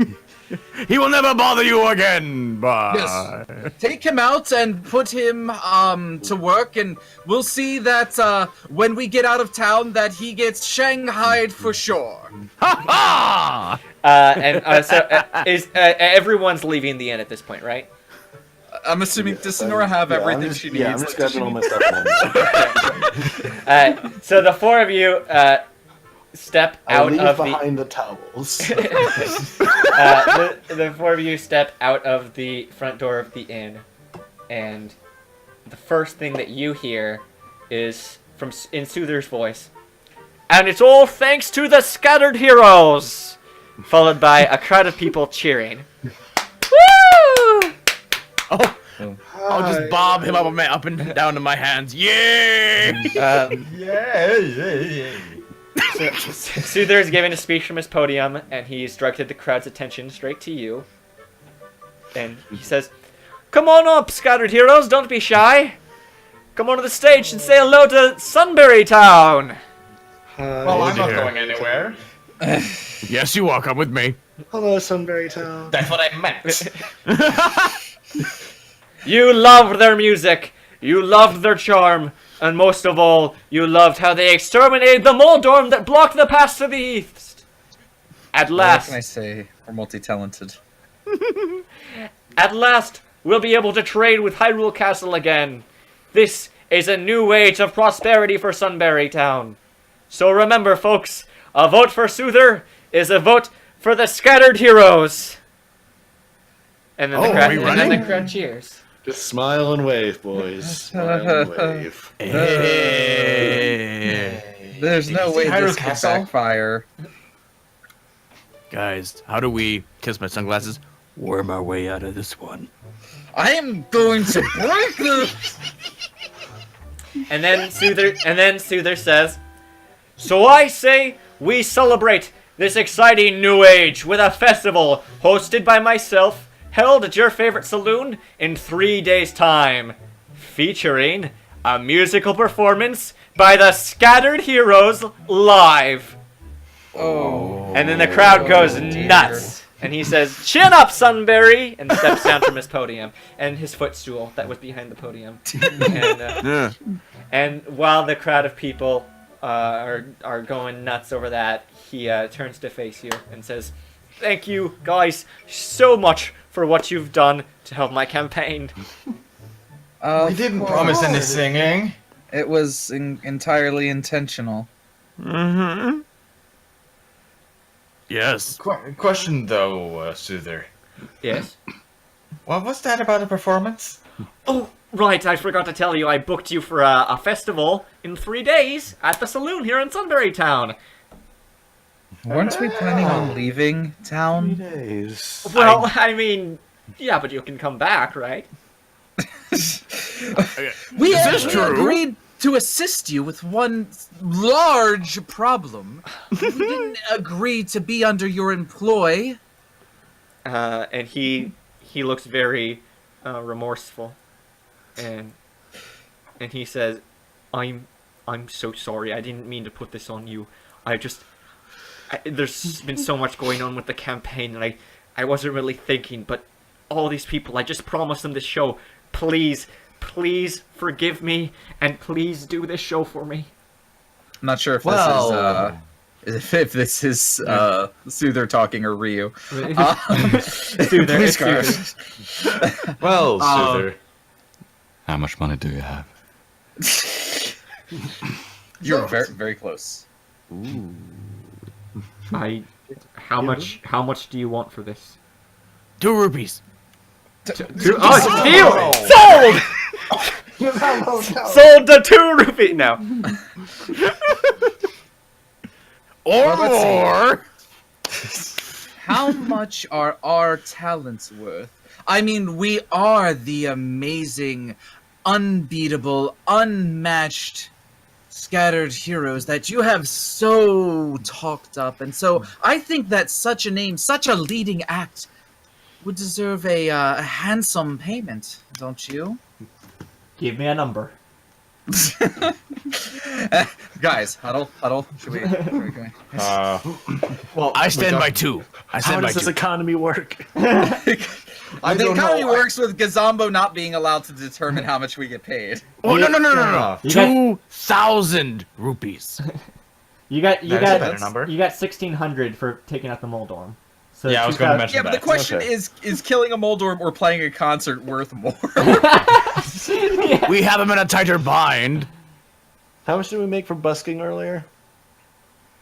He will never bother you again. Bye. Yes. Take him out and put him to work, and we'll see that when we get out of town that he gets shanghaied for sure. Ha ha! So everyone's leaving the inn at this point, right? I'm assuming, does Sonora have everything she needs? Yeah, I'm just grabbing all my stuff. So the four of you step out of behind the towels. the four of you step out of the front door of the inn, and the first thing that you hear is in Soother's voice, and it's all thanks to the scattered heroes, followed by a crowd of people cheering. Woo! I'll just bob him up and down to my hands. Yay! Yeah. Soother is giving a speech from his podium, and he's directed the crowd's attention straight to you. And he says, "Come on up, scattered heroes, don't be shy. Come onto the stage and say hello to Sunbury Town." Well, I'm not dear. going anywhere. Yes, you are. Come with me. Hello, Sunbury Town. That's what I meant. You loved their music, you loved their charm, and most of all, you loved how they exterminated the Moldorm that blocked the path to the east. At What last, can I say? We're multi-talented. at last, we'll be able to trade with Hyrule Castle again. This is a new age of prosperity for Sunbury Town. So remember, folks, a vote for Soother is a vote for the scattered heroes. And then, the crowd cheers. Just smile and wave, boys. Smile and wave. There's no way Hyrule this could Castle? backfire. Guys, how do we kiss my sunglasses? Worm our way out of this one. I am going to break this. And then Soother says, "So I say we celebrate this exciting new age with a festival hosted by myself, held at your favorite saloon in 3 days' time, featuring a musical performance by the Scattered Heroes live. Oh. And then the crowd goes nuts. And he says, "Chin up, Sunbury!" and steps down from his podium and his footstool that was behind the podium. And while the crowd of people are going nuts over that, he turns to face you and says, "Thank you, guys, so much for what you've done to help my campaign." We didn't promise any singing. It was entirely intentional. Mm-hmm. Yes. Question though, Soother. Yes? What was that about the performance? Oh, right, I forgot to tell you, I booked you for a festival in 3 days at the saloon here in Sunbury Town. Weren't we planning on leaving 3 town? days. Well, I mean, yeah, but you can come back, right? We Is this true? agreed to assist you with one large problem. We didn't agree to be under your employ. And he looks very remorseful, and he says, I'm so sorry. I didn't mean to put this on you. There's been so much going on with the campaign, and I wasn't really thinking, but all these people, I just promised them this show. Please forgive me, and please do this show for me. I'm not sure if if this is Soother talking or Ryu. Soother, it's Soother. Well, Soother. How much money do you have? You're very, very close. Ooh. How much do you want for this? 2 rupees. Oh, deal! Sold! Sold the 2 rupee now. Or Let's see. more. How much are our talents worth? I mean, we are the amazing, unbeatable, unmatched Scattered Heroes that you have so talked up, and so I think that such a name, such a leading act, would deserve a handsome payment, don't you? Give me a number. Guys, huddle. Should we? Well, I stand by 2. I How stand by does this 2. economy work? The economy works with Gazambo not being allowed to determine how much we get paid. Oh, no. You got- 2,000 rupees. You got That is a better number. You got 1,600 for taking out the Moldorm. So Yeah, I was going to 2,000 mention Yeah, but the that. question Okay. is killing a Moldorm or playing a concert worth more? Yeah. We have him in a tighter bind. How much did we make for busking earlier?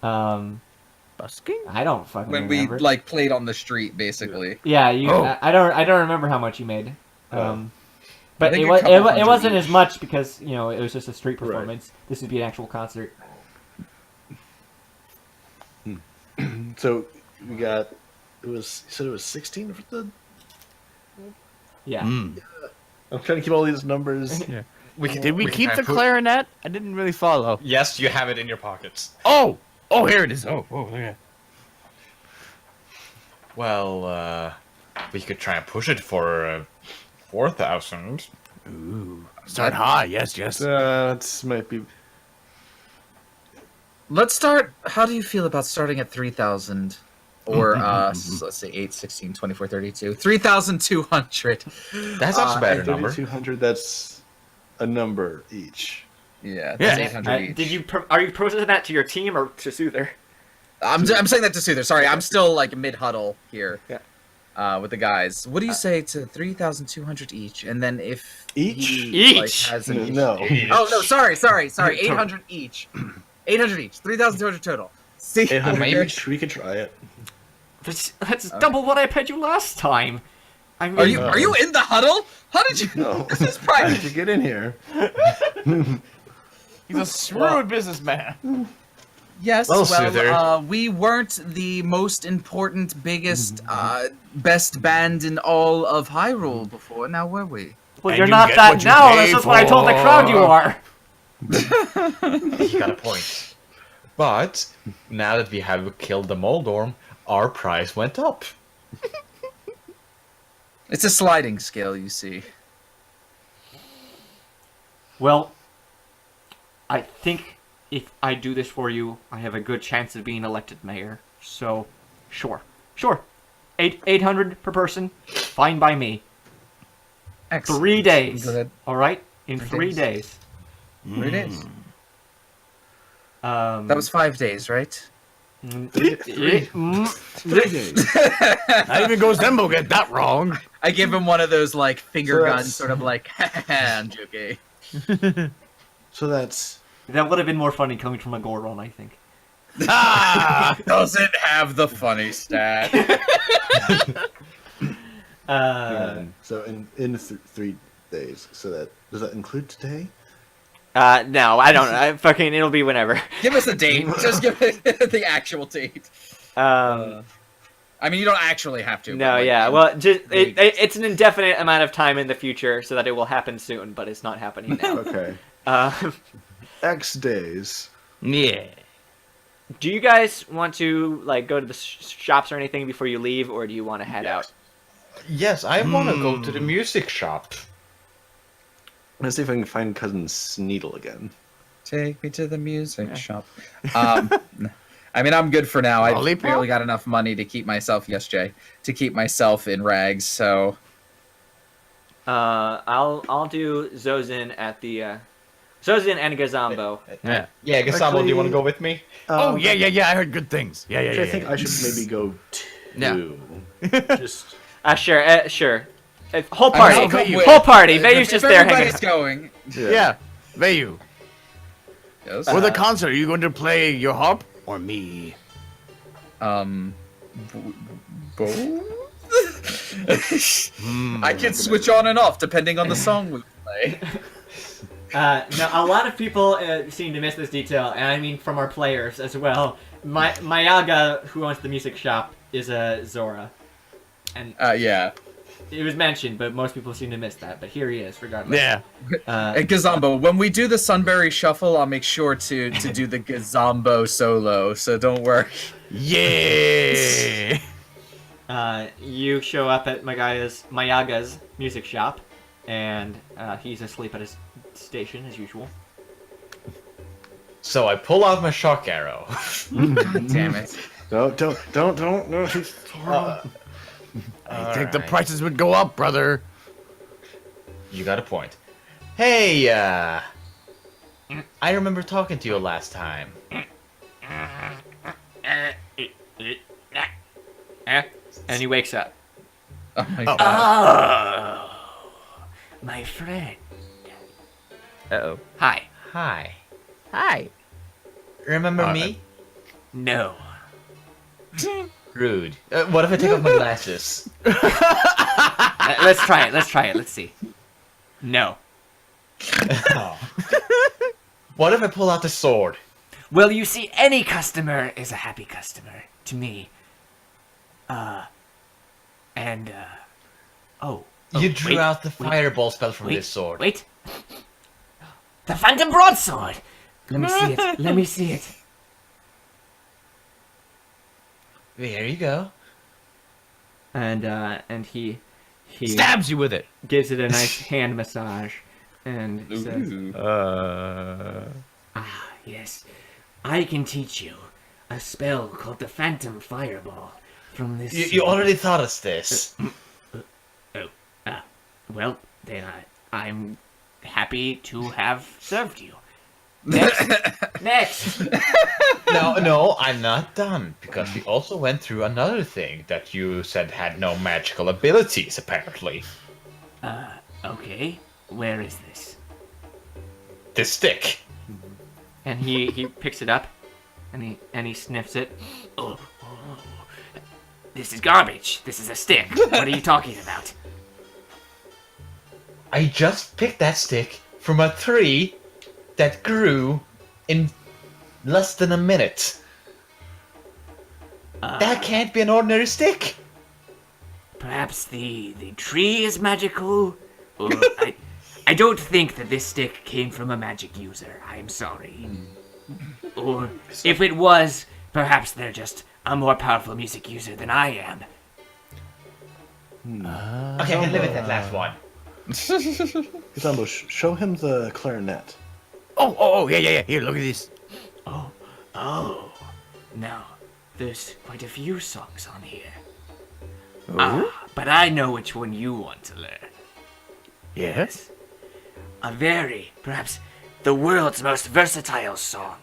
Busking? I don't fucking When we remember. played on the street, basically. Yeah, you. Oh. I don't remember how much you made. I But think it a was couple it hundred wasn't each. as much because it was just a street Right. performance. This would be an actual concert. So we got. You said it was 16 for the. Yeah. Mm. I'm trying to keep all these numbers. Did we keep can the put- clarinet? I didn't really follow. Yes, you have it in your pockets. Oh, here it is. Oh, yeah. Well, we could try and push it for 4,000. Ooh, start high. Yes. That might be. Let's start. How do you feel about starting at 3,000? Or, let's say 8, 16, 24, 32. 3,200. That's not a better number. 3,200. That's a number each. Yeah, Yeah. that's 800 each. Are you processing that to your team or to Soother? I'm saying that to Soother. Sorry, I'm still like mid-huddle here. Yeah. With the guys. What do you say to 3,200 each? And then if Each? he, like, Each? has an No. Oh, no, sorry. 800 each. 800 each. 3,200 total. See? 800 each. We could try it. That's double what I paid you last time. I mean, Are you in the huddle? How did you? No. This is How private. did you get in here? He's a shrewd businessman. Yes, Well, well, Soother. we weren't the most important, biggest, best band in all of Hyrule before. Now were we? well, And you're you not get that what you now. pay That's just what I told the crowd you for. are. You got a point. But now that we have killed the Moldorm, our price went up. It's a sliding scale, you see. Well, I think if I do this for you, I have a good chance of being elected mayor. So, sure. 800 per person, fine by me. Excellent. 3 days. Good. All right, in 3 3 days. 3 days. Um, That was 5 days, right? 3 days. How even goes Zembo get that wrong? I give him one of those like finger So guns, that's- sort of like, I'm joking. So that's That would have been more funny coming from a Goron, I think. Doesn't have the funny stat. so in 3 days. So that does that include today? No, I don't know. Fucking, it'll be whenever. Give us a date. Just give it the actual date. I mean, you don't actually have to. No, but, like, yeah. Well, just it's an indefinite amount of time in the future, so that it will happen soon, but it's not happening now. Okay. uh, X days. Yeah. do you guys want to like go to the shops or anything before you leave, or do you want to head out? Yes, I want to go to the music shop. Let's see if I can find Cousin Sneedle again. Take me to the music shop. I mean, I'm good for now. I Lollipop? barely got enough money to keep myself. Yes, Jay, to keep myself in rags. So I'll do Zozin at the Zozin and Gazambo. Yeah. Yeah, Gasabo, do you want to Actually- go with me? Oh, yeah. I heard good things. Yeah. I think I should maybe go too. Yeah. Just Sure. Whole party. I'll come with. Whole party. If Vayu's just there hanging everybody's out. going. Yeah. Vayu. Yes. For the concert, are you going to play your harp or me? Both? I can switch on and off depending on the song we play. No, a lot of people seem to miss this detail, and I mean from our players as well. Mayaga, who owns the music shop, is a Zora, and Yeah. it was mentioned, but most people seem to miss that. But here he is, regardless. Yeah. Hey, Gazambo, when we do the Sunberry Shuffle, I'll make sure to do the Gazambo solo, so don't worry. Yeah. You show up at Mayaga's music shop, and he's asleep at his station as usual. So I pull out my shock arrow. Damn it. don't. No, he's I think the prices would go up, brother. You got a point. Hey, I remember talking to you last time. And he wakes up. Oh my god. Oh, my friend. Uh-oh. Hi. Hi. Remember me? No. Rude. What if I take off my glasses? Let's try it. Let's see. No. What if I pull out the sword? Well, you see, any customer is a happy customer to me. You drew wait, out the fireball spell from Wait, this sword. wait. The Phantom Broadsword. Let me see it. There you go. And he Stabs you with it. gives it a nice hand massage, and says, "Yes, I can teach you a spell called the Phantom Fireball from this." You already thought of this. Well, then I'm happy to have served you. Next. No, I'm not done. Because we also went through another thing that you said had no magical abilities, apparently. Okay, where is this? The stick. And he picks it up, and he sniffs it. Oh, this is garbage. This is a stick. What are you talking about? I just picked that stick from a tree that grew in less than a minute. That can't be an ordinary stick. Perhaps the tree is magical? Or I don't think that this stick came from a magic user. I'm sorry. Or if it was, perhaps they're just a more powerful music user than I am. Okay, I can live with that last one. Gazambo, show him the clarinet. Oh, yeah. Here, look at this. Oh. Now, there's quite a few songs on here. Oh? But I know which one you want to learn. Yes? A very, perhaps, the world's most versatile song.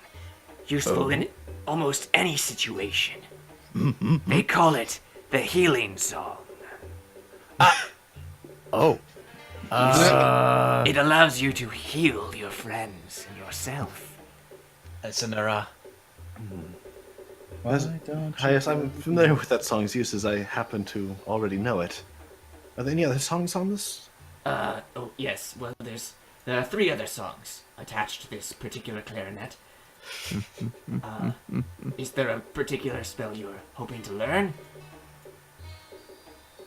Useful in almost any situation. They call it the healing song. Oh. It allows you to heal your friends and yourself. It's an era. Yes, I'm familiar with that song's uses. I happen to already know it. Are there any other songs on this? Oh, yes. Well, there are 3 other songs attached to this particular clarinet. Is there a particular spell you're hoping to learn?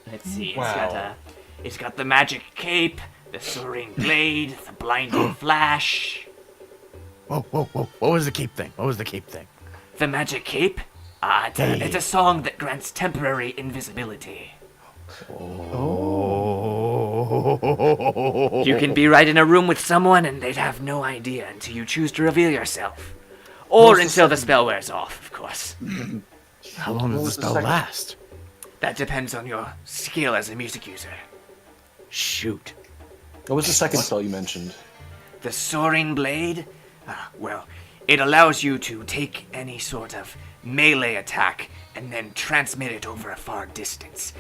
Let's see. Wow. It's got the magic cape, the soaring blade, the blinding flash. Whoa. What was the cape thing? The magic cape? It's a song that grants temporary invisibility. Oh. You can be right in a room with someone and they'd have no idea until you choose to reveal yourself. Or until the spell wears off, of course. How long does the spell last? That depends on your skill as a music user. Shoot. What was the second spell you mentioned? The soaring blade? Well, it allows you to take any sort of melee attack and then transmit it over a far distance.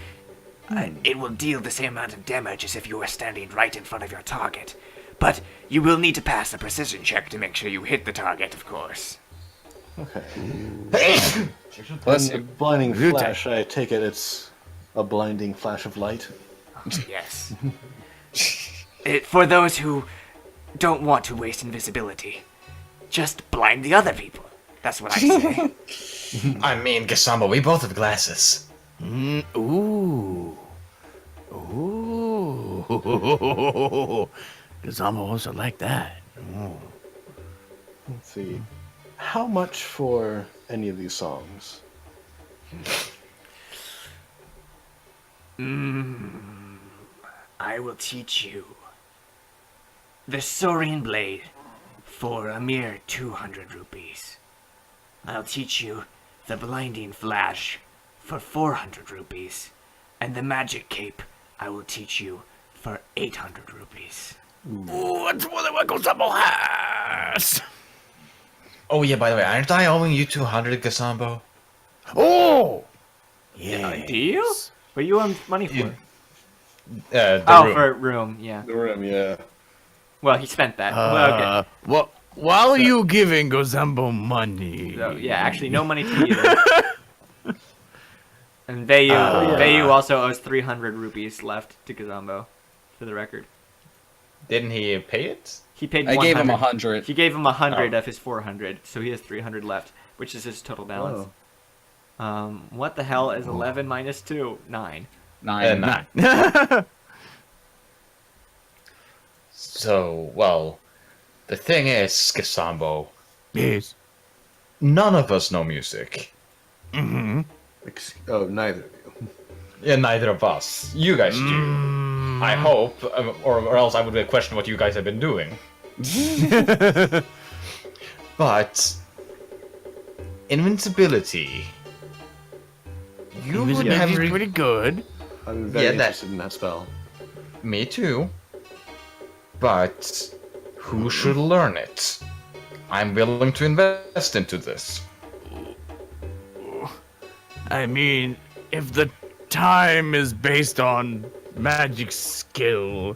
It will deal the same amount of damage as if you were standing right in front of your target. But you will need to pass a precision check to make sure you hit the target, of course. Okay. Bless And you. blinding flash, I take it it's a blinding flash of light. Yes. For those who don't want to waste invisibility, just blind the other people. That's what I say. I mean, Gasamba, we both have glasses. Ooh. Gazama also like that. Let's see. How much for any of these songs? I will teach you the soaring blade for a mere 200 rupees. I'll teach you the blinding flash for 400 rupees. And the magic cape I will teach you for 800 rupees. Ooh, that's more than what Gazama has. Oh yeah, by the way, aren't I owing you 200, Gasambo? Oh! Yeah. Deal? What you owe money for? The room. For room, yeah. The room, yeah. Well, he spent that. Well, okay. Well, while you giving Gozambo money. So, yeah, actually, no money to you. And Vayu also owes 300 rupees left to Gazambo, for the record. Didn't he pay it? He paid I 100. gave him 100. He gave him 100 of his 400, so he has 300 left, which is his total balance. What the hell is 11 minus 2? 9. 9. So, well, the thing is, Gasambo, Yes. none of us know music. Mm-hmm. Oh, neither of you. Yeah, neither of us. You guys do. I hope, or else I would question what you guys have been doing. But invincibility. You would have He's pretty good. I'm very Yeah, that- interested in that spell. Me too. But who should learn it? I'm willing to invest into this. I mean, if the time is based on magic skill,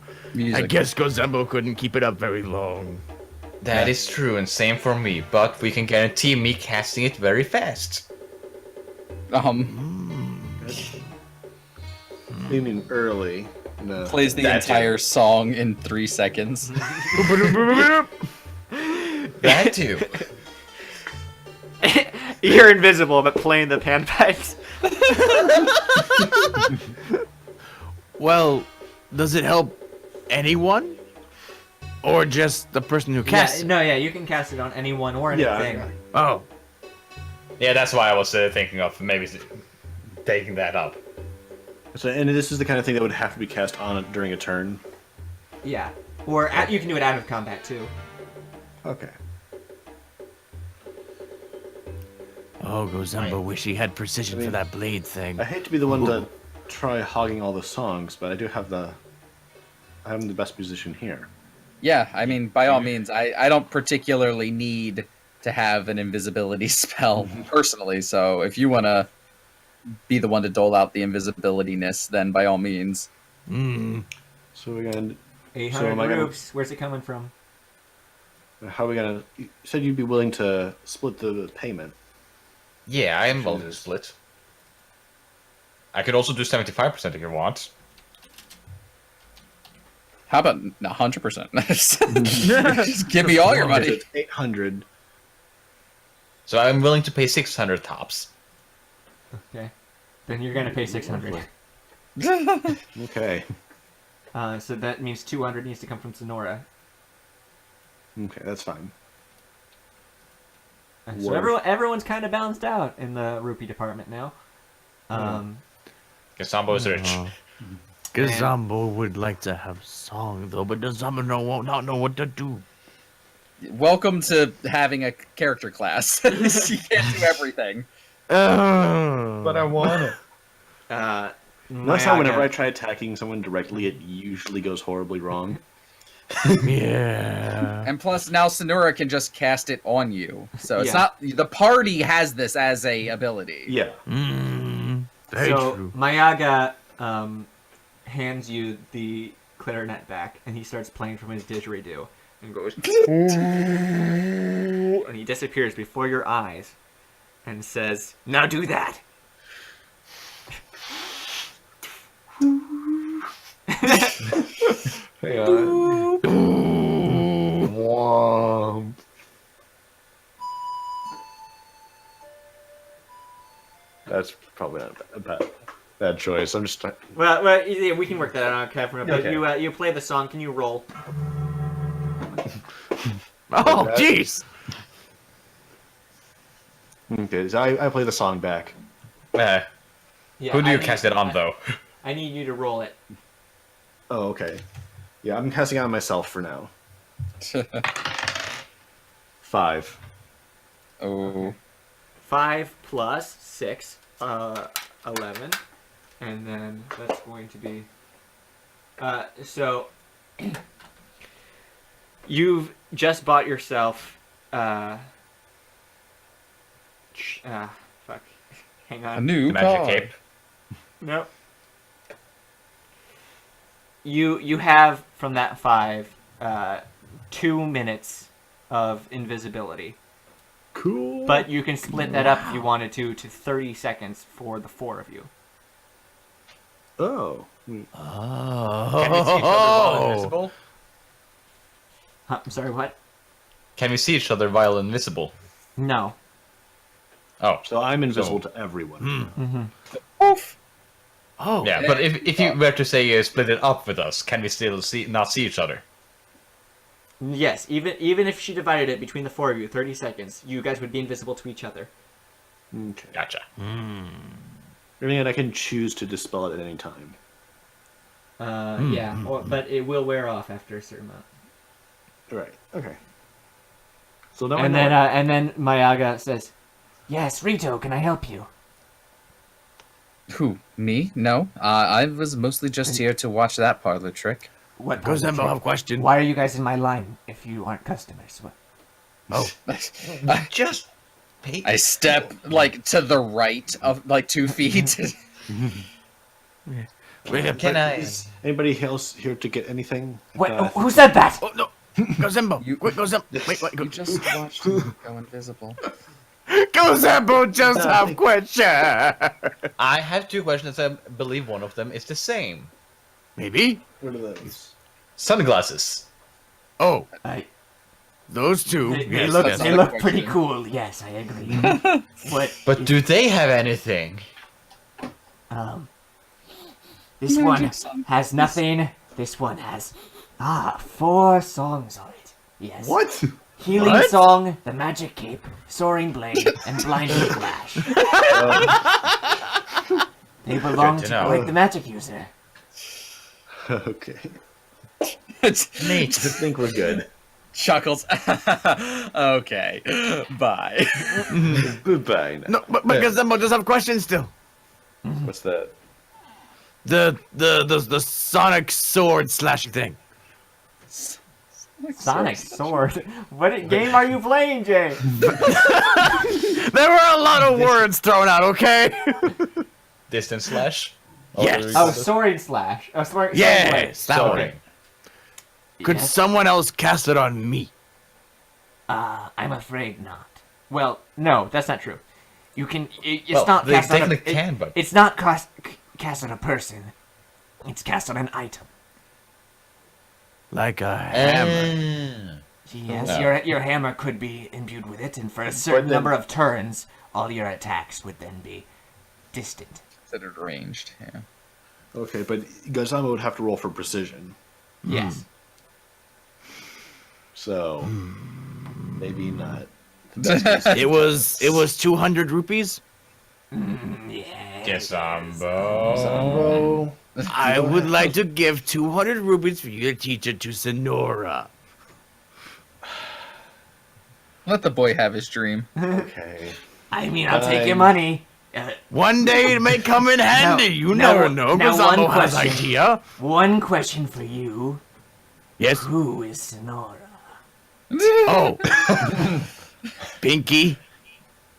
I guess Gozambo couldn't keep it up very long. That is true, and same for me, but we can guarantee me casting it very fast. You mean early? No. Plays the That's entire song in 3 seconds. That too. You're invisible, but playing the panpipes. Well, does it help anyone? Or just the person who casts it? You can cast it on anyone or Yeah. anything. Oh. Yeah, that's why I was thinking of maybe taking that up. So, and this is the kind of thing that would have to be cast on during a turn. Yeah. Or you can do it out of combat, too. Okay. Oh, Gozembo wish he had precision for that blade thing. I hate to be the one to try hogging all the songs, but I do have I'm the best musician here. Yeah, I mean, by all means, I don't particularly need to have an invisibility spell personally. So if you want to be the one to dole out the invisibility-ness, then by all means. So we're gonna. 800 am I gonna- groups. Where's it coming from? How are we gonna? You said you'd be willing to split the payment. Yeah, I am willing to split. I could also do 75% if you want. How about 100%? Just give me all your money. It's 800. So I'm willing to pay 600 tops. Okay. Then you're gonna pay 600. Okay. So that means 200 needs to come from Sonora. Okay, that's fine. So everyone's kind of balanced out in the rupee department now. Gazambo is rich. Gazambo would like to have song though, but Gazambo won't not know what to do. Welcome to having a character class. You can't do everything. But I want it. Notice how whenever I try attacking someone directly, it usually goes horribly wrong. Yeah. And plus, now Sonora can just cast it on you. So it's Yeah. not the party has this as a ability. Yeah. Very So true. Mayaga hands you the clarinet back, and he starts playing from his didgeridoo, and goes, and he disappears before your eyes, and says, "Now do that." Womp. That's probably not a bad choice. I'm just. Well, yeah, we can work that out, Kevin. But Okay. you play the song. Can you roll? Oh, jeez. Okay, so I play the song back. Yeah, Who do I you need- cast it on, though? I need you to roll it. Oh, okay. Yeah, I'm casting it on myself for now. 5. Oh. 5 plus 6, 11, and then that's going to be. So you've just bought yourself. Fuck. Hang on. A new Magic card. cape. Nope. You have from that 5 2 minutes of invisibility. Cool. But you can split that up if you wanted to 30 seconds for the 4 of you. Oh. Can we see each other while invisible? Huh, I'm sorry, what? Can we see each other while invisible? No. Oh. So I'm invisible to everyone. Oof. Oh. Yeah, but if you were to say split it up with us, can we still not see each other? Yes, even if she divided it between the 4 of you, 30 seconds, you guys would be invisible to each other. Okay. Gotcha. And I can choose to dispel it at any time. Yeah, but it will wear off after a certain amount. Right. Okay. So now And then Mayaga says, "Yes, Rito, can I help you?" Who? Me? No. I was mostly just here to watch that parlor trick. What? Gozembo have a question. Why are you guys in my line if you aren't customers? What? Just pay. I step like to the right of like 2 feet. Can I? Anybody else here to get anything? What? Who said that? Oh no, Gozembo. Wait, Gozembo. Wait, You just watched him go invisible. Gozembo just have question. I have 2 questions. I believe one of them is the same. Maybe. What are those? Sunglasses. Oh, I, those two. they Yes, look, yes. they look pretty cool. Yes, I agree. But do they have anything? This one has nothing. This one has 4 songs on it. Yes. What? Healing Song, the Magic Cape, Soaring Blade, and Blinding Flash. They belong Good to to know. Blake the Magic User. Okay. Neat. I think we're good. Chuckles. Okay. Bye. Goodbye. Now. No, but Gazumbo does have questions still. What's that? The Sonic sword slashing thing. Sonic Sword. What game are you playing, Jay? There were a lot of words thrown out. Okay. Distance slash. Yes. Oh, sword slash. Oh, sword. Yes, that Sorry. one. Could someone else cast it on me? I'm afraid not. Well, no, that's not true. You can. It's Well, not they cast on a. technically can, but- It's not cast on a person. It's cast on an item. Like a hammer. Yes, No. your hammer could be imbued with it, and for a certain number of turns, all your attacks would then be distant. Considered ranged. Yeah. Okay, but Gazama would have to roll for precision. Yes. So maybe not. It was 200 rupees. Yeah. Gazumbo. I would like to give 200 rupees for you to teach it to Sonora. Let the boy have his dream. Okay. I mean, I'll take your money. One day it may come in handy. You now- never know. now Gazumbo one has question. idea. One question for you. Yes. Who is Sonora? Oh. Pinky.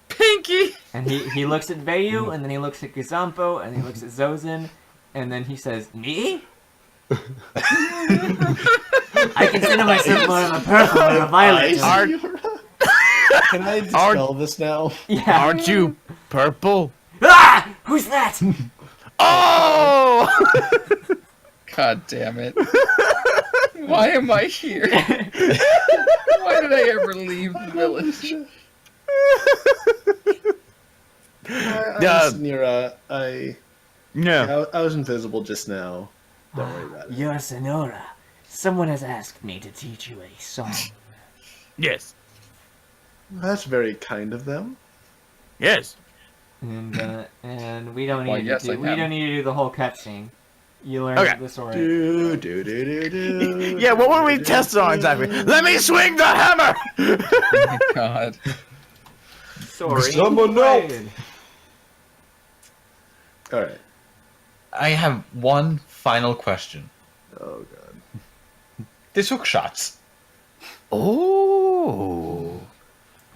Pinky. And he looks at Vayu, and then he looks at Gazampo, and he looks at Zozin, and then he says, "Me? I consider myself more of a purple or a violet." Can I dispel this now? Yeah. Aren't you purple? Ah! Who's that? Oh! God damn it. Why am I here? Why did I ever leave the village? Nira, I was invisible just now. Don't worry about it. You're Sonora. Someone has asked me to teach you a song. Yes. That's very kind of them. Yes. And we don't need Well, to yes, I do. We can. don't need to do the whole cutscene. You learn Okay. the sword. Do, do, do, do, do, Yeah, what were we do, testing on do. exactly? Let me swing the hammer! Oh my god. Sorry. Someone help! All right. I have one final question. Oh god. These hook shots. Oh.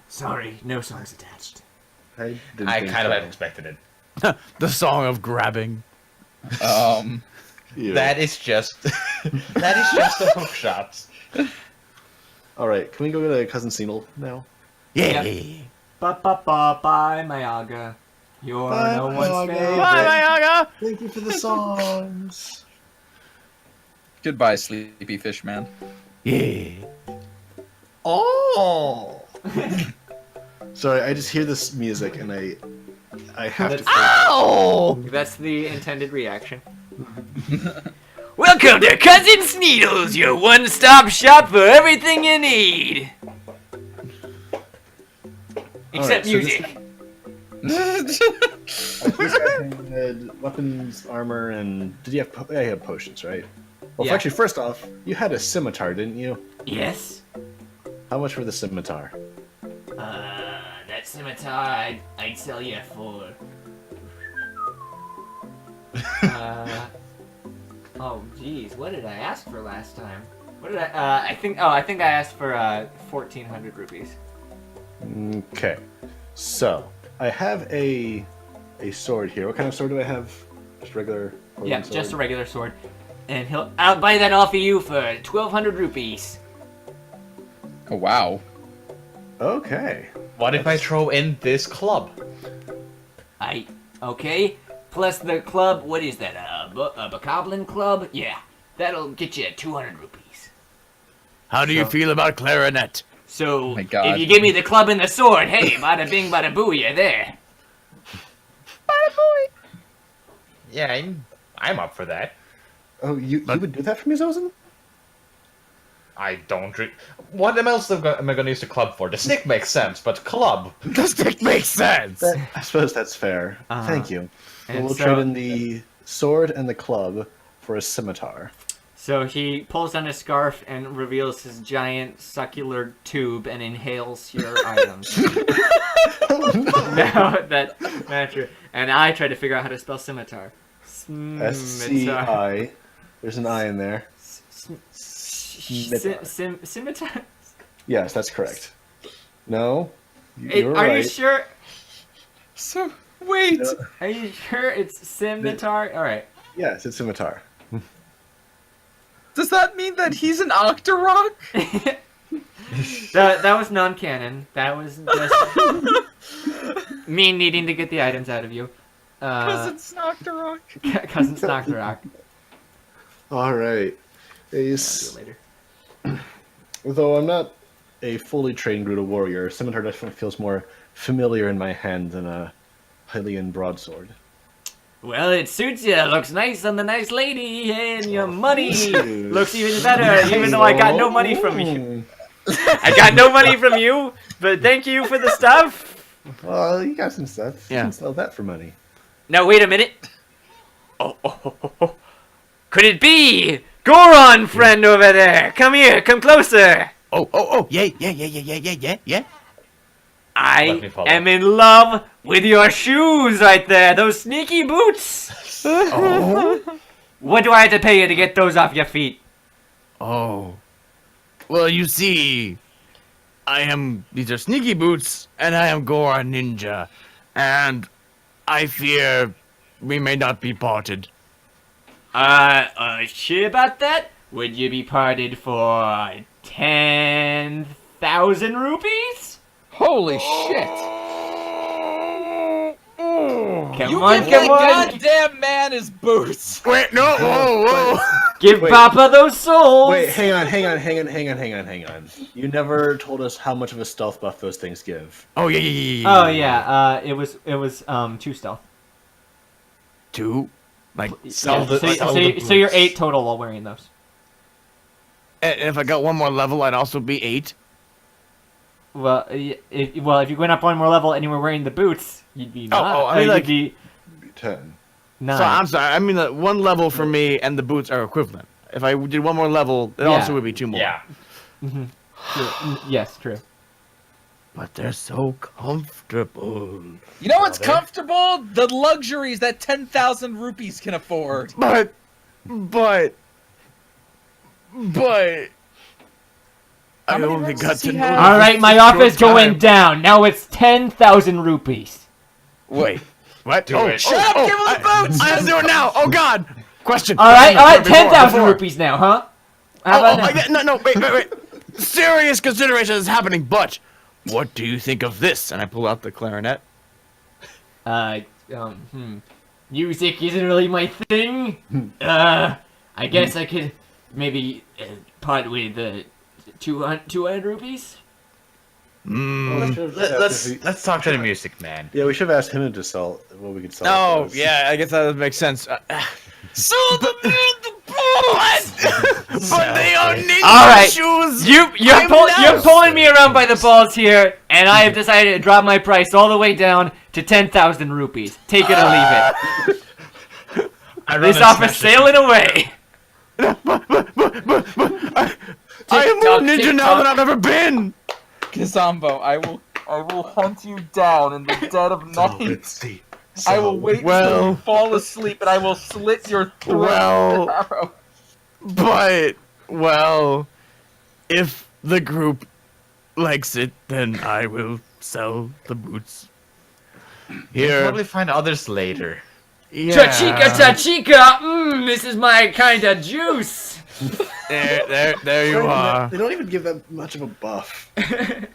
Sorry, no songs attached. I didn't I think kind of so. had expected it. The song of grabbing. Ew. That is just the hook shots. All right. Can we go to Cousin Senil now? Yeah. Bye, Mayaga. You're Bye, no one's Mayaga. favorite. Bye, Mayaga! Thank you for the songs. Goodbye, sleepy fish man. Yeah. Oh. Sorry, I just hear this music and I have to. Ow! That's the intended reaction. Welcome to Cousin Sneedles, your one-stop shop for everything you need. Except so this music. This guy had weapons, armor, and did you have? Yeah, you had potions, right? Well, Yeah. actually, first off, you had a scimitar, didn't you? Yes. How much for the scimitar? That scimitar I'd sell you for. Oh geez, what did I ask for last time? What did I? I think I asked for 1,400 rupees. Okay, so I have a sword here. What kind of sword do I have? Just regular. Yeah, sword? just a regular sword. And I'll buy that off of you for 1,200 rupees. Oh wow. Okay. What if I throw in this club? Okay. Plus the club, what is that? A Bokoblin club? Yeah, that'll get you 200 rupees. How do you feel about clarinet? So, my God. if you give me the club and the sword, hey, bada bing, bada boo, you're there. Yeah, I'm up for that. Oh, you would do that for me, Zozin? I don't. What else am I going to use the club for? The stick makes sense, but club. The stick makes sense. I suppose that's fair. Thank you. And We'll so- trade in the sword and the club for a scimitar. So he pulls on his scarf and reveals his giant succular tube and inhales your items. No, that's not true. And I tried to figure out how to spell scimitar. SCI. There's an I in there. Scimitar? Yes, that's correct. No? You're Are right. you sure? So wait. Are you sure it's scimitar? Alright. Yes, it's scimitar. Does that mean that he's an Octorok? That was non-canon. That was just me needing to get the items out of you. Cousin Snoctorok. Cousin Snoctorok. All right. I'll do it later. Though I'm not a fully trained Gerudo warrior, scimitar definitely feels more familiar in my hand than a Hylian broadsword. Well, it suits you. Looks nice on the nice lady, and your money looks even better, even though I got no money from you. I got no money from you, but thank you for the stuff. Well, you got some stuff. You Yeah. can sell that for money. Now, wait a minute. Oh. Could it be Goron, friend over there? Come here, come closer. Oh, yeah. I Let me follow. am in love with your shoes right there, those sneaky boots. Oh, What do I have to pay you to get those off your feet? oh. Well, you see, these are sneaky boots, and I am Goron Ninja, and I fear we may not be parted. Sure about that? Would you be parted for 10,000 rupees? Holy shit! Come You on, give that come on. goddamn man his boots. Wait, no, whoa. Give Wait. Papa those souls. Wait, hang on. You never told us how much of a stealth buff those things give. Oh, yeah. Oh yeah, it was 2 stealth. 2? Like, So you're 8 total while wearing those. and if I got one more level, I'd also be 8. Well, if you went up one more level and you were wearing the boots, you'd be I mean, like- you'd be 10. 9. So I'm sorry, I mean, one level for me and the boots are equivalent. If I did one more level, it also would be 2 more. Yeah. True. Yes, true. But they're so comfortable. You know what's comfortable? The luxuries that 10,000 rupees can afford. But I many only rooms got does he to have? know All right, this my a short office going time. down. Now it's 10,000 rupees. Wait, what? Do oh, it. Shut up! Give him the boots! I have to do it now. Oh God! Question. All right, Before, 10,000 before. rupees now, huh? How about now? No, wait. Serious consideration is happening, but what do you think of this? And I pull out the clarinet. Music isn't really my thing. I guess I could maybe part with 200 rupees. Let's talk to the music man. Yeah, we should have asked him to sell what we could sell. Oh, for this. yeah, I guess that would make sense. So the But they are ninja All right, shoes. you're pulling me around by the balls here, and I have decided to drop my price all the way down to 10,000 rupees. Take it or leave it. This office sailing away. I am more ninja now than I've ever been. Kazambo, I will hunt you down in the dead of night. I will wait until you fall asleep and I will slit your throat with an arrow. But if the group likes it, then I will sell the boots. We'll Here. probably find others later. Yeah. Cha-chica, this is my kind of juice. There you are. They don't even give that much of a buff.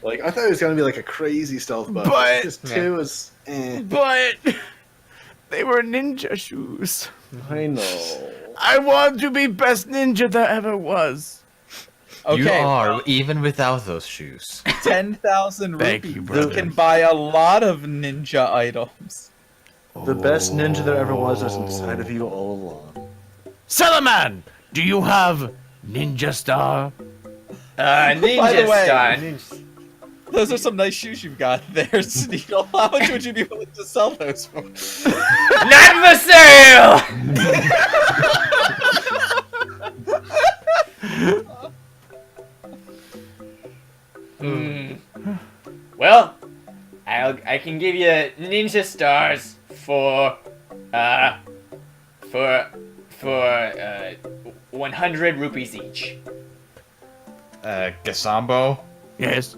Like I thought it was gonna be like a crazy stealth buff. But- just 2 is. But they were ninja shoes. I know. I want to be best ninja there ever was. Okay, You are, even without those shoes. 10,000 Thank rupees you, brother. can buy a lot of ninja items. The best ninja there ever was inside of you all along. Salaman, do you have Ninja Star? Ninja By the way- star. Those are some nice shoes you've got there, Sneedle. How much would you be willing to sell those for? Not for sale! can give you ninja stars for 100 rupees each. Gazambo, Yes.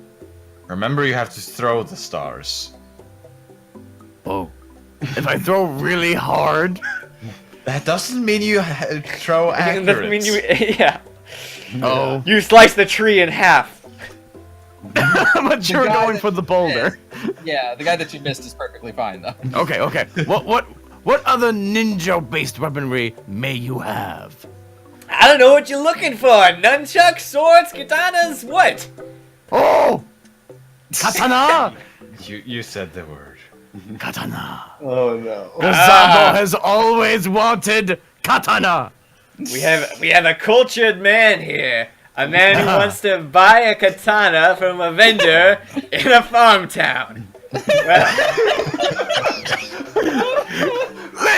remember you have to throw the stars. Oh. If I throw really hard. That doesn't mean you throw accurate. Doesn't mean you. Yeah. Oh. You slice the tree in half. But you're guy going that- for the boulder. Yeah, the guy that you missed is perfectly fine though. Okay, okay. What other ninja-based weaponry may you have? I don't know what you're looking for. Nunchucks, swords, katanas, what? Oh! Katana! You said the word. Katana. Oh no. Gazambo has always wanted katana. We have a cultured man here. A man who wants to buy a katana from a vendor in a farm town. Let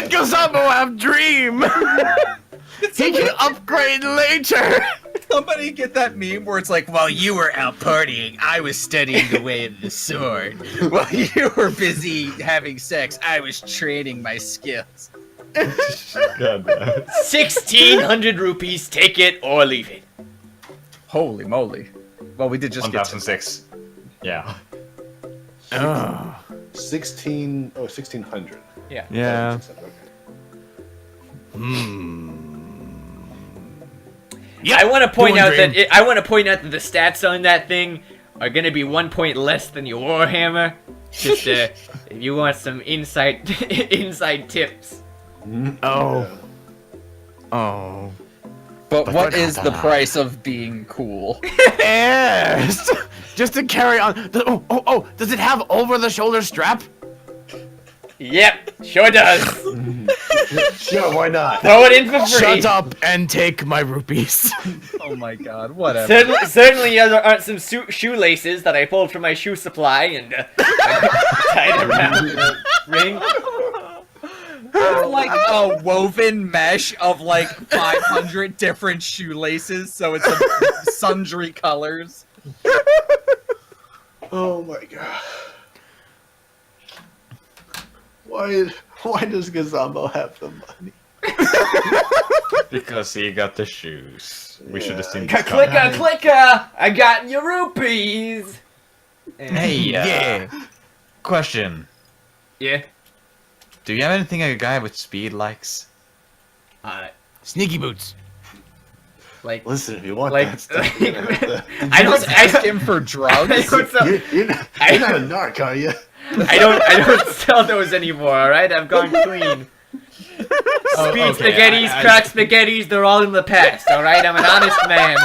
Gazambo have dream. He can upgrade later. Somebody get that meme where it's like, while you were out partying, I was studying the way of the sword. While you were busy having sex, I was training my skills. God damn. 1,600 rupees, take it or leave it. Holy moly. Well, we did just get to 1006. Yeah. 1600. Yeah. Yeah. Okay. Yeah. I want to point doing out dream. that the stats on that thing are gonna be 1 point less than your Warhammer. Just if you want some inside tips. Oh. Oh. But But what they're is the katana. price of being cool? Yes. Just to carry on. Oh. Does it have over-the-shoulder strap? Yep, sure does. Sure, why not? Throw it in for free. Shut up and take my rupees. Oh my god, whatever. Certainly there aren't some shoelaces that I pulled from my shoe supply and tied around the ring. It's like a woven mesh of like 500 different shoelaces, so it's a sundry colors. Oh my god. Why does Gazambo have the money? Because he got the shoes. We should have seen this Clicker, coming. clicker! I got your rupees! Hey, Yeah. question. Yeah? Do you have anything a guy with speed likes? Sneaky boots. Like, Listen, if you want like, that stuff, you're gonna have to- I don't Ask him for drugs. You're not a narc, are you? I don't sell those anymore, alright? I've gone clean. Speed spaghettis, cracked spaghettis, they're all in the past, alright? I'm an honest man.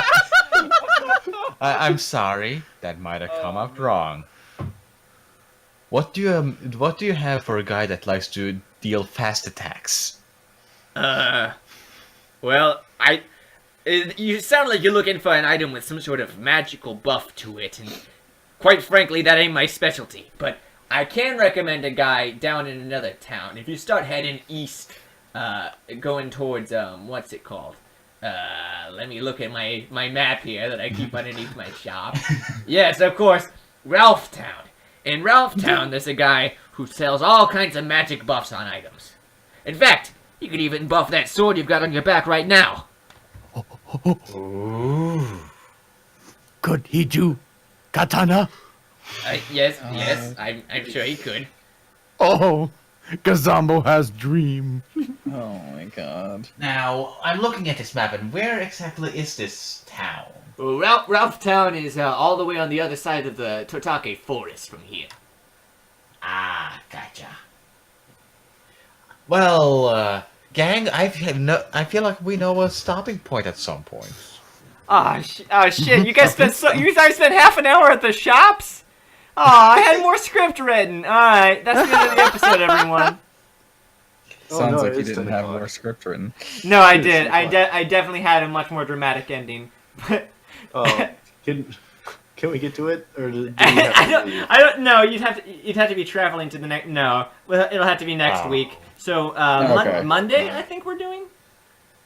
I'm sorry, that might have come out wrong. What do you have for a guy that likes to deal fast attacks? Well, you sound like you're looking for an item with some sort of magical buff to it, and quite frankly, that ain't my specialty. But I can recommend a guy down in another town. If you start heading east, going towards, what's it called? Let me look at my map here that I keep underneath my shop. Yes, of course, Ralphtown. In Ralphtown, there's a guy who sells all kinds of magic buffs on items. In fact, you could even buff that sword you've got on your back right now. Could he do katana? Yes, I'm sure he could. Oh, Gazambo has dream. Oh my god. Now, I'm looking at this map, and where exactly is this town? Well, Ralphtown is all the way on the other side of the Totake Forest from here. Ah, gotcha. Well, gang, I feel like we know a stopping point at some point. Oh shit! You guys spent half an hour at the shops. Oh, I had more script written. All right, that's the end of the episode, everyone. Sounds no, like you it's didn't 10 have o'clock. more script written. No, I did. I definitely had a much more dramatic ending. But Oh, can we get to it, or do we have to leave? I don't know. You'd have to be traveling to the next. No, well, it'll have to be next week. So Okay. Monday, I think we're doing.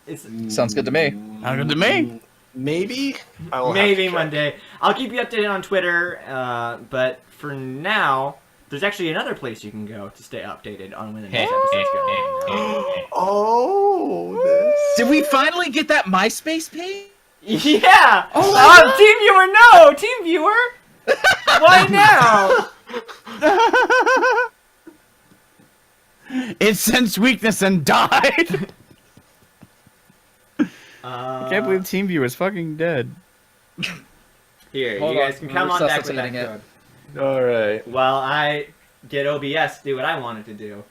It's Sounds good to me. Not good to me. Maybe. I will have maybe to check. Monday. I'll keep you updated on Twitter. But for now, there's actually another place you can go to stay updated on when the next episode's going. Oh, Did we finally get that MySpace page? Yeah! Oh Team Viewer, no! Team Viewer! Why now? It sensed weakness and died. I can't believe TeamViewer is fucking dead. Here, Hold you guys on, can I'm come on back with that resuscitating it. code. All right. While I get OBS do what I wanted to do.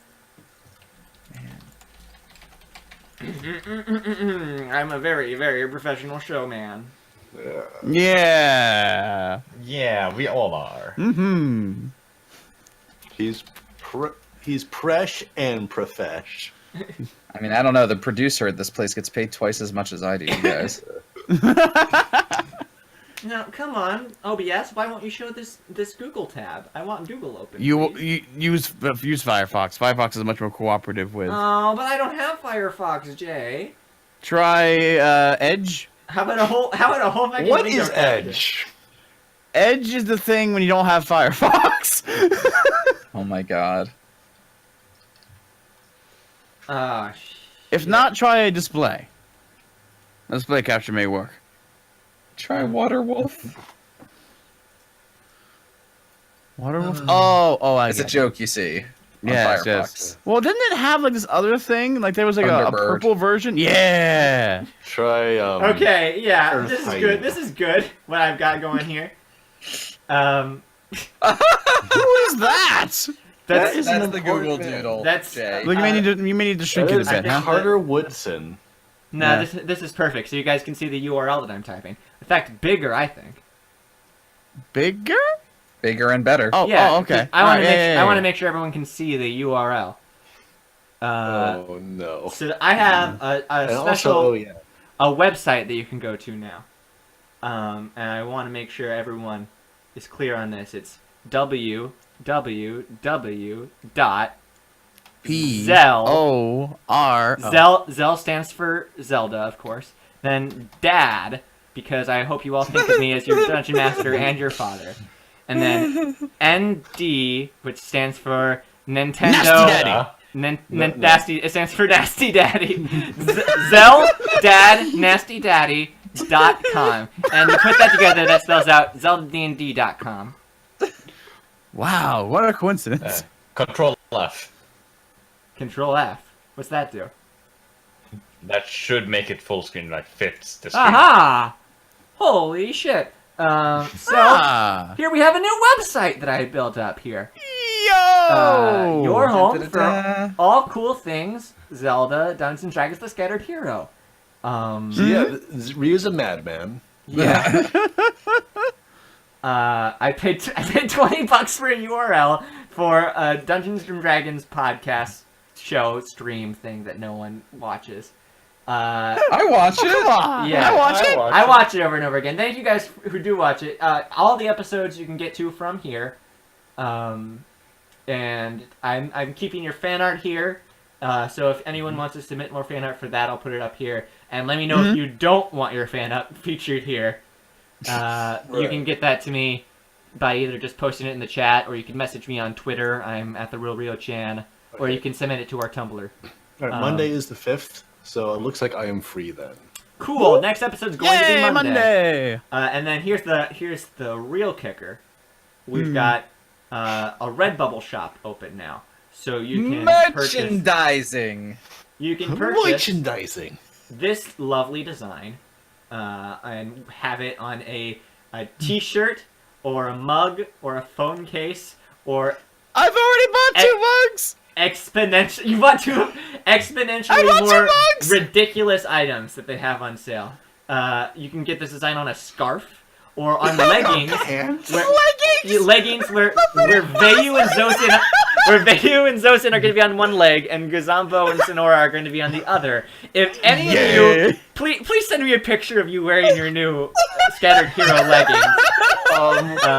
I'm a very, very professional showman. Yeah. Yeah, we all are. Mm-hmm. he's presh and profesh. I mean, I don't know. The producer at this place gets paid twice as much as I do, you guys. Now, come on, OBS. Why won't you show this Google tab? I want Google open. You please. use Firefox. Firefox is much more cooperative with. Oh, but I don't have Firefox, Jay. Try Edge. How about a whole fucking What window is capture? Edge? Edge is the thing when you don't have Firefox. Oh my god. If not, try a display. A display capture may work. Try Waterwolf. Waterwolf? Oh, I It's a get it. joke, you see. On Yes, Firefox. yes. Well, didn't it have like this other thing? Like there was like a Thunderbird. purple version? Yeah. Try Okay, yeah, Earth this is height. good. This is good. What I've got going here. Who is that? That's That's the Google Doodle. That's- Jay. Look, you may need to shrink That it a is bit, huh? Carter Woodson. no. Yeah. This is perfect. So you guys can see the URL that I'm typing. In fact, bigger, I think. Bigger? Bigger and better. Oh, Yeah. oh, okay. because I want to Alright, make yeah, I want to yeah. make sure everyone can see the URL. Oh no. So I have a And special also, yeah. a website that you can go to now. And I want to make sure everyone is clear on this. It's www.Zell. P-O-R. Zell stands for Zelda, of course. Then Dad, because I hope you all think of me as your dungeon master and your father. And then ND, which stands for Nintendo. Nasty Daddy. Nasty. It stands for Nasty Daddy. Zell Dad Nasty Daddy.com. And you put that together, that spells out ZeldaDND.com. Wow, what a coincidence. Control F. Control F. What's that do? That should make it full screen, like fits the screen. Aha! Holy shit. Here we have a new website that I built up here. Yo! Your home for Da-da-da. all cool things Zelda, Dungeons and Dragons: The Scattered Hero. Yeah, Ryu's a madman. Yeah. I paid $20 for a URL for a Dungeons and Dragons podcast show stream thing that no one watches. I watch it. Yeah, I watch it. I watch it over and over again. Thank you guys who do watch it. All the episodes you can get to from here. And I'm keeping your fan art here. So if anyone wants to submit more fan art for that, I'll put it up here. And let me know if you don't want your fan art featured here. You can get that to me by either just posting it in the chat, or you can message me on Twitter. I'm at @TheRealRioChan, or you can submit it to our Tumblr. All right, Monday is the 5th, so it looks like I am free then. Cool. Next episode's going to be Yay, Monday. And then here's the real kicker. We've got a Redbubble shop open now, so you can Merchandising. You can purchase Merchandising. this lovely design and have it on a T-shirt or a mug or a phone case or I've already bought 2 mugs! exponential. You want to exponentially bought 2 more mugs! ridiculous items that they have on sale. You can get this design on a scarf or on leggings. Leggings where Vayu and Zosin are going to be on one leg and Gazambo and Sonora are going to be on the other. If any of you, please send me a picture of you wearing your new Scattered Hero leggings.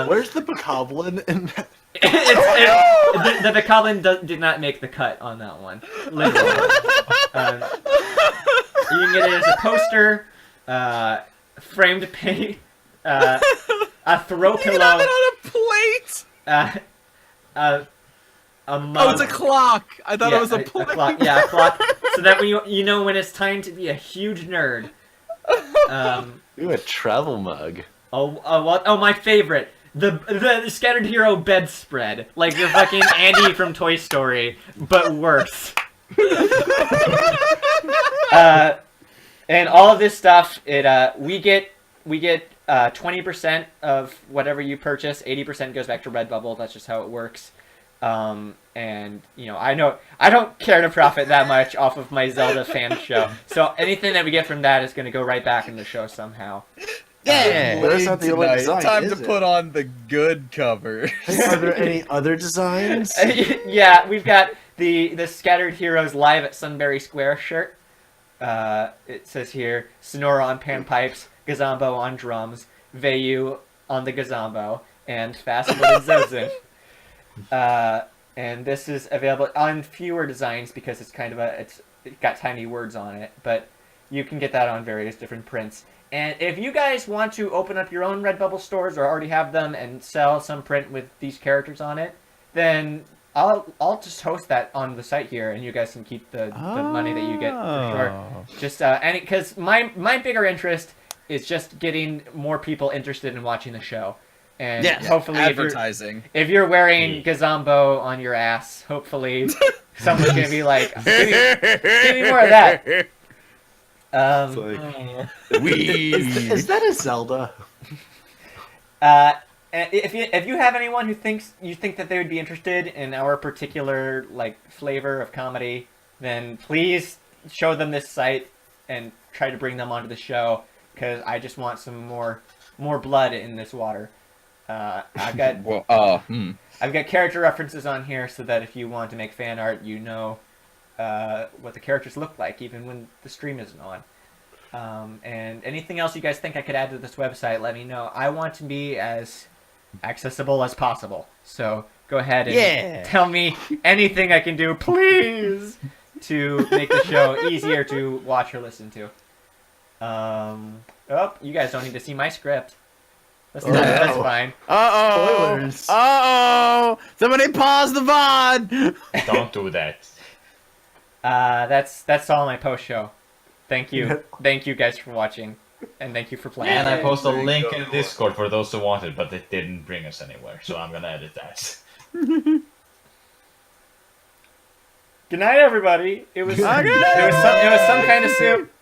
Where's the Bokoblin in that? The Bokoblin did not make the cut on that one. Literally. You can get it as a poster, framed paint, a throw pillow. on a plate. a mug. Oh, it's a clock. I thought it was a plate. clock. Yeah, a clock. So that when you know when it's time to be a huge nerd. Ooh, a travel mug. Oh, my favorite. The Scattered Hero bedspread. Like your fucking Andy from Toy Story, but worse. And all of this stuff, we get 20% of whatever you purchase. 80% goes back to Redbubble. That's just how it works. And you know, I don't care to profit that much off of my Zelda fan show. So anything that we get from that is going to go right back in the show somehow. Yeah, But that's not the only design, time is to it? put on the good cover. Are there any other designs? Yeah, we've got the Scattered Heroes Live at Sunbury Square shirt. It says here, Sonora on panpipes, Gazambo on drums, Vayu on the Gazambo, and Fast-Footed Zozin. And this is available on fewer designs because it's kind of it's got tiny words on it, but you can get that on various different prints. And if you guys want to open up your own Redbubble stores or already have them and sell some print with these characters on it, then I'll just host that on the site here, and you guys can keep the money that you get for sure. Just because my bigger interest is just getting more people interested in watching the show, and hopefully advertising. If you're wearing Gazambo on your ass, hopefully someone's gonna be like, give me more of that. Is that a Zelda? If you have anyone who you think that they would be interested in our particular like flavor of comedy, then please show them this site and try to bring them onto the show, because I just want some more blood in this water. I've got I've got character references on here so that if you want to make fan art, you know what the characters look like even when the stream isn't on. And anything else you guys think I could add to this website, let me know. I want to be as accessible as possible. So go ahead and tell me anything I can do, please, to make the show easier to watch or listen to. Oh, you guys don't need to see my script. That's fine. Spoilers. Somebody pause the VOD. Don't do that. That's all my post show. Thank you. Thank you guys for watching. And thank you for playing. And I post a link in Discord for those who want it, but it didn't bring us anywhere, so I'm gonna edit that. Good night, everybody. It was some kind of soup.